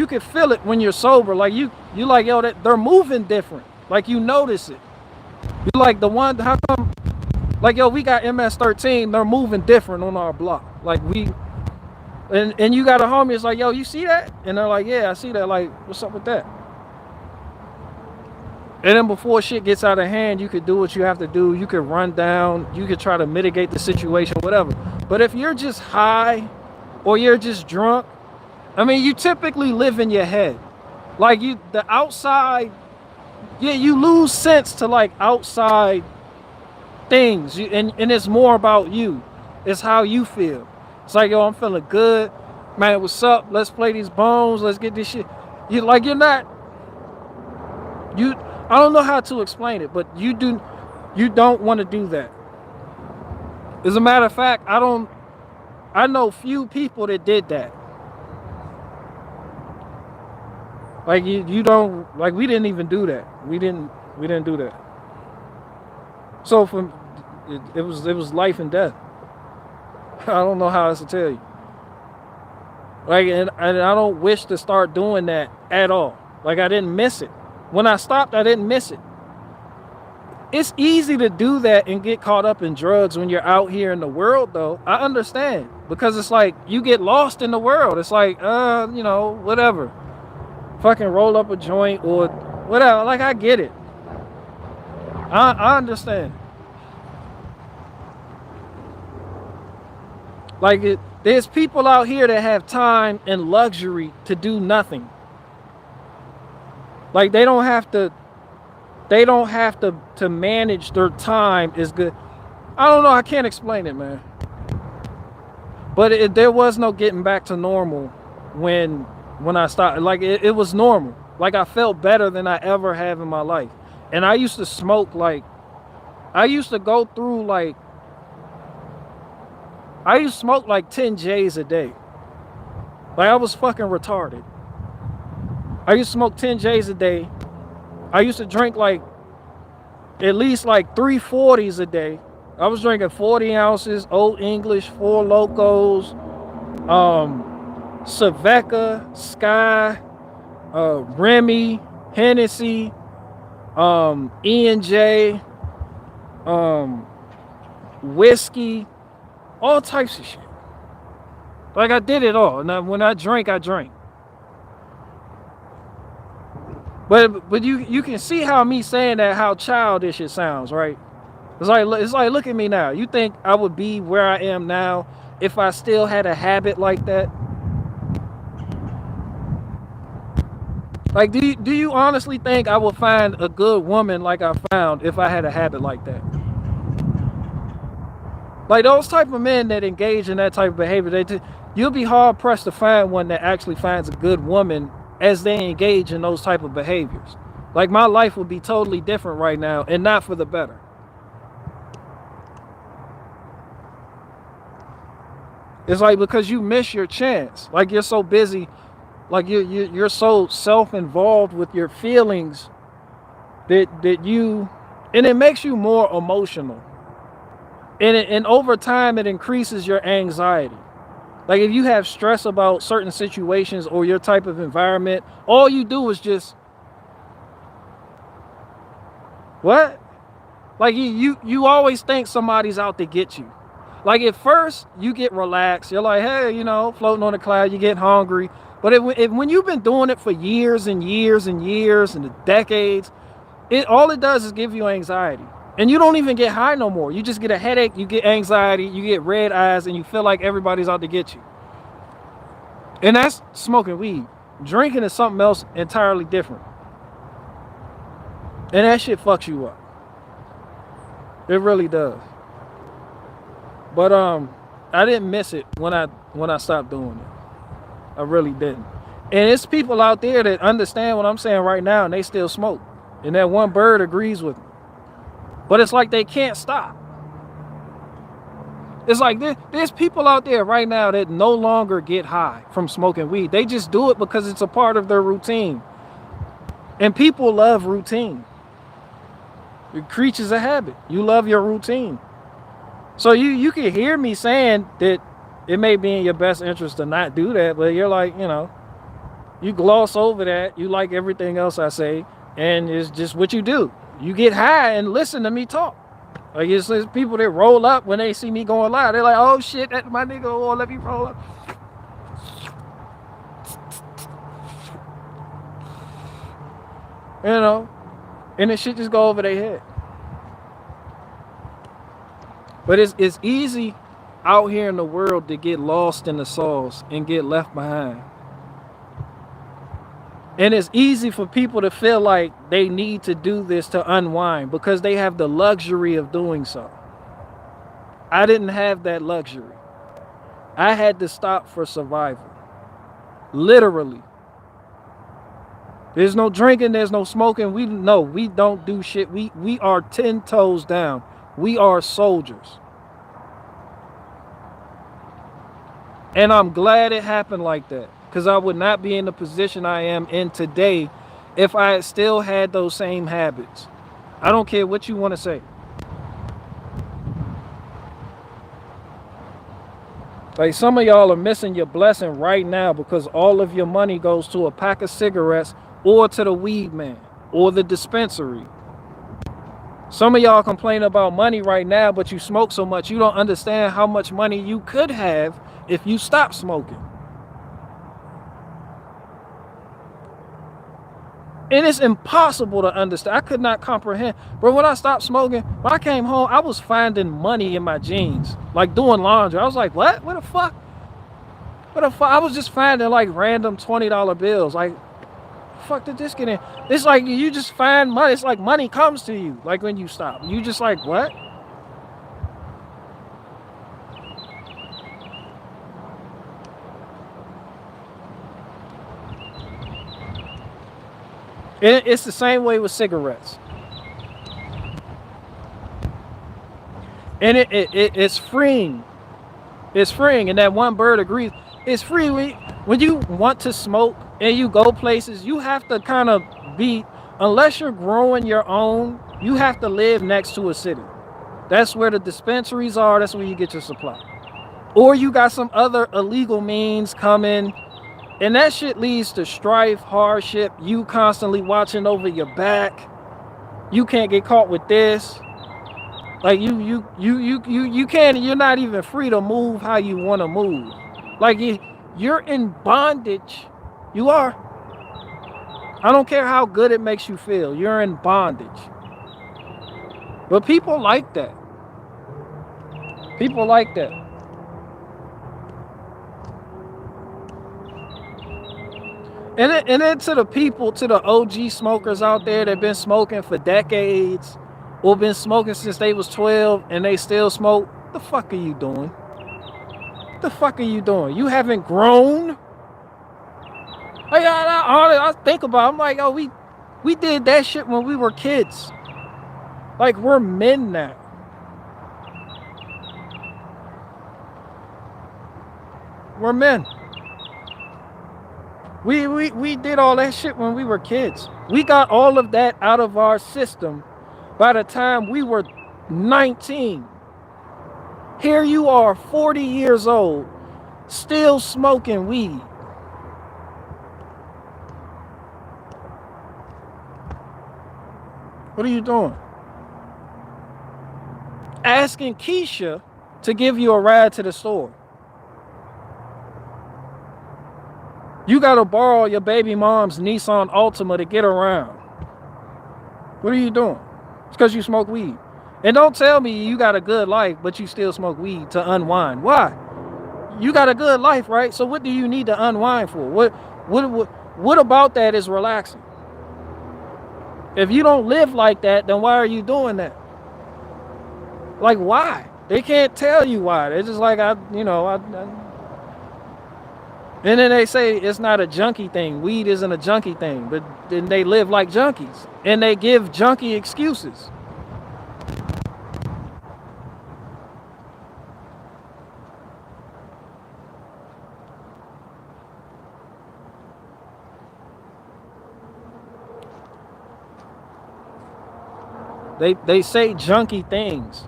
could feel it when you're sober. Like, you like, yo, they're moving different. Like, you notice it. You like, the one, how come, like, yo, we got MS-13, they're moving different on our block. Like, and you got a homie, it's like, yo, you see that? And they're like, yeah, I see that. Like, what's up with that? And then before shit gets out of hand, you could do what you have to do. You could run down. You could try to mitigate the situation, whatever. But if you're just high or you're just drunk, I mean, you typically live in your head. Like, the outside, yeah, you lose sense to like outside things. And it's more about you. It's how you feel. It's like, yo, I'm feeling good. Man, what's up? Let's play these bones. Let's get this shit. You're not, I don't know how to explain it, but you don't want to do that. As a matter of fact, I know few people that did that. Like, you don't, like, we didn't even do that. We didn't do that. So it was life and death. I don't know how else to tell you. Like, and I don't wish to start doing that at all. Like, I didn't miss it. When I stopped, I didn't miss it. It's easy to do that and get caught up in drugs when you're out here in the world, though. I understand, because it's like you get lost in the world. It's like, whatever. Fucking roll up a joint or whatever. Like, I get it. I understand. Like, there's people out here that have time and luxury to do nothing. Like, they don't have to manage their time is good. I don't know, I can't explain it, man. But there was no getting back to normal when I started. Like, it was normal. Like, I felt better than I ever have in my life. And I used to smoke, like, I used to smoke like 10 J's a day. Like, I was fucking retarded. I used to smoke 10 J's a day. I used to drink like at least like 3 40s a day. I was drinking 40 ounces, Old English, Four Locos, Saveca, Sky, Remy, Hennessy, E&J, whiskey, all types of shit. Like, I did it all. Now, when I drank, I drank. But you can see how me saying that, how childish it sounds, right? It's like, look at me now. You think I would be where I am now if I still had a habit like that? Like, do you honestly think I would find a good woman like I found if I had a habit like that? Like, those type of men that engage in that type of behavior, you'll be hard pressed to find one that actually finds a good woman as they engage in those type of behaviors. Like, my life would be totally different right now, and not for the better. It's like, because you miss your chance. Like, you're so busy, like you're so self-involved with your feelings that you, and it makes you more emotional. And over time, it increases your anxiety. Like if you have stress about certain situations or your type of environment, all you do is just, what? Like you always think somebody's out to get you. Like at first you get relaxed. You're like, hey, you know, floating on a cloud, you get hungry. But when you've been doing it for years and years and years and decades, all it does is give you anxiety. And you don't even get high no more. You just get a headache, you get anxiety, you get red eyes, and you feel like everybody's out to get you. And that's smoking weed. Drinking is something else entirely different. And that shit fucks you up. It really does. But I didn't miss it when I stopped doing it. I really didn't. And it's people out there that understand what I'm saying right now, and they still smoke. And that one bird agrees with me. But it's like they can't stop. It's like there's people out there right now that no longer get high from smoking weed. They just do it because it's a part of their routine. And people love routine. You're creatures of habit. You love your routine. So you can hear me saying that it may be in your best interest to not do that, but you're like, you know, you gloss over that. You like everything else I say, and it's just what you do. You get high and listen to me talk. Like it's people that roll up when they see me going live. They're like, oh shit, that's my nigga. Oh, let me roll up. You know, and the shit just go over their head. But it's easy out here in the world to get lost in the sauce and get left behind. And it's easy for people to feel like they need to do this to unwind because they have the luxury of doing so. I didn't have that luxury. I had to stop for survival. Literally. There's no drinking, there's no smoking. We don't do shit. We are 10 toes down. We are soldiers. And I'm glad it happened like that, because I would not be in the position I am in today if I had still had those same habits. I don't care what you want to say. Like some of y'all are missing your blessing right now because all of your money goes to a pack of cigarettes or to the weed man or the dispensary. Some of y'all complain about money right now, but you smoke so much you don't understand how much money you could have if you stop smoking. And it's impossible to understand. I could not comprehend. Bro, when I stopped smoking, when I came home, I was finding money in my jeans. Like doing laundry. I was like, what? What the fuck? What the fuck? I was just finding like random $20 bills. Like, the fuck did this get in? It's like you just find money. It's like money comes to you. Like when you stop. You just like, what? And it's the same way with cigarettes. And it's freeing. It's freeing. And that one bird agrees. It's free. When you want to smoke and you go places, you have to kind of be, unless you're growing your own, you have to live next to a city. That's where the dispensaries are. That's where you get your supply. Or you got some other illegal means coming. And that shit leads to strife, hardship, you constantly watching over your back. You can't get caught with this. Like you can't, you're not even free to move how you want to move. Like you're in bondage. You are. I don't care how good it makes you feel. You're in bondage. But people like that. People like that. And then to the people, to the OG smokers out there that been smoking for decades or been smoking since they was 12 and they still smoke, what the fuck are you doing? What the fuck are you doing? You haven't grown? Like, I think about it, I'm like, oh, we did that shit when we were kids. Like, we're men now. We're men. We did all that shit when we were kids. We got all of that out of our system by the time we were 19. Here you are, 40 years old, still smoking weed. What are you doing? Asking Keisha to give you a ride to the store. You gotta borrow your baby mom's Nissan Altima to get around. What are you doing? It's because you smoke weed. And don't tell me you got a good life, but you still smoke weed to unwind. Why? You got a good life, right? So what do you need to unwind for? What about that is relaxing? If you don't live like that, then why are you doing that? Like, why? They can't tell you why. They're just like, and then they say it's not a junkie thing. Weed isn't a junkie thing. But then they live like junkies. And they give junkie excuses. They say junky things.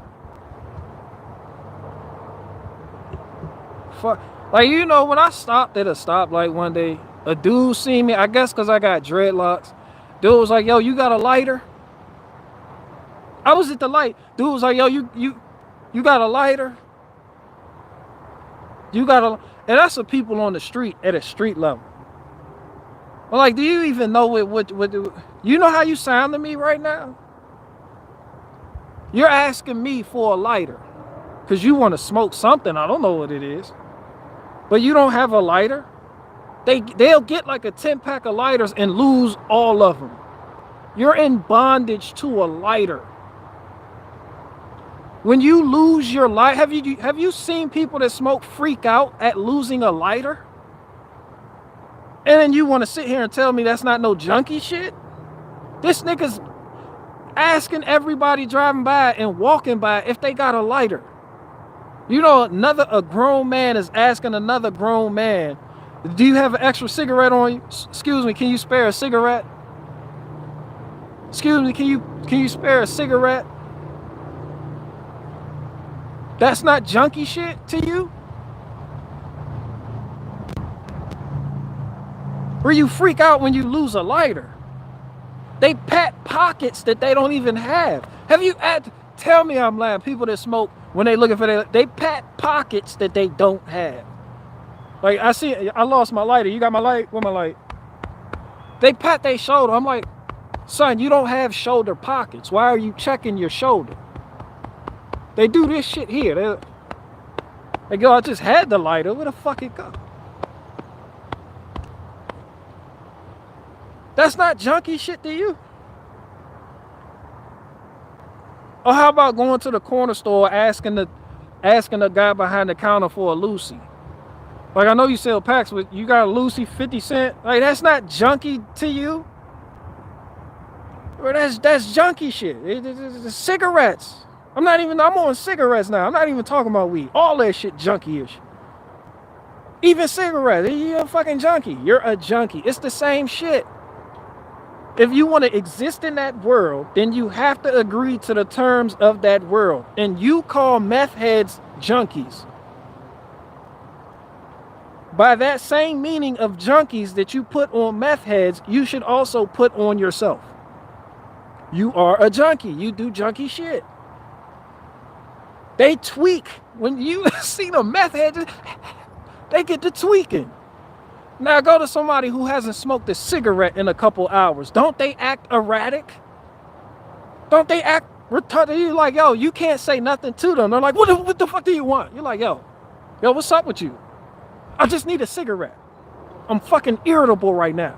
Fuck. Like, when I stopped at a stoplight one day, a dude seen me, I guess because I got dreadlocks. Dude was like, yo, you got a lighter? I was at the light. Dude was like, yo, you got a lighter? You got a... And that's the people on the street at a street level. I'm like, do you even know what you know how you sound to me right now? You're asking me for a lighter because you want to smoke something. I don't know what it is. But you don't have a lighter? They'll get like a 10-pack of lighters and lose all of them. You're in bondage to a lighter. When you lose your light, have you seen people that smoke freak out at losing a lighter? And then you want to sit here and tell me that's not no junkie shit? This nigga's asking everybody driving by and walking by if they got a lighter. A grown man is asking another grown man, do you have an extra cigarette on you? Excuse me, can you spare a cigarette? Excuse me, can you spare a cigarette? That's not junkie shit to you? Or you freak out when you lose a lighter? They pat pockets that they don't even have. Tell me I'm lying. People that smoke, when they looking for they pat pockets that they don't have. Like, I lost my lighter. You got my light? Where my light? They pat their shoulder. I'm like, son, you don't have shoulder pockets. Why are you checking your shoulder? They do this shit here. They go, I just had the lighter. Where the fuck it go? That's not junkie shit to you? Or how about going to the corner store asking the guy behind the counter for a Lucy? Like, I know you sell packs, but you got a Lucy 50 cent? Like, that's not junkie to you? Or that's junkie shit. It's cigarettes. I'm on cigarettes now. I'm not even talking about weed. All that shit junkie-ish. Even cigarettes. You're a fucking junkie. You're a junkie. It's the same shit. If you want to exist in that world, then you have to agree to the terms of that world. And you call meth heads junkies. By that same meaning of junkies that you put on meth heads, you should also put on yourself. You are a junkie. You do junkie shit. They tweak. When you see the meth heads, they get to tweaking. Now go to somebody who hasn't smoked a cigarette in a couple hours. Don't they act erratic? Don't they act retarded? You're like, yo, you can't say nothing to them. They're like, what the fuck do you want? You're like, yo, what's up with you? I just need a cigarette. I'm fucking irritable right now.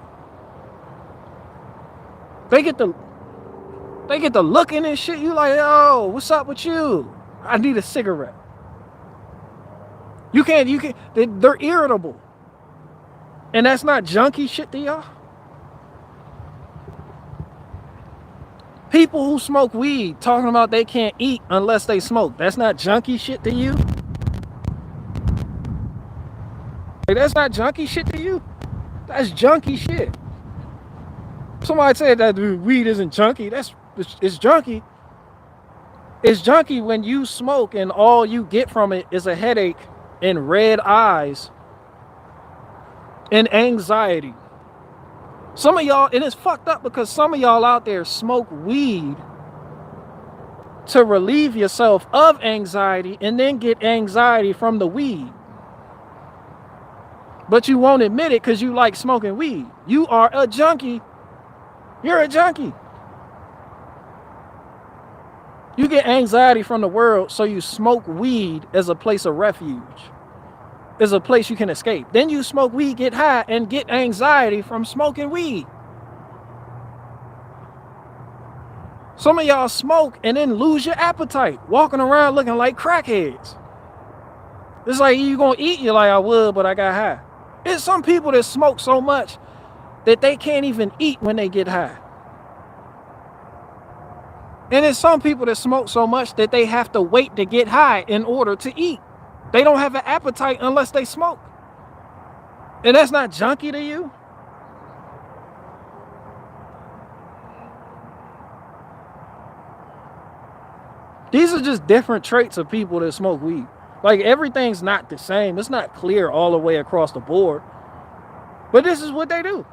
They get the looking and shit. You like, yo, what's up with you? I need a cigarette. You can't, they're irritable. And that's not junkie shit to y'all? People who smoke weed talking about they can't eat unless they smoke. That's not junkie shit to you? Like, that's not junkie shit to you? That's junkie shit. Somebody said that weed isn't junkie. It's junkie. It's junkie when you smoke and all you get from it is a headache and red eyes and anxiety. Some of y'all, and it's fucked up because some of y'all out there smoke weed to relieve yourself of anxiety and then get anxiety from the weed. But you won't admit it because you like smoking weed. You are a junkie. You're a junkie. You get anxiety from the world, so you smoke weed as a place of refuge, as a place you can escape. Then you smoke weed, get high, and get anxiety from smoking weed. Some of y'all smoke and then lose your appetite, walking around looking like crackheads. It's like you gonna eat, you're like, I would, but I got high. It's some people that smoke so much that they can't even eat when they get high. And there's some people that smoke so much that they have to wait to get high in order to eat. They don't have an appetite unless they smoke. And that's not junky to you? These are just different traits of people that smoke weed. Like, everything's not the same. It's not clear all the way across the board. But this is what they do.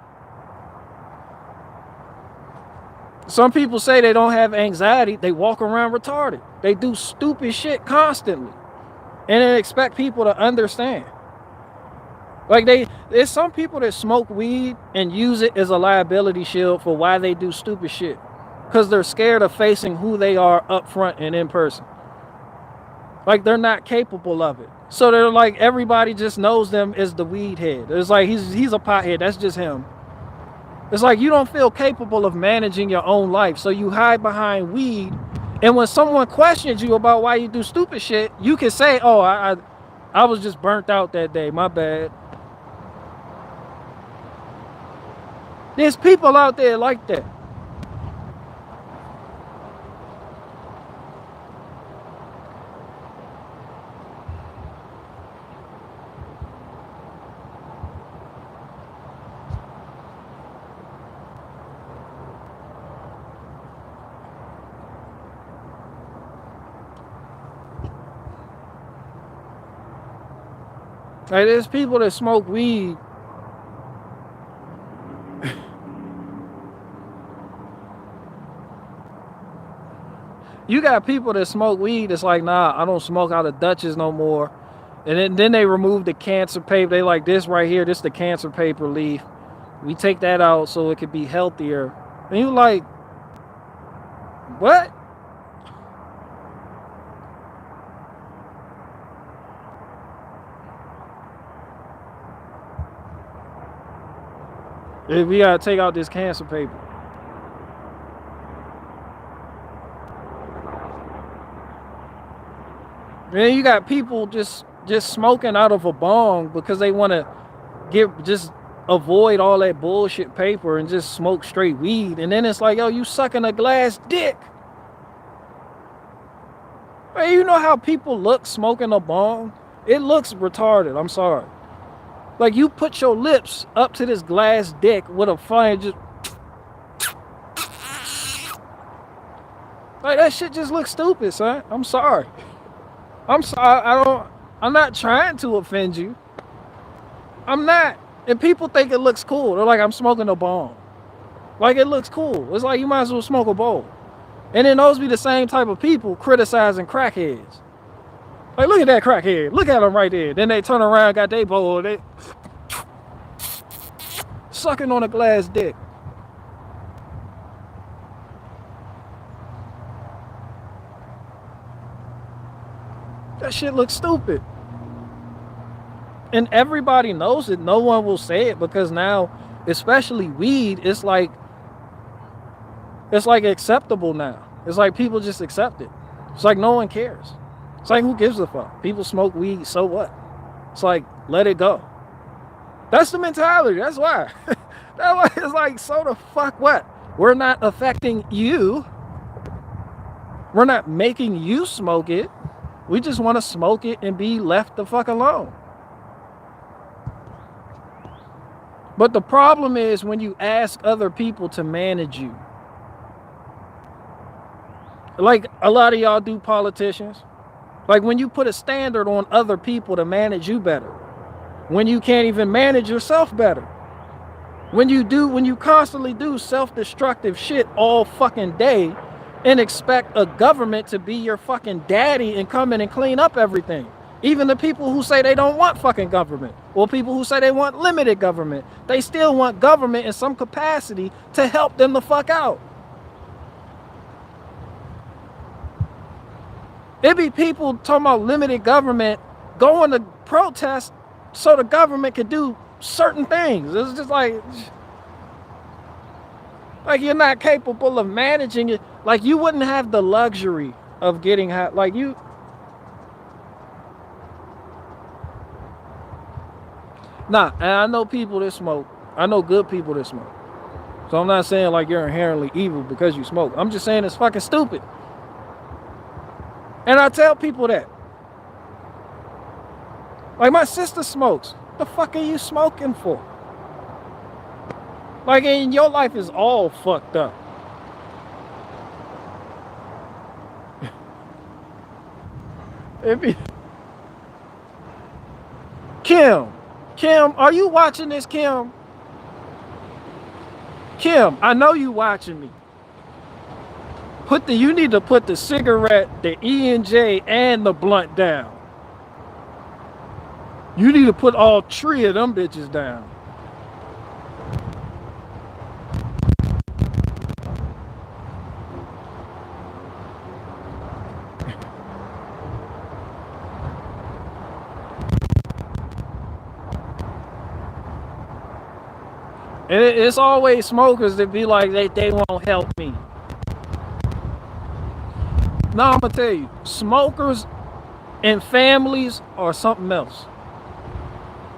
Some people say they don't have anxiety. They walk around retarded. They do stupid shit constantly. And they expect people to understand. Like, there's some people that smoke weed and use it as a liability shield for why they do stupid shit. Because they're scared of facing who they are up front and in person. Like, they're not capable of it. So they're like, everybody just knows them as the weed head. It's like, he's a pothead. That's just him. It's like you don't feel capable of managing your own life, so you hide behind weed. And when someone questions you about why you do stupid shit, you can say, oh, I was just burnt out that day, my bad. There's people out there like that. Like, there's people that smoke weed. You got people that smoke weed that's like, nah, I don't smoke out of Dutchess no more. And then they remove the cancer paper. They like, this right here, this the cancer paper leaf. We take that out so it could be healthier. And you like, what? We gotta take out this cancer paper. Man, you got people just smoking out of a bong because they want to just avoid all that bullshit paper and just smoke straight weed. And then it's like, yo, you sucking a glass dick. Man, you know how people look smoking a bong? It looks retarded. I'm sorry. Like, you put your lips up to this glass dick with a fine just. Like, that shit just looks stupid, son. I'm sorry. I'm sorry. I'm not trying to offend you. I'm not. And people think it looks cool. They're like, I'm smoking a bong. Like, it looks cool. It's like, you might as well smoke a bowl. And then those be the same type of people criticizing crackheads. Like, look at that crackhead. Look at them right there. Then they turn around, got their bowl. They sucking on a glass dick. That shit looks stupid. And everybody knows it. No one will say it because now, especially weed, it's like acceptable now. It's like people just accept it. It's like no one cares. It's like, who gives a fuck? People smoke weed, so what? It's like, let it go. That's the mentality. That's why. That's why it's like, so the fuck what? We're not affecting you. We're not making you smoke it. We just want to smoke it and be left the fuck alone. But the problem is when you ask other people to manage you. Like a lot of y'all do, politicians. Like when you put a standard on other people to manage you better. when you can't even manage yourself better. When you constantly do self-destructive shit all fucking day and expect a government to be your fucking daddy and come in and clean up everything. Even the people who say they don't want fucking government, or people who say they want limited government, they still want government in some capacity to help them the fuck out. It be people talking about limited government going to protest so the government can do certain things. It's just like you're not capable of managing it. Like, you wouldn't have the luxury of getting high. Like, you. Nah, and I know people that smoke. I know good people that smoke. So I'm not saying like you're inherently evil because you smoke. I'm just saying it's fucking stupid. And I tell people that. Like, my sister smokes. What the fuck are you smoking for? Like, and your life is all fucked up. Kim, are you watching this, Kim? Kim, I know you watching me. You need to put the cigarette, the E&J, and the blunt down. You need to put all three of them bitches down. And it's always smokers that be like, they won't help me. No, I'm gonna tell you, smokers and families are something else.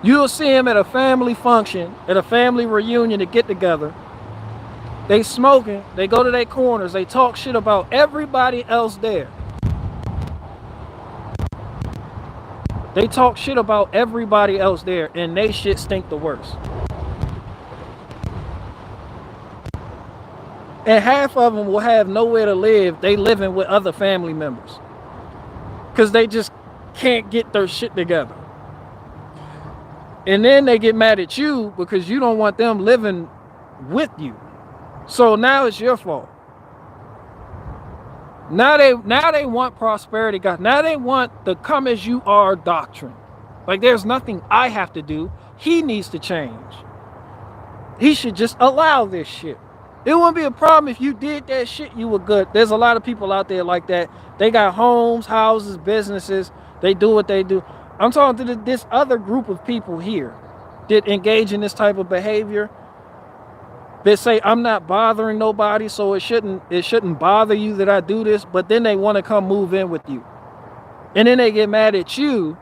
You'll see them at a family function, at a family reunion to get together. They smoking, they go to their corners, they talk shit about everybody else there. They talk shit about everybody else there, and they shit stink the worst. And half of them will have nowhere to live. They living with other family members because they just can't get their shit together. And then they get mad at you because you don't want them living with you. So now it's your fault. Now they want prosperity, God. Now they want the come as you are doctrine. Like, there's nothing I have to do. He needs to change. He should just allow this shit. It wouldn't be a problem if you did that shit, you were good. There's a lot of people out there like that. They got homes, houses, businesses. They do what they do. I'm talking to this other group of people here that engage in this type of behavior. They say, I'm not bothering nobody, so it shouldn't bother you that I do this. But then they want to come move in with you. And then they get mad at you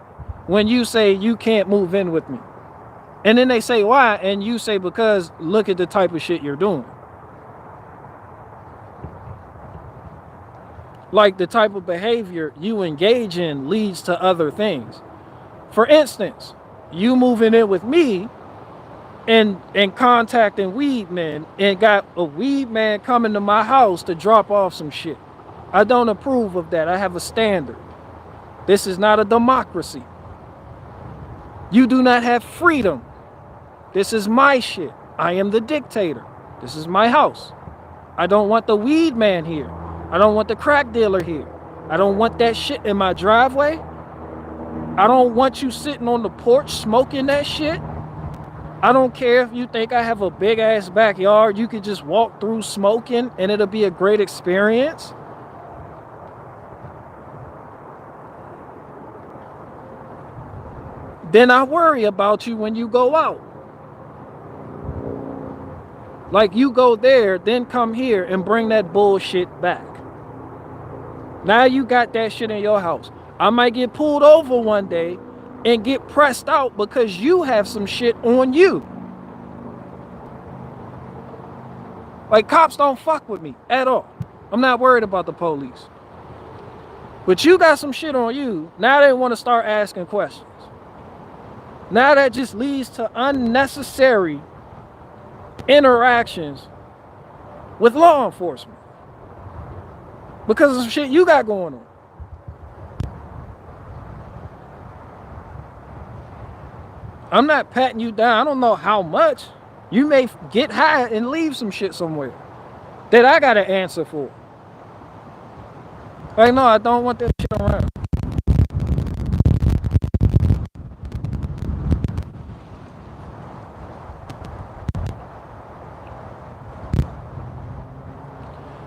when you say you can't move in with me. And then they say, why? And you say, because look at the type of shit you're doing. Like, the type of behavior you engage in leads to other things. For instance, you moving in with me and contacting weed men and got a weed man coming to my house to drop off some shit. I don't approve of that. I have a standard. This is not a democracy. You do not have freedom. This is my shit. I am the dictator. This is my house. I don't want the weed man here. I don't want the crack dealer here. I don't want that shit in my driveway. I don't want you sitting on the porch smoking that shit. I don't care if you think I have a big ass backyard. You could just walk through smoking and it'll be a great experience. Then I worry about you when you go out. Like, you go there, then come here and bring that bullshit back. Now you got that shit in your house. I might get pulled over one day and get pressed out because you have some shit on you. Like, cops don't fuck with me at all. I'm not worried about the police. But you got some shit on you. Now they want to start asking questions. Now that just leads to unnecessary interactions with law enforcement. Because of some shit you got going on. I'm not patting you down. I don't know how much. You may get high and leave some shit somewhere that I got to answer for. Like, no, I don't want that shit around.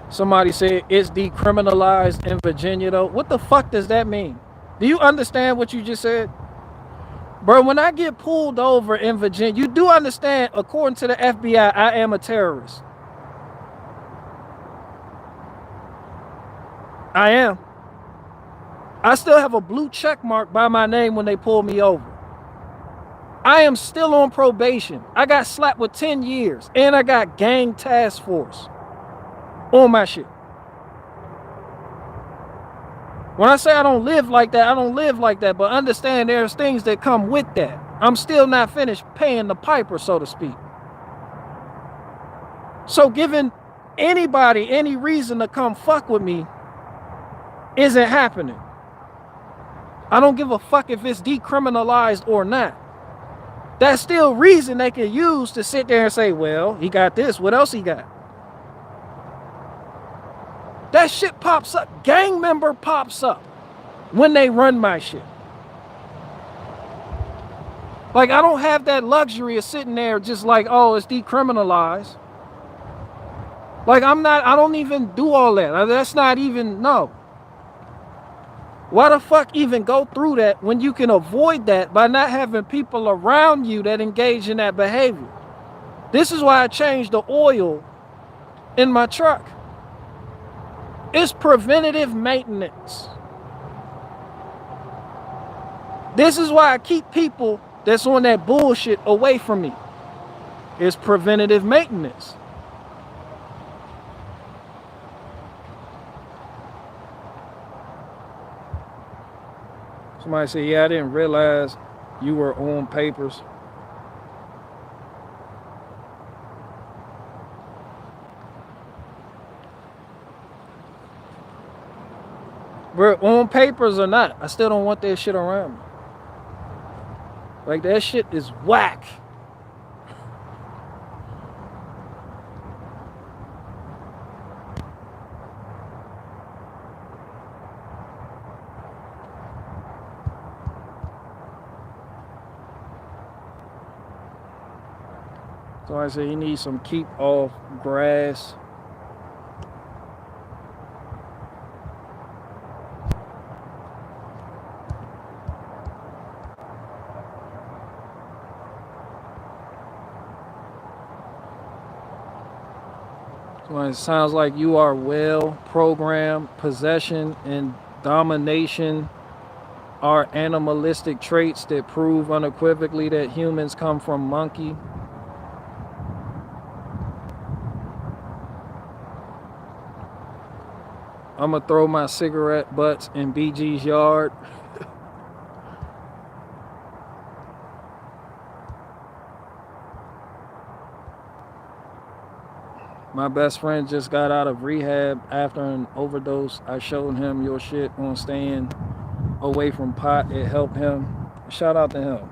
Somebody said it's decriminalized in Virginia, though. What the fuck does that mean? Do you understand what you just said? Bro, when I get pulled over in Virginia, you do understand, according to the FBI, I am a terrorist. I am. I still have a blue check mark by my name when they pull me over. I am still on probation. I got slapped with 10 years, and I got gang task force on my shit. When I say I don't live like that, I don't live like that, but understand there's things that come with that. I'm still not finished paying the piper, so to speak. So giving anybody any reason to come fuck with me isn't happening. I don't give a fuck if it's decriminalized or not. That's still reason they can use to sit there and say, well, he got this. What else he got? That shit pops up. Gang member pops up when they run my shit. Like, I don't have that luxury of sitting there just like, oh, it's decriminalized. Like, I don't even do all that. That's not even, no. Why the fuck even go through that when you can avoid that by not having people around you that engage in that behavior? This is why I changed the oil in my truck. It's preventative maintenance. This is why I keep people that's on that bullshit away from me. It's preventative maintenance. Somebody said, yeah, I didn't realize you were on papers. We're on papers or not, I still don't want that shit around me. Like, that shit is whack. So I say you need some keep off grass. So it sounds like you are well programmed. Possession and domination are animalistic traits that prove unequivocally that humans come from monkey. I'm gonna throw my cigarette butts in BG's yard. My best friend just got out of rehab after an overdose. I showed him your shit on staying away from pot. It helped him. Shout out to him.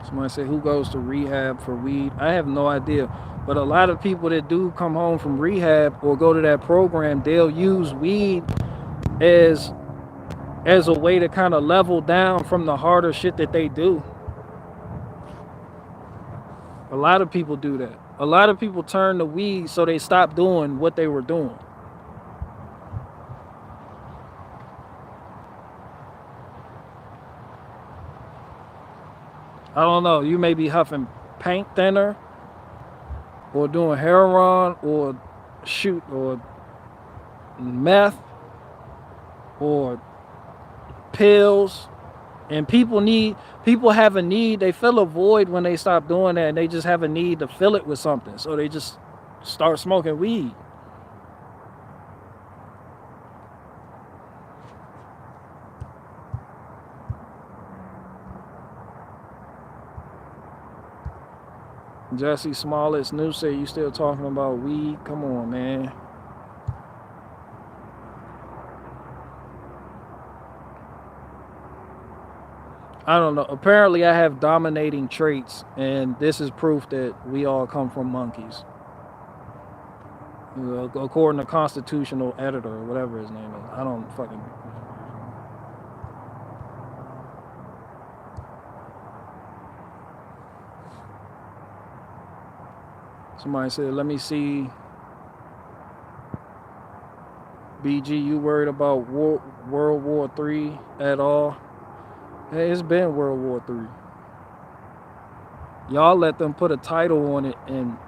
Somebody say, who goes to rehab for weed? I have no idea. But a lot of people that do come home from rehab or go to that program, they'll use weed as a way to kind of level down from the harder shit that they do. A lot of people do that. A lot of people turn to weed so they stop doing what they were doing. I don't know, you may be huffing paint thinner or doing heroin or or meth or pills, and people have a need. They feel a void when they stop doing that, and they just have a need to fill it with something, so they just start smoking weed. Jesse Smollett's news say you still talking about weed? Come on, man. I don't know. Apparently, I have dominating traits, and this is proof that we all come from monkeys. According to constitutional editor or whatever his name is. I don't fucking... Somebody said, let me see. BG, you worried about World War III at all? Hey, it's been World War III. Y'all let them put a title on it and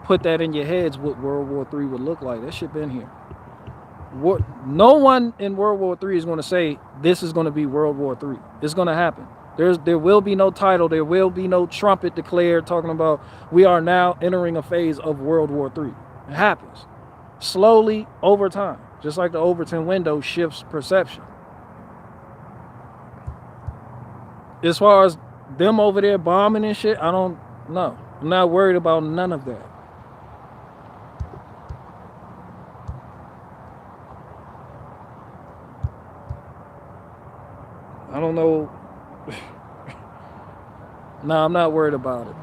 put that in your heads what World War III would look like. That shit been here. No one in World War III is going to say this is going to be World War III. It's going to happen. There will be no title. There will be no trumpet declared talking about we are now entering a phase of World War III. It happens slowly over time, just like the Overton window shifts perception. As far as them over there bombing and shit, I don't know. I'm not worried about none of that. I don't know. No, I'm not worried about it.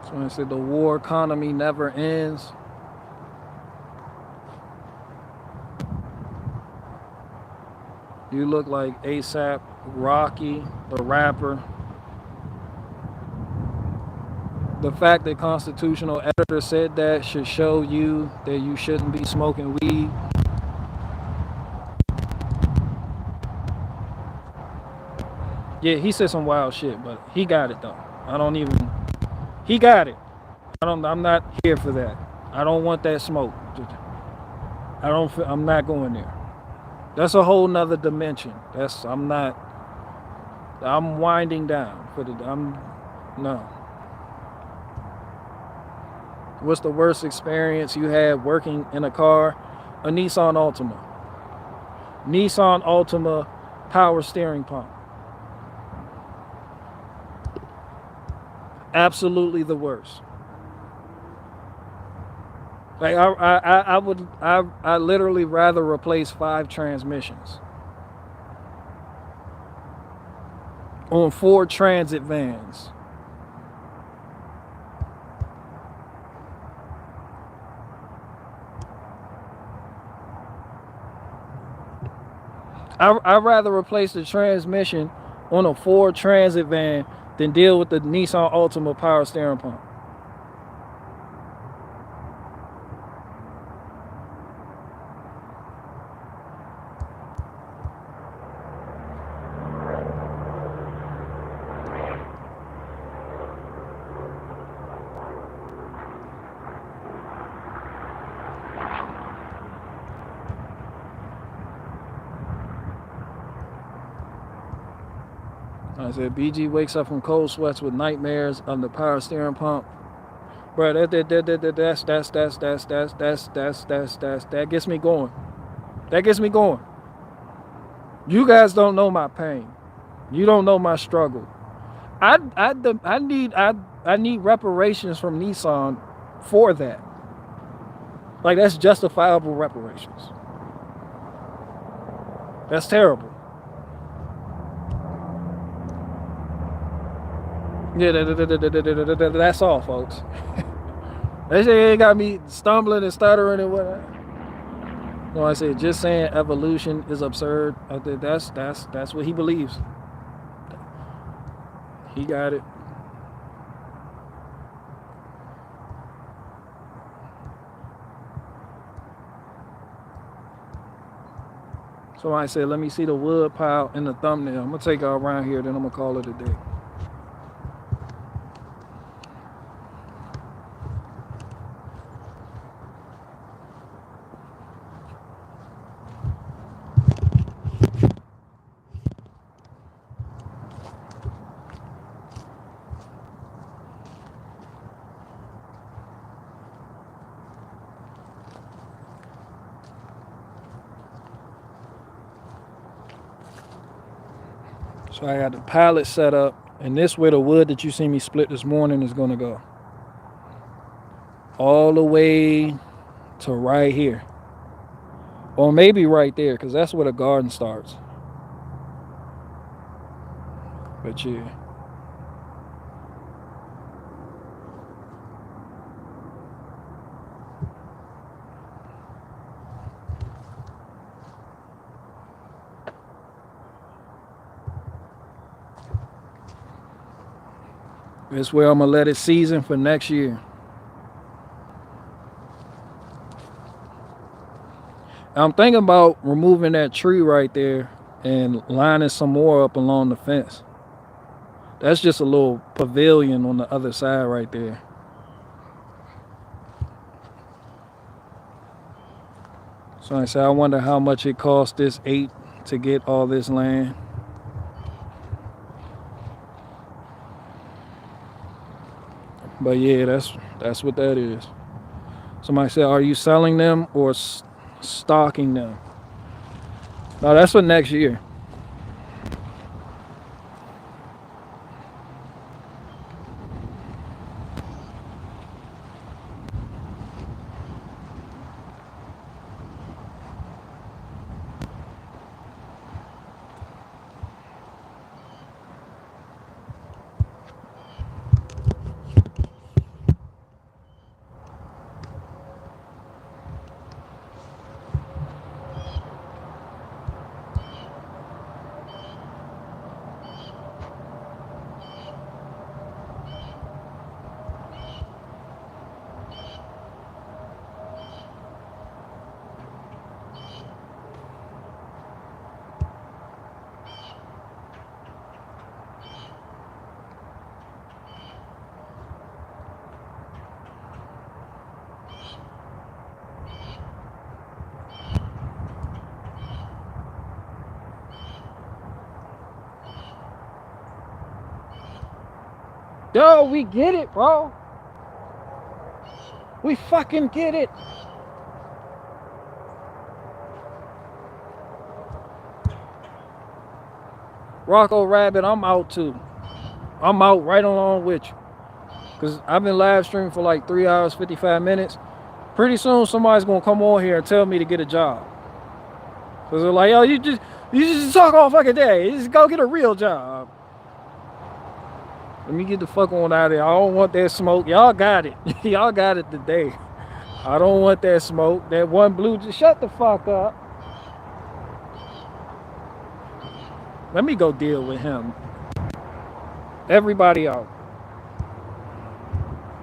So I said the war economy never ends. You look like ASAP Rocky, the rapper. The fact that constitutional editor said that should show you that you shouldn't be smoking weed. Yeah, he said some wild shit, but he got it though. He got it. I'm not here for that. I don't want that smoke. I'm not going there. That's a whole nother dimension. I'm winding down no. What's the worst experience you had working in a car? A Nissan Altima. Nissan Altima power steering pump. Absolutely the worst. Like I literally rather replace 5 transmissions on 4 transit vans. I'd rather replace the transmission on a 4 transit van than deal with the Nissan Altima power steering pump. I said BG wakes up from cold sweats with nightmares of the power steering pump. Bro, that gets me going. That gets me going. You guys don't know my pain. You don't know my struggle. I need reparations from Nissan for that. Like, that's justifiable reparations. That's terrible. Yeah, that's all, folks. They say it got me stumbling and stuttering and whatnot. No, I said just saying evolution is absurd. I think that's what he believes. He got it. Somebody said, let me see the wood pile in the thumbnail. I'm gonna take y'all around here, then I'm gonna call it a day. So I got the pallet set up, and this where the wood that you see me split this morning is gonna go. All the way to right here. Or maybe right there, because that's where the garden starts. But yeah. This where I'm gonna let it season for next year. I'm thinking about removing that tree right there and lining some more up along the fence. That's just a little pavilion on the other side right there. So I said, I wonder how much it cost this 8 to get all this land. But yeah, that's what that is. Somebody said, are you selling them or stocking them? No, that's for next year. Yo, we get it, bro. We fucking get it. Rocco Rabbit, I'm out too. I'm out right along with you. Because I've been live streaming for like 3 hours, 55 minutes. Pretty soon somebody's going to come on here and tell me to get a job. Because they're like, yo, you just talk all fucking day. You just go get a real job. Let me get the fuck on out of here. I don't want that smoke. Y'all got it. Y'all got it today. I don't want that smoke. That one blue, just shut the fuck up. Let me go deal with him. Everybody out.